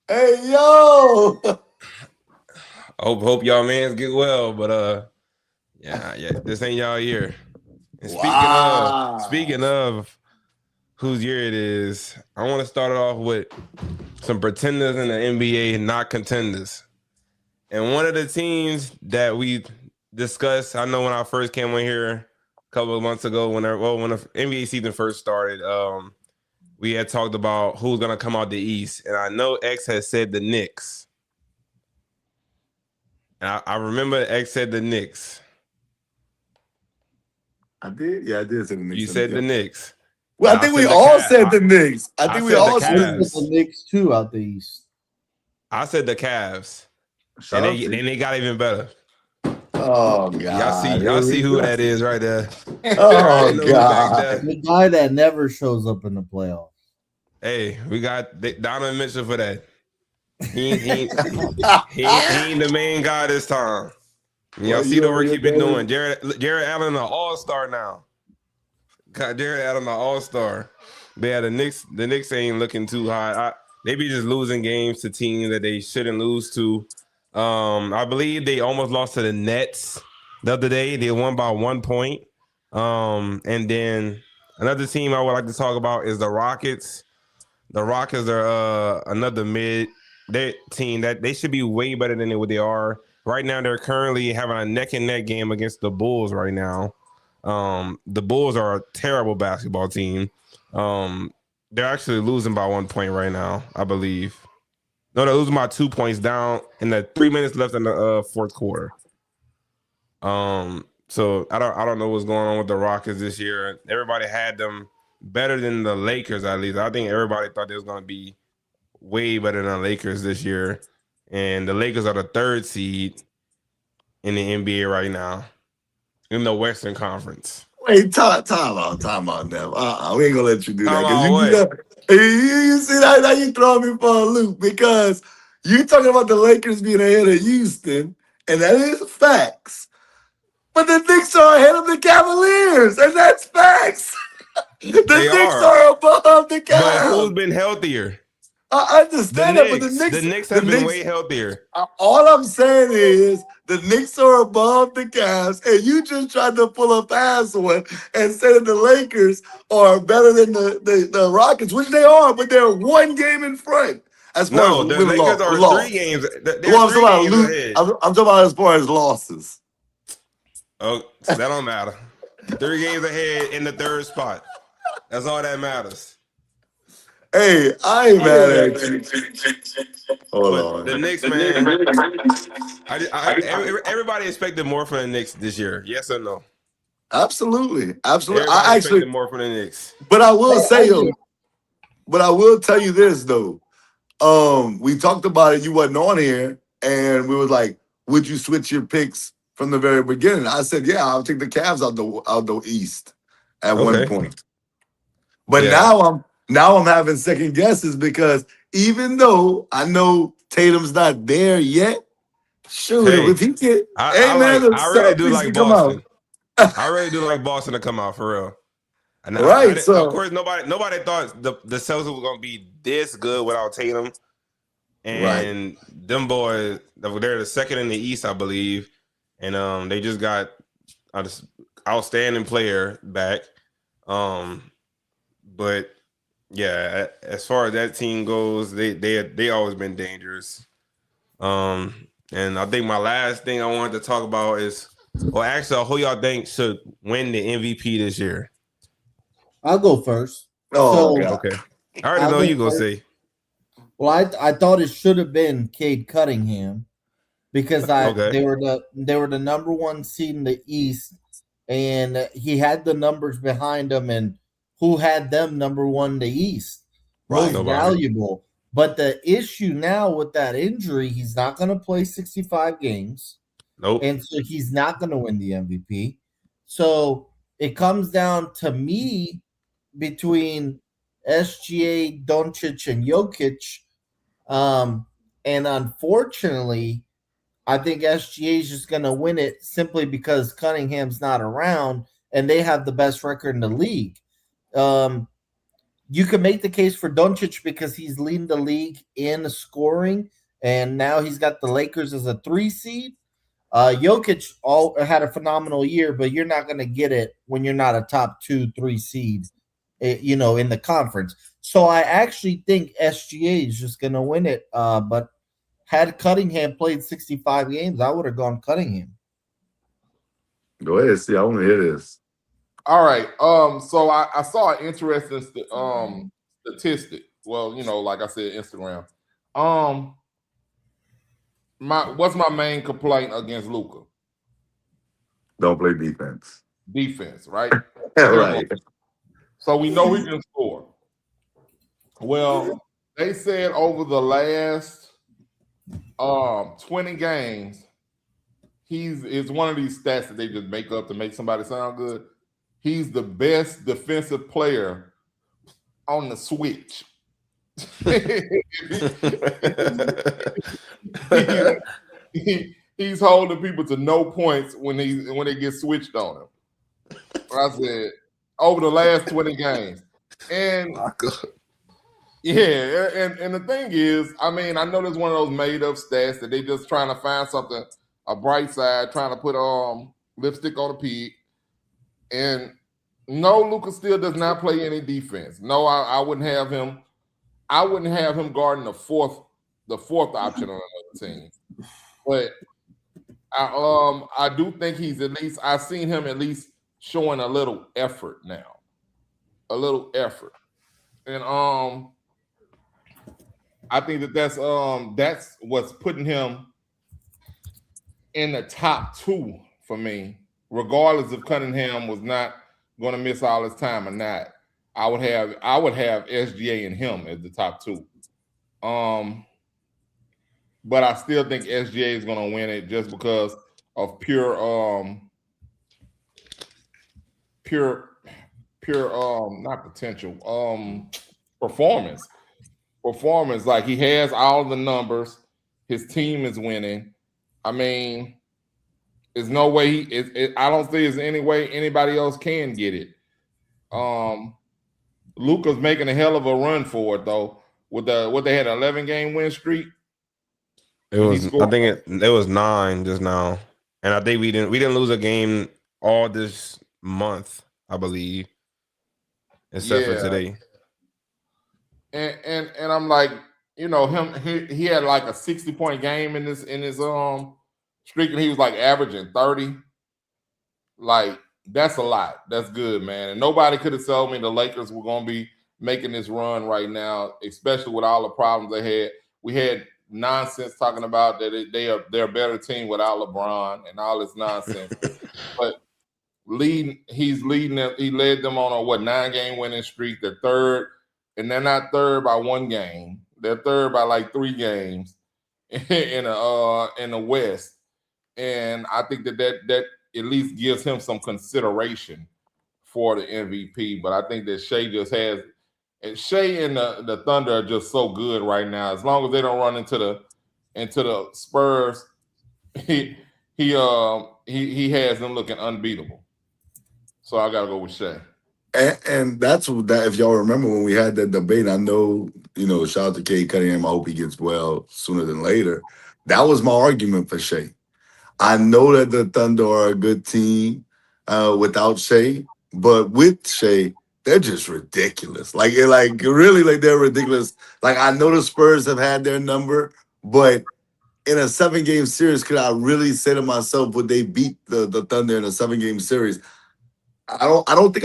Hey yo. I hope y'all mans get well, but yeah, this ain't y'all year. And speaking of whose year it is, I want to start it off with some pretenders in the NBA, not contenders. And one of the teams that we discussed, I know when I first came on here a couple of months ago, when the NBA season first started, we had talked about who's gonna come out the East, and I know X has said the Knicks. And I remember X said the Knicks. I did? Yeah, I did say the Knicks. You said the Knicks. Well, I think we all said the Knicks. I think we all said the Knicks too out the East. I said the Cavs. And they got even better. Oh God! Y'all see who that is right there. Oh You know who's back God! there. The guy that never shows up in the playoffs. Hey, we got Donovan Mitchell for that. He ain't the main guy this time. Y'all see the work he been doing. Jared Allen, an all-star now. Got Jared Allen, an all-star. But yeah, the Knicks ain't looking too high. They be just losing games to teams that they shouldn't lose to. I believe they almost lost to the Nets the other day. They won by 1 point. And then another team I would like to talk about is the Rockets. The Rockets are another mid team that they should be way better than what they are. Right now, they're currently having a neck and neck game against the Bulls right now. The Bulls are a terrible basketball team. They're actually losing by 1 point right now, I believe. No, they're losing by 2 points down in the 3 minutes left in the fourth quarter. So I don't know what's going on with the Rockets this year. Everybody had them better than the Lakers, at least. I think everybody thought they was going to be way better than the Lakers this year. And the Lakers are the 3rd seed in the NBA right now in the Western Conference. Wait, time out now. We ain't gonna let you do that because What? you see that now you throwing me for a loop because you talking about the Lakers being ahead of Houston, and that is facts. But the Knicks are ahead of the Cavaliers, and that's facts. The Knicks are above the Cavs. But who's been healthier? I understand that, but the Knicks have been way healthier. All I'm saying is the Knicks are above the Cavs, and you just tried to pull a fast one and say that the Lakers are better than the Rockets, which they are, but they're 1 game in front. As far as the Lakers are 3 games. I'm talking about as far as losses. Oh, that don't matter. 3 games ahead in the 3rd spot. That's all that matters. Hey, I ain't mad at you. Hold on. The Knicks, man. Everybody expected more from the Knicks this year. Yes or no? Absolutely. I expected more from the Knicks. But I will say, but I will tell you this though. We talked about it. You wasn't on here, and we was like, "Would you switch your picks from the very beginning?" I said, "Yeah, I'll take the Cavs out the East at 1 point." But now I'm having second guesses because even though I know Tatum's not there yet, if he get, I really do like Boston. I really do like Boston to come out for real. And right. Of course, nobody thought the Celtics were gonna be this good without Tatum. And them boys, they're the 2nd in the East, I believe. And they just got an outstanding player back. But yeah, as far as that team goes, they always been dangerous. And I think my last thing I wanted to talk about is, who y'all think should win the MVP this year? I'll go first. Okay. I already know you gonna say. Well, I thought it should have been Cade Cunningham because they were the number 1 seed in the East, and he had the numbers behind him, and who had them number 1 in the East? Most valuable. But the issue now with that injury, he's not going to play 65 games. Nope. And so he's not going to win the MVP. So it comes down to me between SGA, Doncic, and Jokic. And unfortunately, I think SGA is just going to win it simply because Cunningham's not around and they have the best record in the league. You can make the case for Doncic because he's leading the league in scoring, and now he's got the Lakers as a 3 seed. Jokic had a phenomenal year, but you're not going to get it when you're not a top 2-3 seed, in the conference. So I actually think SGA is just going to win it. But had Cunningham played 65 games, I would have gone Cunningham. Go ahead, see. I want to hear this. All right. So I saw an interesting statistic. Well, like I said, Instagram. What's my main complaint against Luka? Don't play defense. Defense, right? Right. So we know he can score. Well, they said over the last 20 games, it's one of these stats that they just make up to make somebody sound good. He's the best defensive player on the switch. He's holding people to no points when they get switched on him. I said over the last 20 games. And yeah, and the thing is, I mean, I know there's one of those made up stats that they just trying to find something, a bright side, trying to put lipstick on the pig. And no, Luka still does not play any defense. No, I wouldn't have him. I wouldn't have him guarding the fourth option on another team. But I do think he's at least, I've seen him at least showing a little effort now. A little effort. And I think that's what's putting him in the top 2 for me, regardless if Cunningham was not going to miss all his time or not. I would have SGA and him as the top 2. But I still think SGA is going to win it just because of pure not potential, performance. Like he has all the numbers. His team is winning. I mean, there's no way I don't think there's any way anybody else can get it. Luka's making a hell of a run for it though. With what they had an 11-game win streak. It was I think it was 9 just now. And I think we didn't lose a game all this month, I believe. Except for today. And I'm like, you know, he had like a 60-point game in his streak, and he was like averaging 30. Like, that's a lot. That's good, man. And nobody could have told me the Lakers were gonna be making this run right now, especially with all the problems they had. We had nonsense talking about that they're a better team without LeBron and all this nonsense. But he led them on a 9-game winning streak. They're third, and they're not third by 1 game. They're third by like 3 games in the West. And I think that at least gives him some consideration for the MVP. But I think that Shea just has, and Shea and the Thunder are just so good right now. As long as they don't run into the Spurs, he has them looking unbeatable. So I gotta go with Shea. And that's what that. If y'all remember when we had that debate, I know, you know, shout out to Cade Cunningham. I hope he gets well sooner than later. That was my argument for Shea. I know that the Thunder are a good team without Shea, but with Shea, they're just ridiculous. Like really, like they're ridiculous. Like I know the Spurs have had their number, but in a 7-game series, could I really say to myself, would they beat the Thunder in a 7-game series? I don't think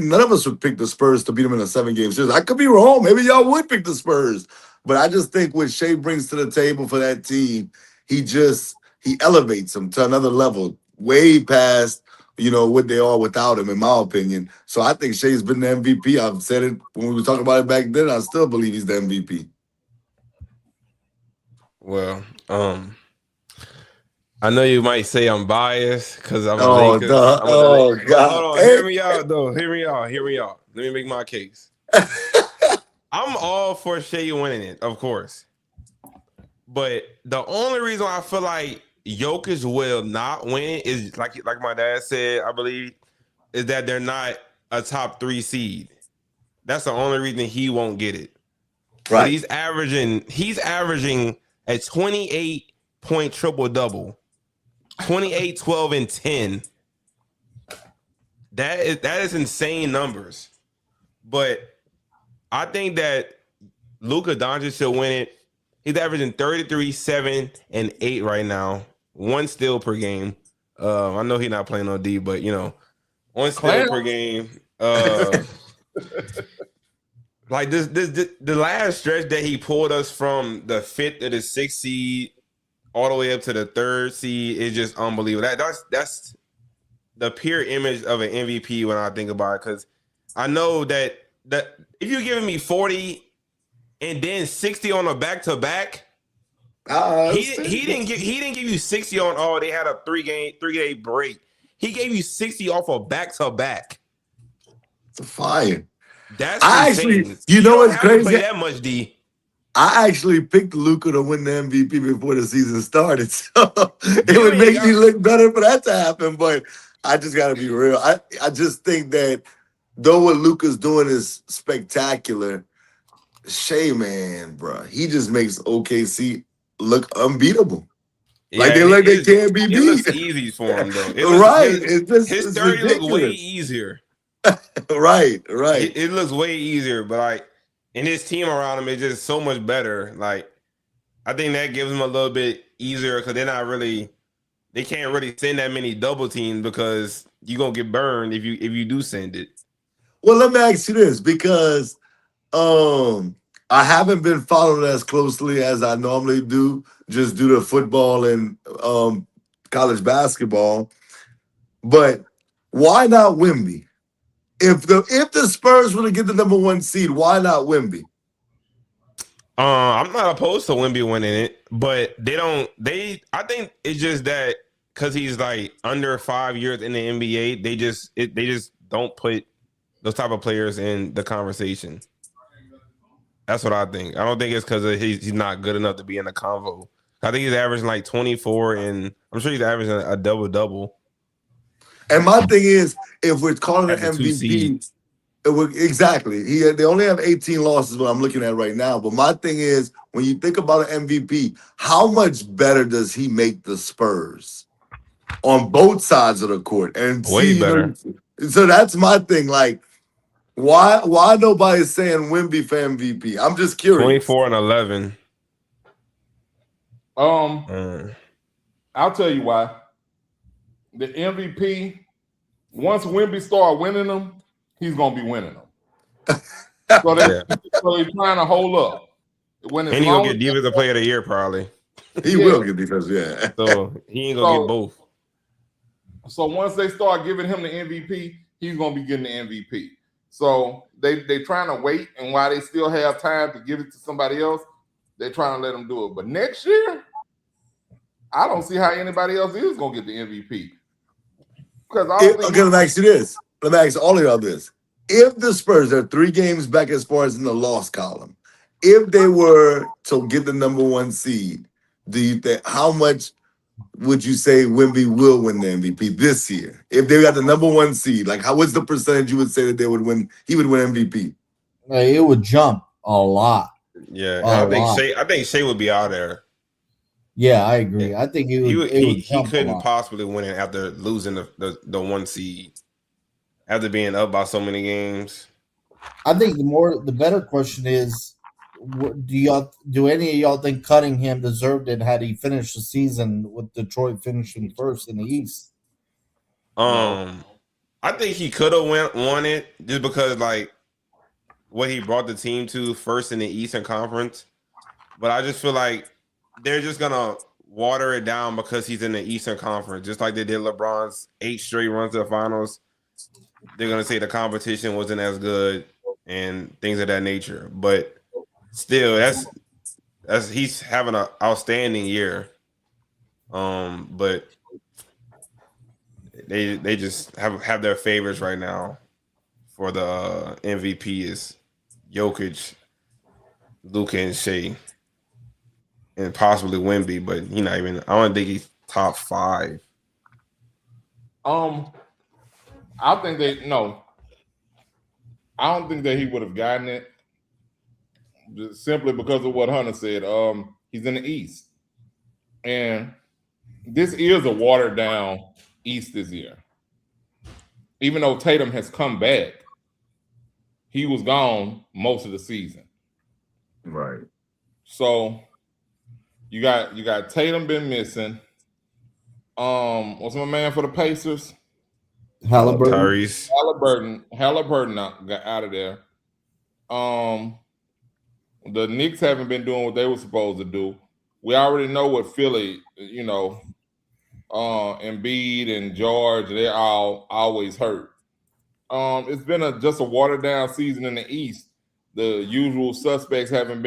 none of us would pick the Spurs to beat them in a 7-game series. I could be wrong. Maybe y'all would pick the Spurs. But I just think what Shea brings to the table for that team, he elevates them to another level, way past, you know, what they are without him, in my opinion. So I think Shea's been the MVP. I've said it when we were talking about it back then. I still believe he's the MVP. Well, I know you might say I'm biased because I'm a Lakers. God. Hold on, hear me out though. Hear me out. Let me make my case. I'm all for Shea winning it, of course. But the only reason I feel like Jokic will not win is like my dad said, I believe, is that they're not a top 3 seed. That's the only reason he won't get it. Right. But he's averaging a 28-point triple-double. 28, 12, and 10. That is insane numbers. But I think that Luka Doncic should win it. He's averaging 33, 7, and 8 right now. 1 steal per game. I know he's not playing on D, but you know, 1 steal per game. Like the last stretch that he pulled us from the 5th to the 6th seed all the way up to the 3rd seed is just unbelievable. That's the pure image of an MVP when I think about it. Because I know that if you're giving me 40 and then 60 on a back-to-back, He didn't give you 60 on all. They had a 3-day break. He gave you 60 off of back-to-back. It's a fire. That's I insane. actually, you know don't what's have to crazy? play that much, D. I actually picked Luka to win the MVP before the season started, so it You would ain't make got- me look better for that to happen. But I just got to be real. I just think that though what Luka's doing is spectacular, Shea, man, bro, he just makes OKC look unbeatable. Like they can't be beat. It looks easy for him though. Right. His It's 30 look way ridiculous. easier. Right. It looks way easier, but like, and his team around him is just so much better. Like, I think that gives him a little bit easier because they can't really send that many double teams because you're gonna get burned if you do send it. Well, let me ask you this, because I haven't been following as closely as I normally do, just due to football and college basketball. But why not Wemby? If the Spurs were to get the number 1 seed, why not Wemby? I'm not opposed to Wemby winning it, but I think it's just that because he's like under 5 years in the NBA, they just don't put those type of players in the conversation. That's what I think. I don't think it's because he's not good enough to be in the convo. I think he's averaging like 24, and I'm sure he's averaging a double-double. And my thing is, if we're calling it At the 2 seed. MVP, exactly. They only have 18 losses, what I'm looking at right now. But my thing is, when you think about an MVP, how much better does he make the Spurs on both sides of the court? And Way better. So that's my thing. Like, why nobody's saying Wemby for MVP? I'm just curious. 24 and 11. I'll tell you why. The MVP, once Wemby start winning them, he's gonna be winning them. So they're trying to hold up. And he's gonna get Defensive Player of the Year probably. He will get defense, yeah. So he ain't gonna get both. So once they start giving him the MVP, he's gonna be getting the MVP. So they trying to wait, and while they still have time to give it to somebody else, they're trying to let them do it. But next year, I don't see how anybody else is gonna get the MVP. Because let me ask you this. Let me ask all of y'all this. If the Spurs are 3 games back as far as in the loss column, if they were to get the number 1 seed, do you think how much would you say Wemby will win the MVP this year? If they got the number 1 seed, like what's the percentage you would say that they would win? He would win MVP. It would jump a lot. Yeah, I think Shea would be out there. Yeah, I agree. I think he couldn't possibly win it after losing the 1 seed, after being up by so many games. I think the better question is, do any of y'all think Cunningham deserved it had he finished the season with Detroit finishing first in the East? I think he could have won it just because like what he brought the team to first in the Eastern Conference. But I just feel like they're just gonna water it down because he's in the Eastern Conference, just like they did LeBron's 8 straight runs to the finals. They're gonna say the competition wasn't as good and things of that nature. But still, that's he's having an outstanding year. But they just have their favorites right now for the MVP is Jokic, Luka, and Shea. And possibly Wemby, but I don't think he's top 5. I think I don't think that he would have gotten it just simply because of what Hunter said. He's in the East. And this is a watered down East this year. Even though Tatum has come back, he was gone most of the season. Right. So you got Tatum been missing. What's my man for the Pacers? Halliburton. Tyrese. Halliburton got out of there. The Knicks haven't been doing what they were supposed to do. We already know what Philly, Embiid and George, they're all always hurt. It's been just a watered down season in the East. The usual suspects haven't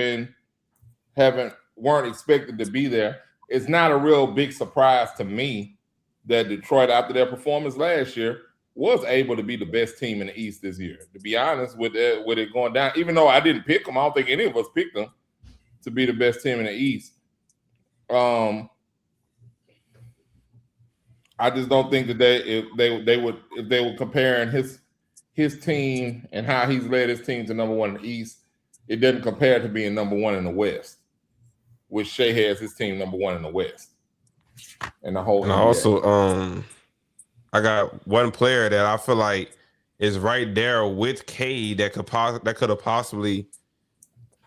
weren't expected to be there. It's not a real big surprise to me that Detroit, after their performance last year, was able to be the best team in the East this year. To be honest, with it going down, even though I didn't pick them, I don't think any of us picked them to be the best team in the East. I just don't think that if they were comparing his team and how he's led his team to number one in the East, it doesn't compare to being number one in the West, which Shea has his team number one in the West. And the whole and also I got one player that I feel like is right there with Cade that could have possibly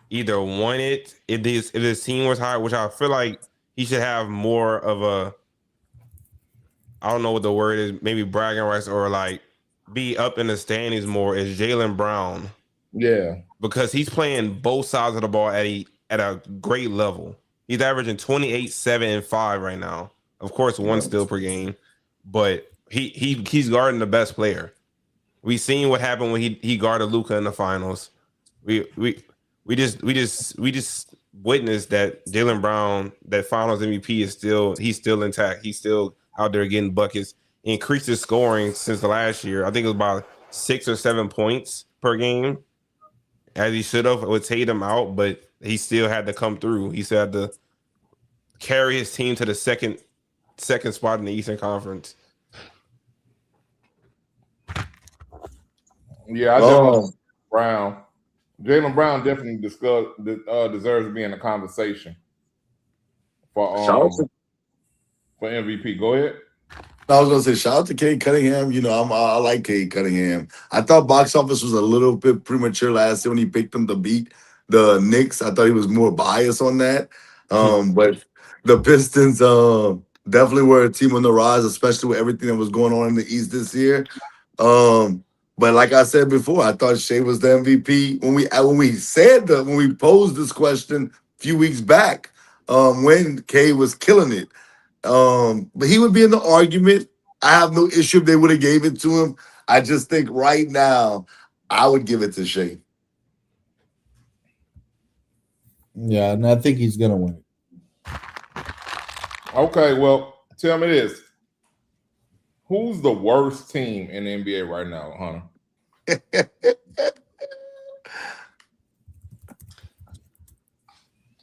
either won it if this team was higher, which I feel like he should have more of a, I don't know what the word is, maybe bragging rights or like be up in the standings more, is Jaylen Brown. Yeah. Because he's playing both sides of the ball at a great level. He's averaging 28, 7, and 5 right now. Of course, one steal per game, but he's guarding the best player. We seen what happened when he guarded Luka in the finals. We just witnessed that Jaylen Brown, that finals MVP, he's still intact. He's still out there getting buckets. Increased his scoring since the last year. I think it was about 6 or 7 points per game, as he should have with Tatum out, but he still had to come through. He still had to carry his team to the second spot in the Eastern Conference. Yeah, I definitely Brown. Jaylen Brown definitely deserves to be in the conversation for MVP. Go ahead. I was gonna say shout out to Cade Cunningham. You know, I like Cade Cunningham. I thought box office was a little bit premature last year when he picked them to beat the Knicks. I thought he was more biased on that. But the Pistons definitely were a team on the rise, especially with everything that was going on in the East this year. But like I said before, I thought Shea was the MVP when we posed this question a few weeks back, when Cade was killing it. But he would be in the argument. I have no issue if they would have gave it to him. I just think right now I would give it to Shea. Yeah, and I think he's gonna win. Okay, well, tell me this. Who's the worst team in the NBA right now, Hunter?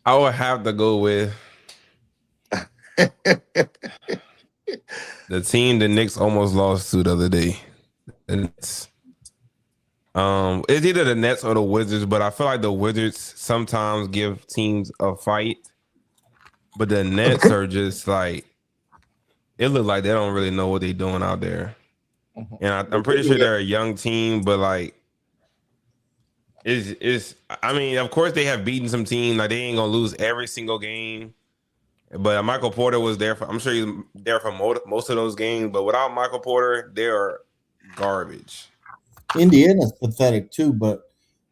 I would have to go with the team the Knicks almost lost to the other day. It's either the Nets or the Wizards, but I feel like the Wizards sometimes give teams a fight, but the Nets are just like, it looks like they don't really know what they're doing out there. And I'm pretty sure they're a young team, but like, I mean, of course they have beaten some teams. Like, they ain't gonna lose every single game. But Michael Porter was there I'm sure he's there for most of those games. But without Michael Porter, they are garbage. Indiana's pathetic too, but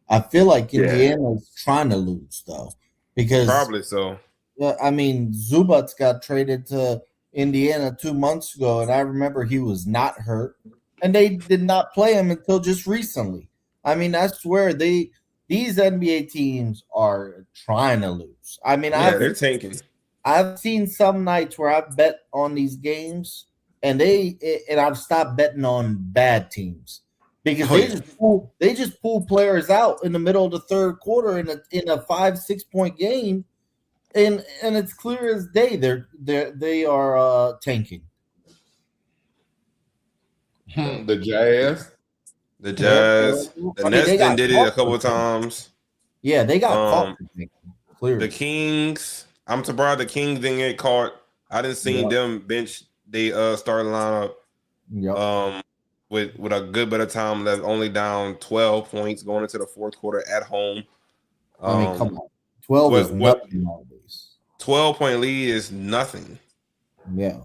I feel like Indiana's trying to lose though, because probably so. I mean, Zubats got traded to Indiana 2 months ago, and I remember he was not hurt, and they did not play him until just recently. I mean, I swear these NBA teams are trying to lose. I mean, they're tanking. I've seen some nights where I've bet on these games, and I've stopped betting on bad teams because they just pull players out in the middle of the third quarter in a 5-6 point game, and it's clear as day they are tanking. The Jazz. The Nets did it a couple of times. Yeah, they got caught. Clearly. The Kings. I'm surprised the Kings didn't get caught. I didn't see them bench the starting lineup. With a good bit of time left, only down 12 points going into the fourth quarter at home. I mean, come on. 12 is nothing nowadays. 12-point lead is nothing. Yeah.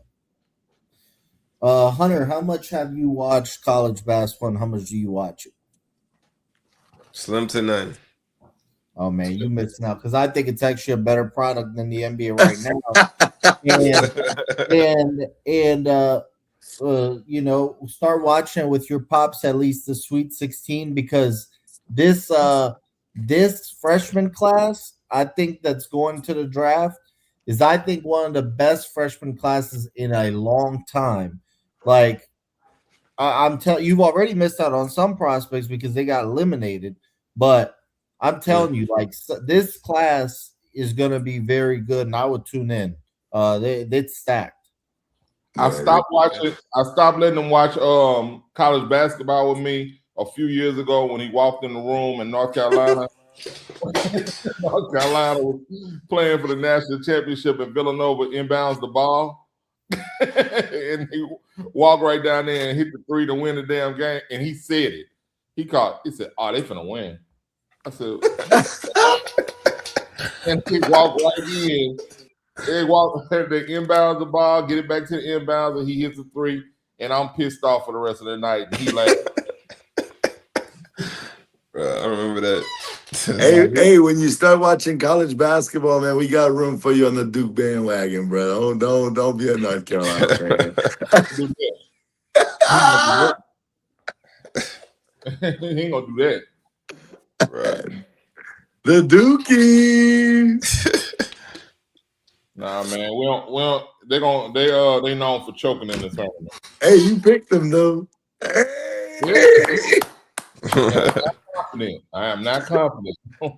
Hunter, how much have you watched college basketball and how much do you watch it? Slim to none. Oh, man, you missing out because I think it's actually a better product than the NBA right now. You know, start watching it with your pops at least the Sweet 16 because this freshman class, I think that's going to the draft is I think one of the best freshman classes in a long time. Like I'm telling you've already missed out on some prospects because they got eliminated, but I'm telling you, like this class is going to be very good, and I would tune in. It's stacked. I stopped letting him watch college basketball with me a few years ago when he walked in the room in North Carolina. North Carolina was playing for the national championship, and Villanova inbounds the ball. And he walked right down there and hit the 3 to win the damn game. And he said it. He said, "Oh, they finna win." I said, and he walked right in. They inbounds the ball, get it back to the inbounds, and he hits a 3. And I'm pissed off for the rest of the night. And he like, I remember that. Hey, when you start watching college basketball, man, we got room for you on the Duke bandwagon, bro. Don't be a North Carolina fan. he ain't gonna do that. Right. The Dukies. Nah, man, we don't. They known for choking in the tournament. Hey, you picked them though. Hey. I am not confident.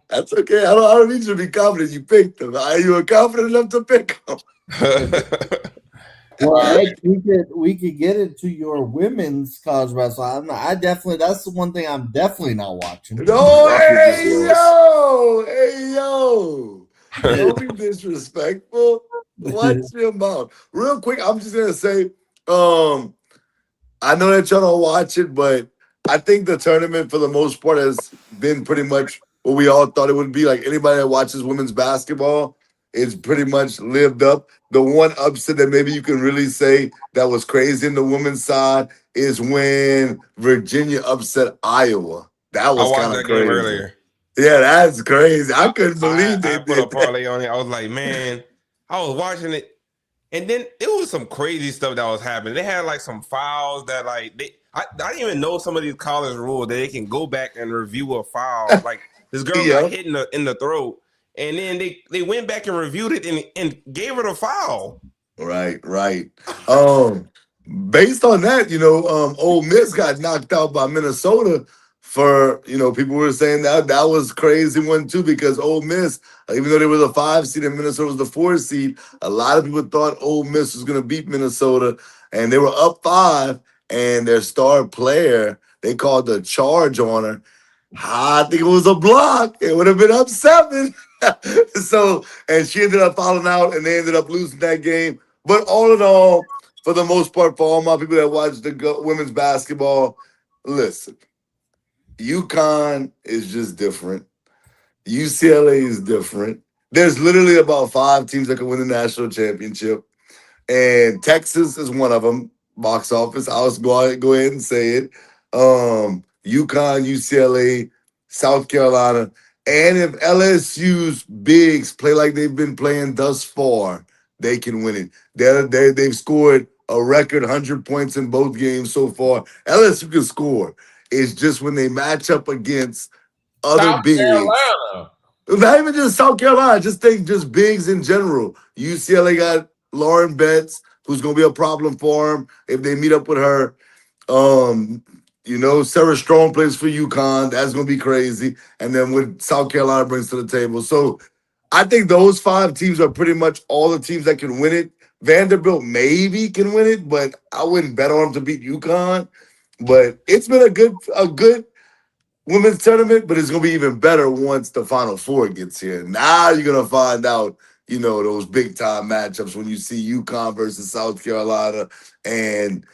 That's okay. I don't need you to be confident. You picked them. Are you confident enough to pick them? Well, we could get into your women's college basketball. That's the one thing I'm definitely not watching. No, hey yo. Don't be disrespectful. Watch your mouth. Real quick, I'm just gonna say, I know that y'all don't watch it, but I think the tournament for the most part has been pretty much what we all thought it would be. Like anybody that watches women's basketball, it's pretty much lived up. The one upset that maybe you can really say that was crazy in the women's side is when Virginia upset Iowa. That was kind of crazy. Game earlier. Yeah, that's crazy. I couldn't believe they put a parlay on it. I was like, man, I was watching it, and then it was some crazy stuff that was happening. They had like some fouls that like I didn't even know some of these college rules that they can go back and review a foul. Like this girl got hit in the throat, and then they went back and reviewed it and gave her the foul. Right. Based on that, Ole Miss got knocked out by Minnesota. For people were saying that was crazy one too, because Ole Miss, even though they were the 5 seed and Minnesota was the 4 seed, a lot of people thought Ole Miss was going to beat Minnesota, and they were up 5, and their star player, they called the charge on her. I think it was a block. It would have been up 7. So, and she ended up fouling out, and they ended up losing that game. But all in all, for the most part, for all my people that watch the women's basketball, listen. UConn is just different. UCLA is different. There's literally about 5 teams that can win the national championship. And Texas is one of them, box office. I'll go ahead and say it. UConn, UCLA, South Carolina. And if LSU's bigs play like they've been playing thus far, they can win it. They've scored a record 100 points in both games so far. LSU can score. It's just when they match up against other bigs. Carolina. Not even just South Carolina. Just think just bigs in general. UCLA got Lauren Betts, who's going to be a problem for them if they meet up with her. Sarah Strong plays for UConn. That's going to be crazy. And then what South Carolina brings to the table. So I think those 5 teams are pretty much all the teams that can win it. Vanderbilt maybe can win it, but I wouldn't bet on them to beat UConn. But it's been a good women's tournament, but it's going to be even better once the Final Four gets here. Now you're going to find out, those big-time matchups when you see UConn versus South Carolina and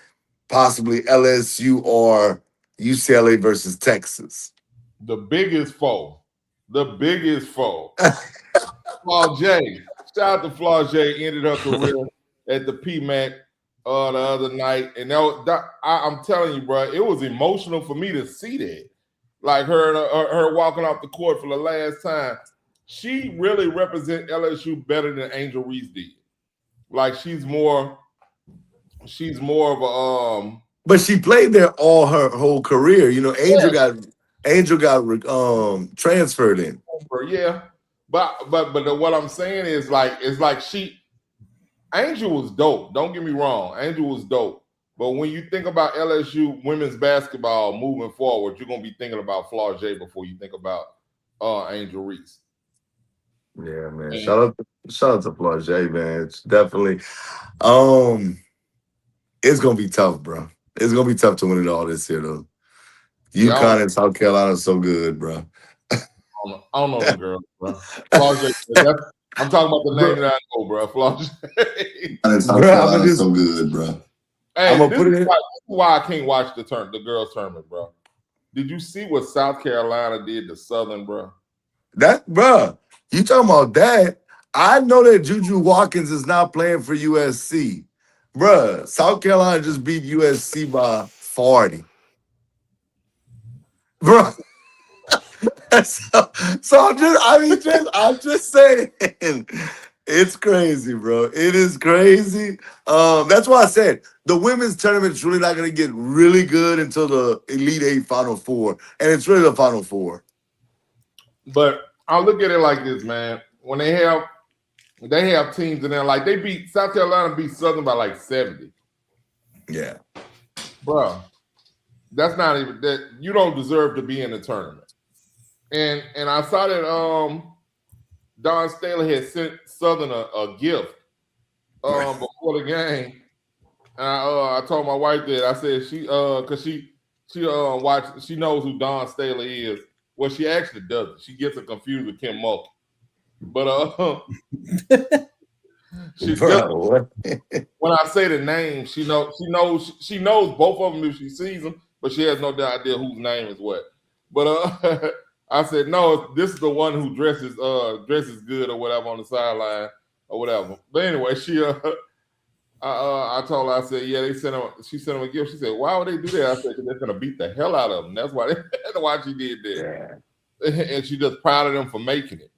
possibly LSU or UCLA versus Texas. The biggest foe. Flaw J. Shout out to Flaw J. Ended her career at the PMAC the other night, and I'm telling you, bro, it was emotional for me to see that. Like her walking off the court for the last time. She really represents LSU better than Angel Reese did. Like she's more of a But she played there all her whole career. Angel got transferred in. Yeah, But what I'm saying is like it's like Angel was dope. Don't get me wrong, Angel was dope. But when you think about LSU women's basketball moving forward, you're gonna be thinking about Flau'jae before you think about Angel Reese. Yeah, man. Shout out to Flau'jae, man. It's definitely it's gonna be tough, bro. It's gonna be tough to win it all this year, though. UConn and South Carolina are so good, bro. I don't know the girl, bro. Flau'jae, I'm talking about the name that I know, bro. Flau'jae. And South Carolina is so good, bro. Hey, this is why I can't watch the girls' tournament, bro. Did you see what South Carolina did to Southern, bro? You talking about that? I know that Juju Watkins is not playing for USC. Bruh, South Carolina just beat USC by 40. Bruh. so I'm just saying, it's crazy, bro. It is crazy. That's why I said the women's tournament is really not going to get really good until the Elite Eight Final Four, and it's really the Final Four. But I look at it like this, man. When they have teams in there, like South Carolina beat Southern by like 70. Yeah, bro. That's not even that. You don't deserve to be in the tournament. And I saw that Don Staley had sent Southern a gift before the game. And I told my wife that I said because she knows who Don Staley is. Well, she actually doesn't. She gets it confused with Kim Mulkey. But she when I say the name, she knows both of them if she sees them, but she has no idea whose name is what. But I said no, this is the one who dresses good or whatever on the sideline or whatever. But anyway, I told her, I said, yeah, she sent him a gift. She said, why would they do that? I said, because they're gonna beat the hell out of them. That's why she did that. Yeah. And she just proud of them for making it.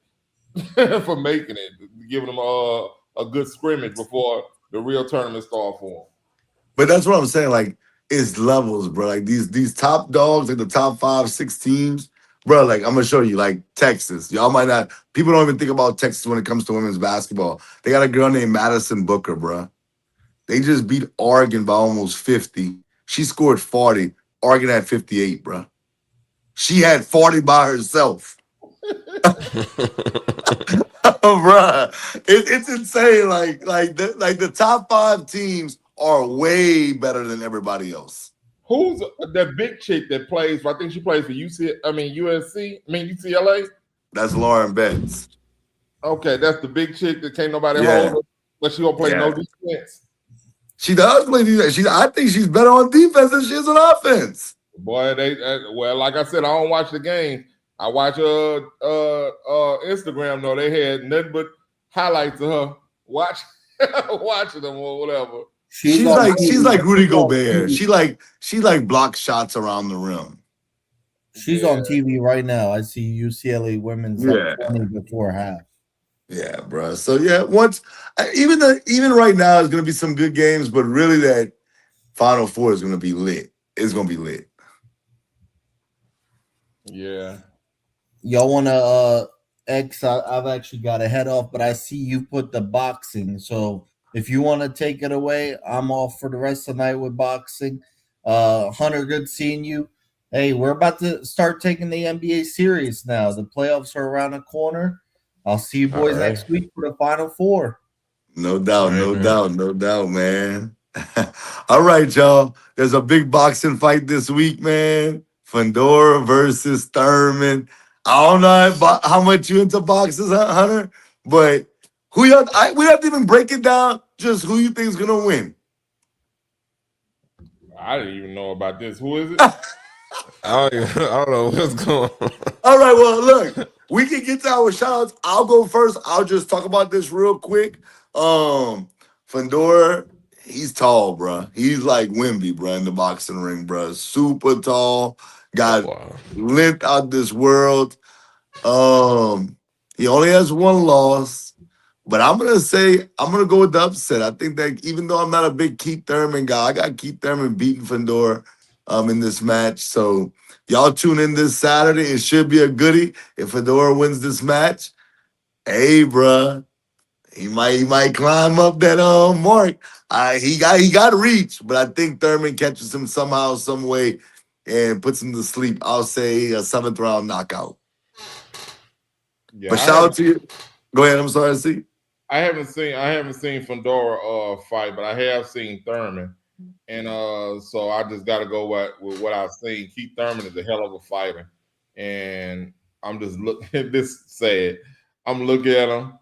For making it, giving them a good scrimmage before the real tournament start for them. But that's what I'm saying. Like, it's levels, bro. Like these top dogs, like the top 5-6 teams, bro. Like, I'm gonna show you, like Texas. Y'all might not. People don't even think about Texas when it comes to women's basketball. They got a girl named Madison Booker, bro. They just beat Oregon by almost 50. She scored 40. Oregon had 58, bro. She had 40 by herself. Bruh, it's insane. Like the top 5 teams are way better than everybody else. Who's that big chick that plays? I think she plays for UCLA. That's Lauren Betts. Okay, that's the big chick that can't nobody hold her, but she don't play no defense. She does play defense. I think she's better on defense than she is on offense. Boy, well, like I said, I don't watch the game. I watch Instagram though. They had nothing but highlights of her watching them or whatever. She's like Rudy Gobert. She like blocks shots around the rim. She's on TV right now. I see UCLA women's 20 before half. Yeah, bro. So yeah, even right now is gonna be some good games, but really that Final Four is gonna be lit. It's gonna be lit. Yeah. Y'all wanna I've actually got to head off, but I see you put the boxing. So if you want to take it away, I'm off for the rest of the night with boxing. Hunter, good seeing you. Hey, we're about to start taking the NBA series now. The playoffs are around the corner. I'll see you boys next week for the Final Four. No doubt, man. All right, y'all. There's a big boxing fight this week, man. Fundora versus Thurman. I don't know how much you into boxes, Hunter, but we have to even break it down. Just who you think is gonna win. I didn't even know about this. Who is it? I don't know what's going on. All right, well, look, we can get to our shout-outs. I'll go first. I'll just talk about this real quick. Fundora, he's tall, bro. He's like Wemby, bro, in the boxing ring, bro. Super tall. Got length out this world. He only has one loss. But I'm going to go with the upset. I think that even though I'm not a big Keith Thurman guy, I got Keith Thurman beating Fundora in this match. So y'all tune in this Saturday. It should be a goodie if Fundora wins this match. Hey, bruh. He might climb up that mark. He got reach, but I think Thurman catches him somehow, some way, and puts him to sleep. I'll say a 7th round knockout. Yeah, But shout out to you. Go ahead. I'm sorry, see. I haven't seen Fundora fight, but I have seen Thurman, and so I just got to go with what I've seen. Keith Thurman is a hell of a fighter, and I'm just looking. This sad. I'm looking at him.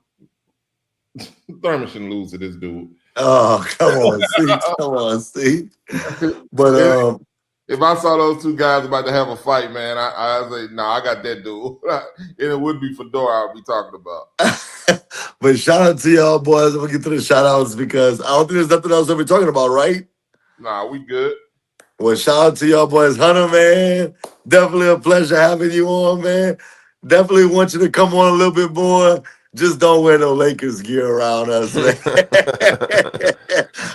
Thurman shouldn't lose to this dude. Oh, come on, Steve. But if I saw those two guys about to have a fight, man, I say, nah, I got that dude. And it would be Fundora I'll be talking about. But shout out to y'all boys. I'm gonna get to the shout outs because I don't think there's nothing else that we're talking about, right? Nah, we good. Well, shout out to y'all boys. Hunter, man, definitely a pleasure having you on, man. Definitely want you to come on a little bit more. Just don't wear no Lakers gear around us, man.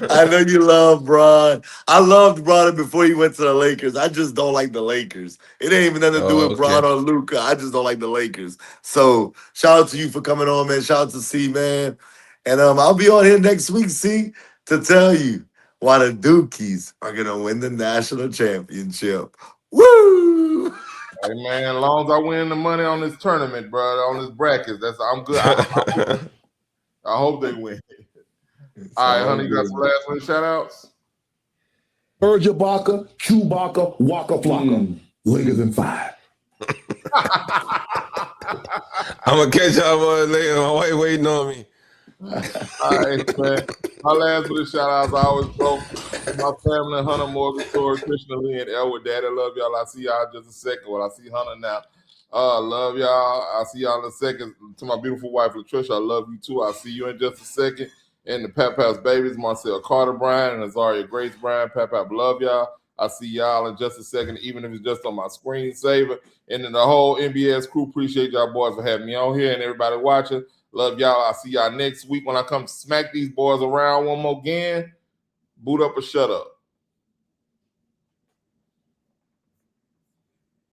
I know you love Bron. I loved Bron before he went to the Lakers. I just don't like the Lakers. It ain't even nothing to do with Bron or Luka. I just don't like the Lakers. So shout out to you for coming on, man. Shout out to C, man. And I'll be on here next week, C, to tell you why the Dukies are going to win the national championship. Woo! Hey, man, as long as I win the money on this tournament, bro, on this bracket, I'm good. I hope they win. All right, honey, you got some last minute shout outs? Urja Baka, Chewbacca, Waka Flocka. Lakers in 5. I'm going to catch y'all boys later. My wife waiting on me. All right, man. My last minute shout outs, I always go my family, Hunter, Morgan, Tori, Krishna, Lee, and Elwood. Daddy, love y'all. I see y'all in just a second. Well, I see Hunter now. Love y'all. I'll see y'all in a second. To my beautiful wife, Latricia, I love you too. I'll see you in just a second. And the Pap Pap's babies, Marcel Carter Bryan and Azaria Grace Bryan. Pap Pap, love y'all. I'll see y'all in just a second, even if it's just on my screensaver. And then the whole NBS crew, appreciate y'all boys for having me on here and everybody watching. Love y'all. I'll see y'all next week when I come smack these boys around one more again. Boot up or shut up.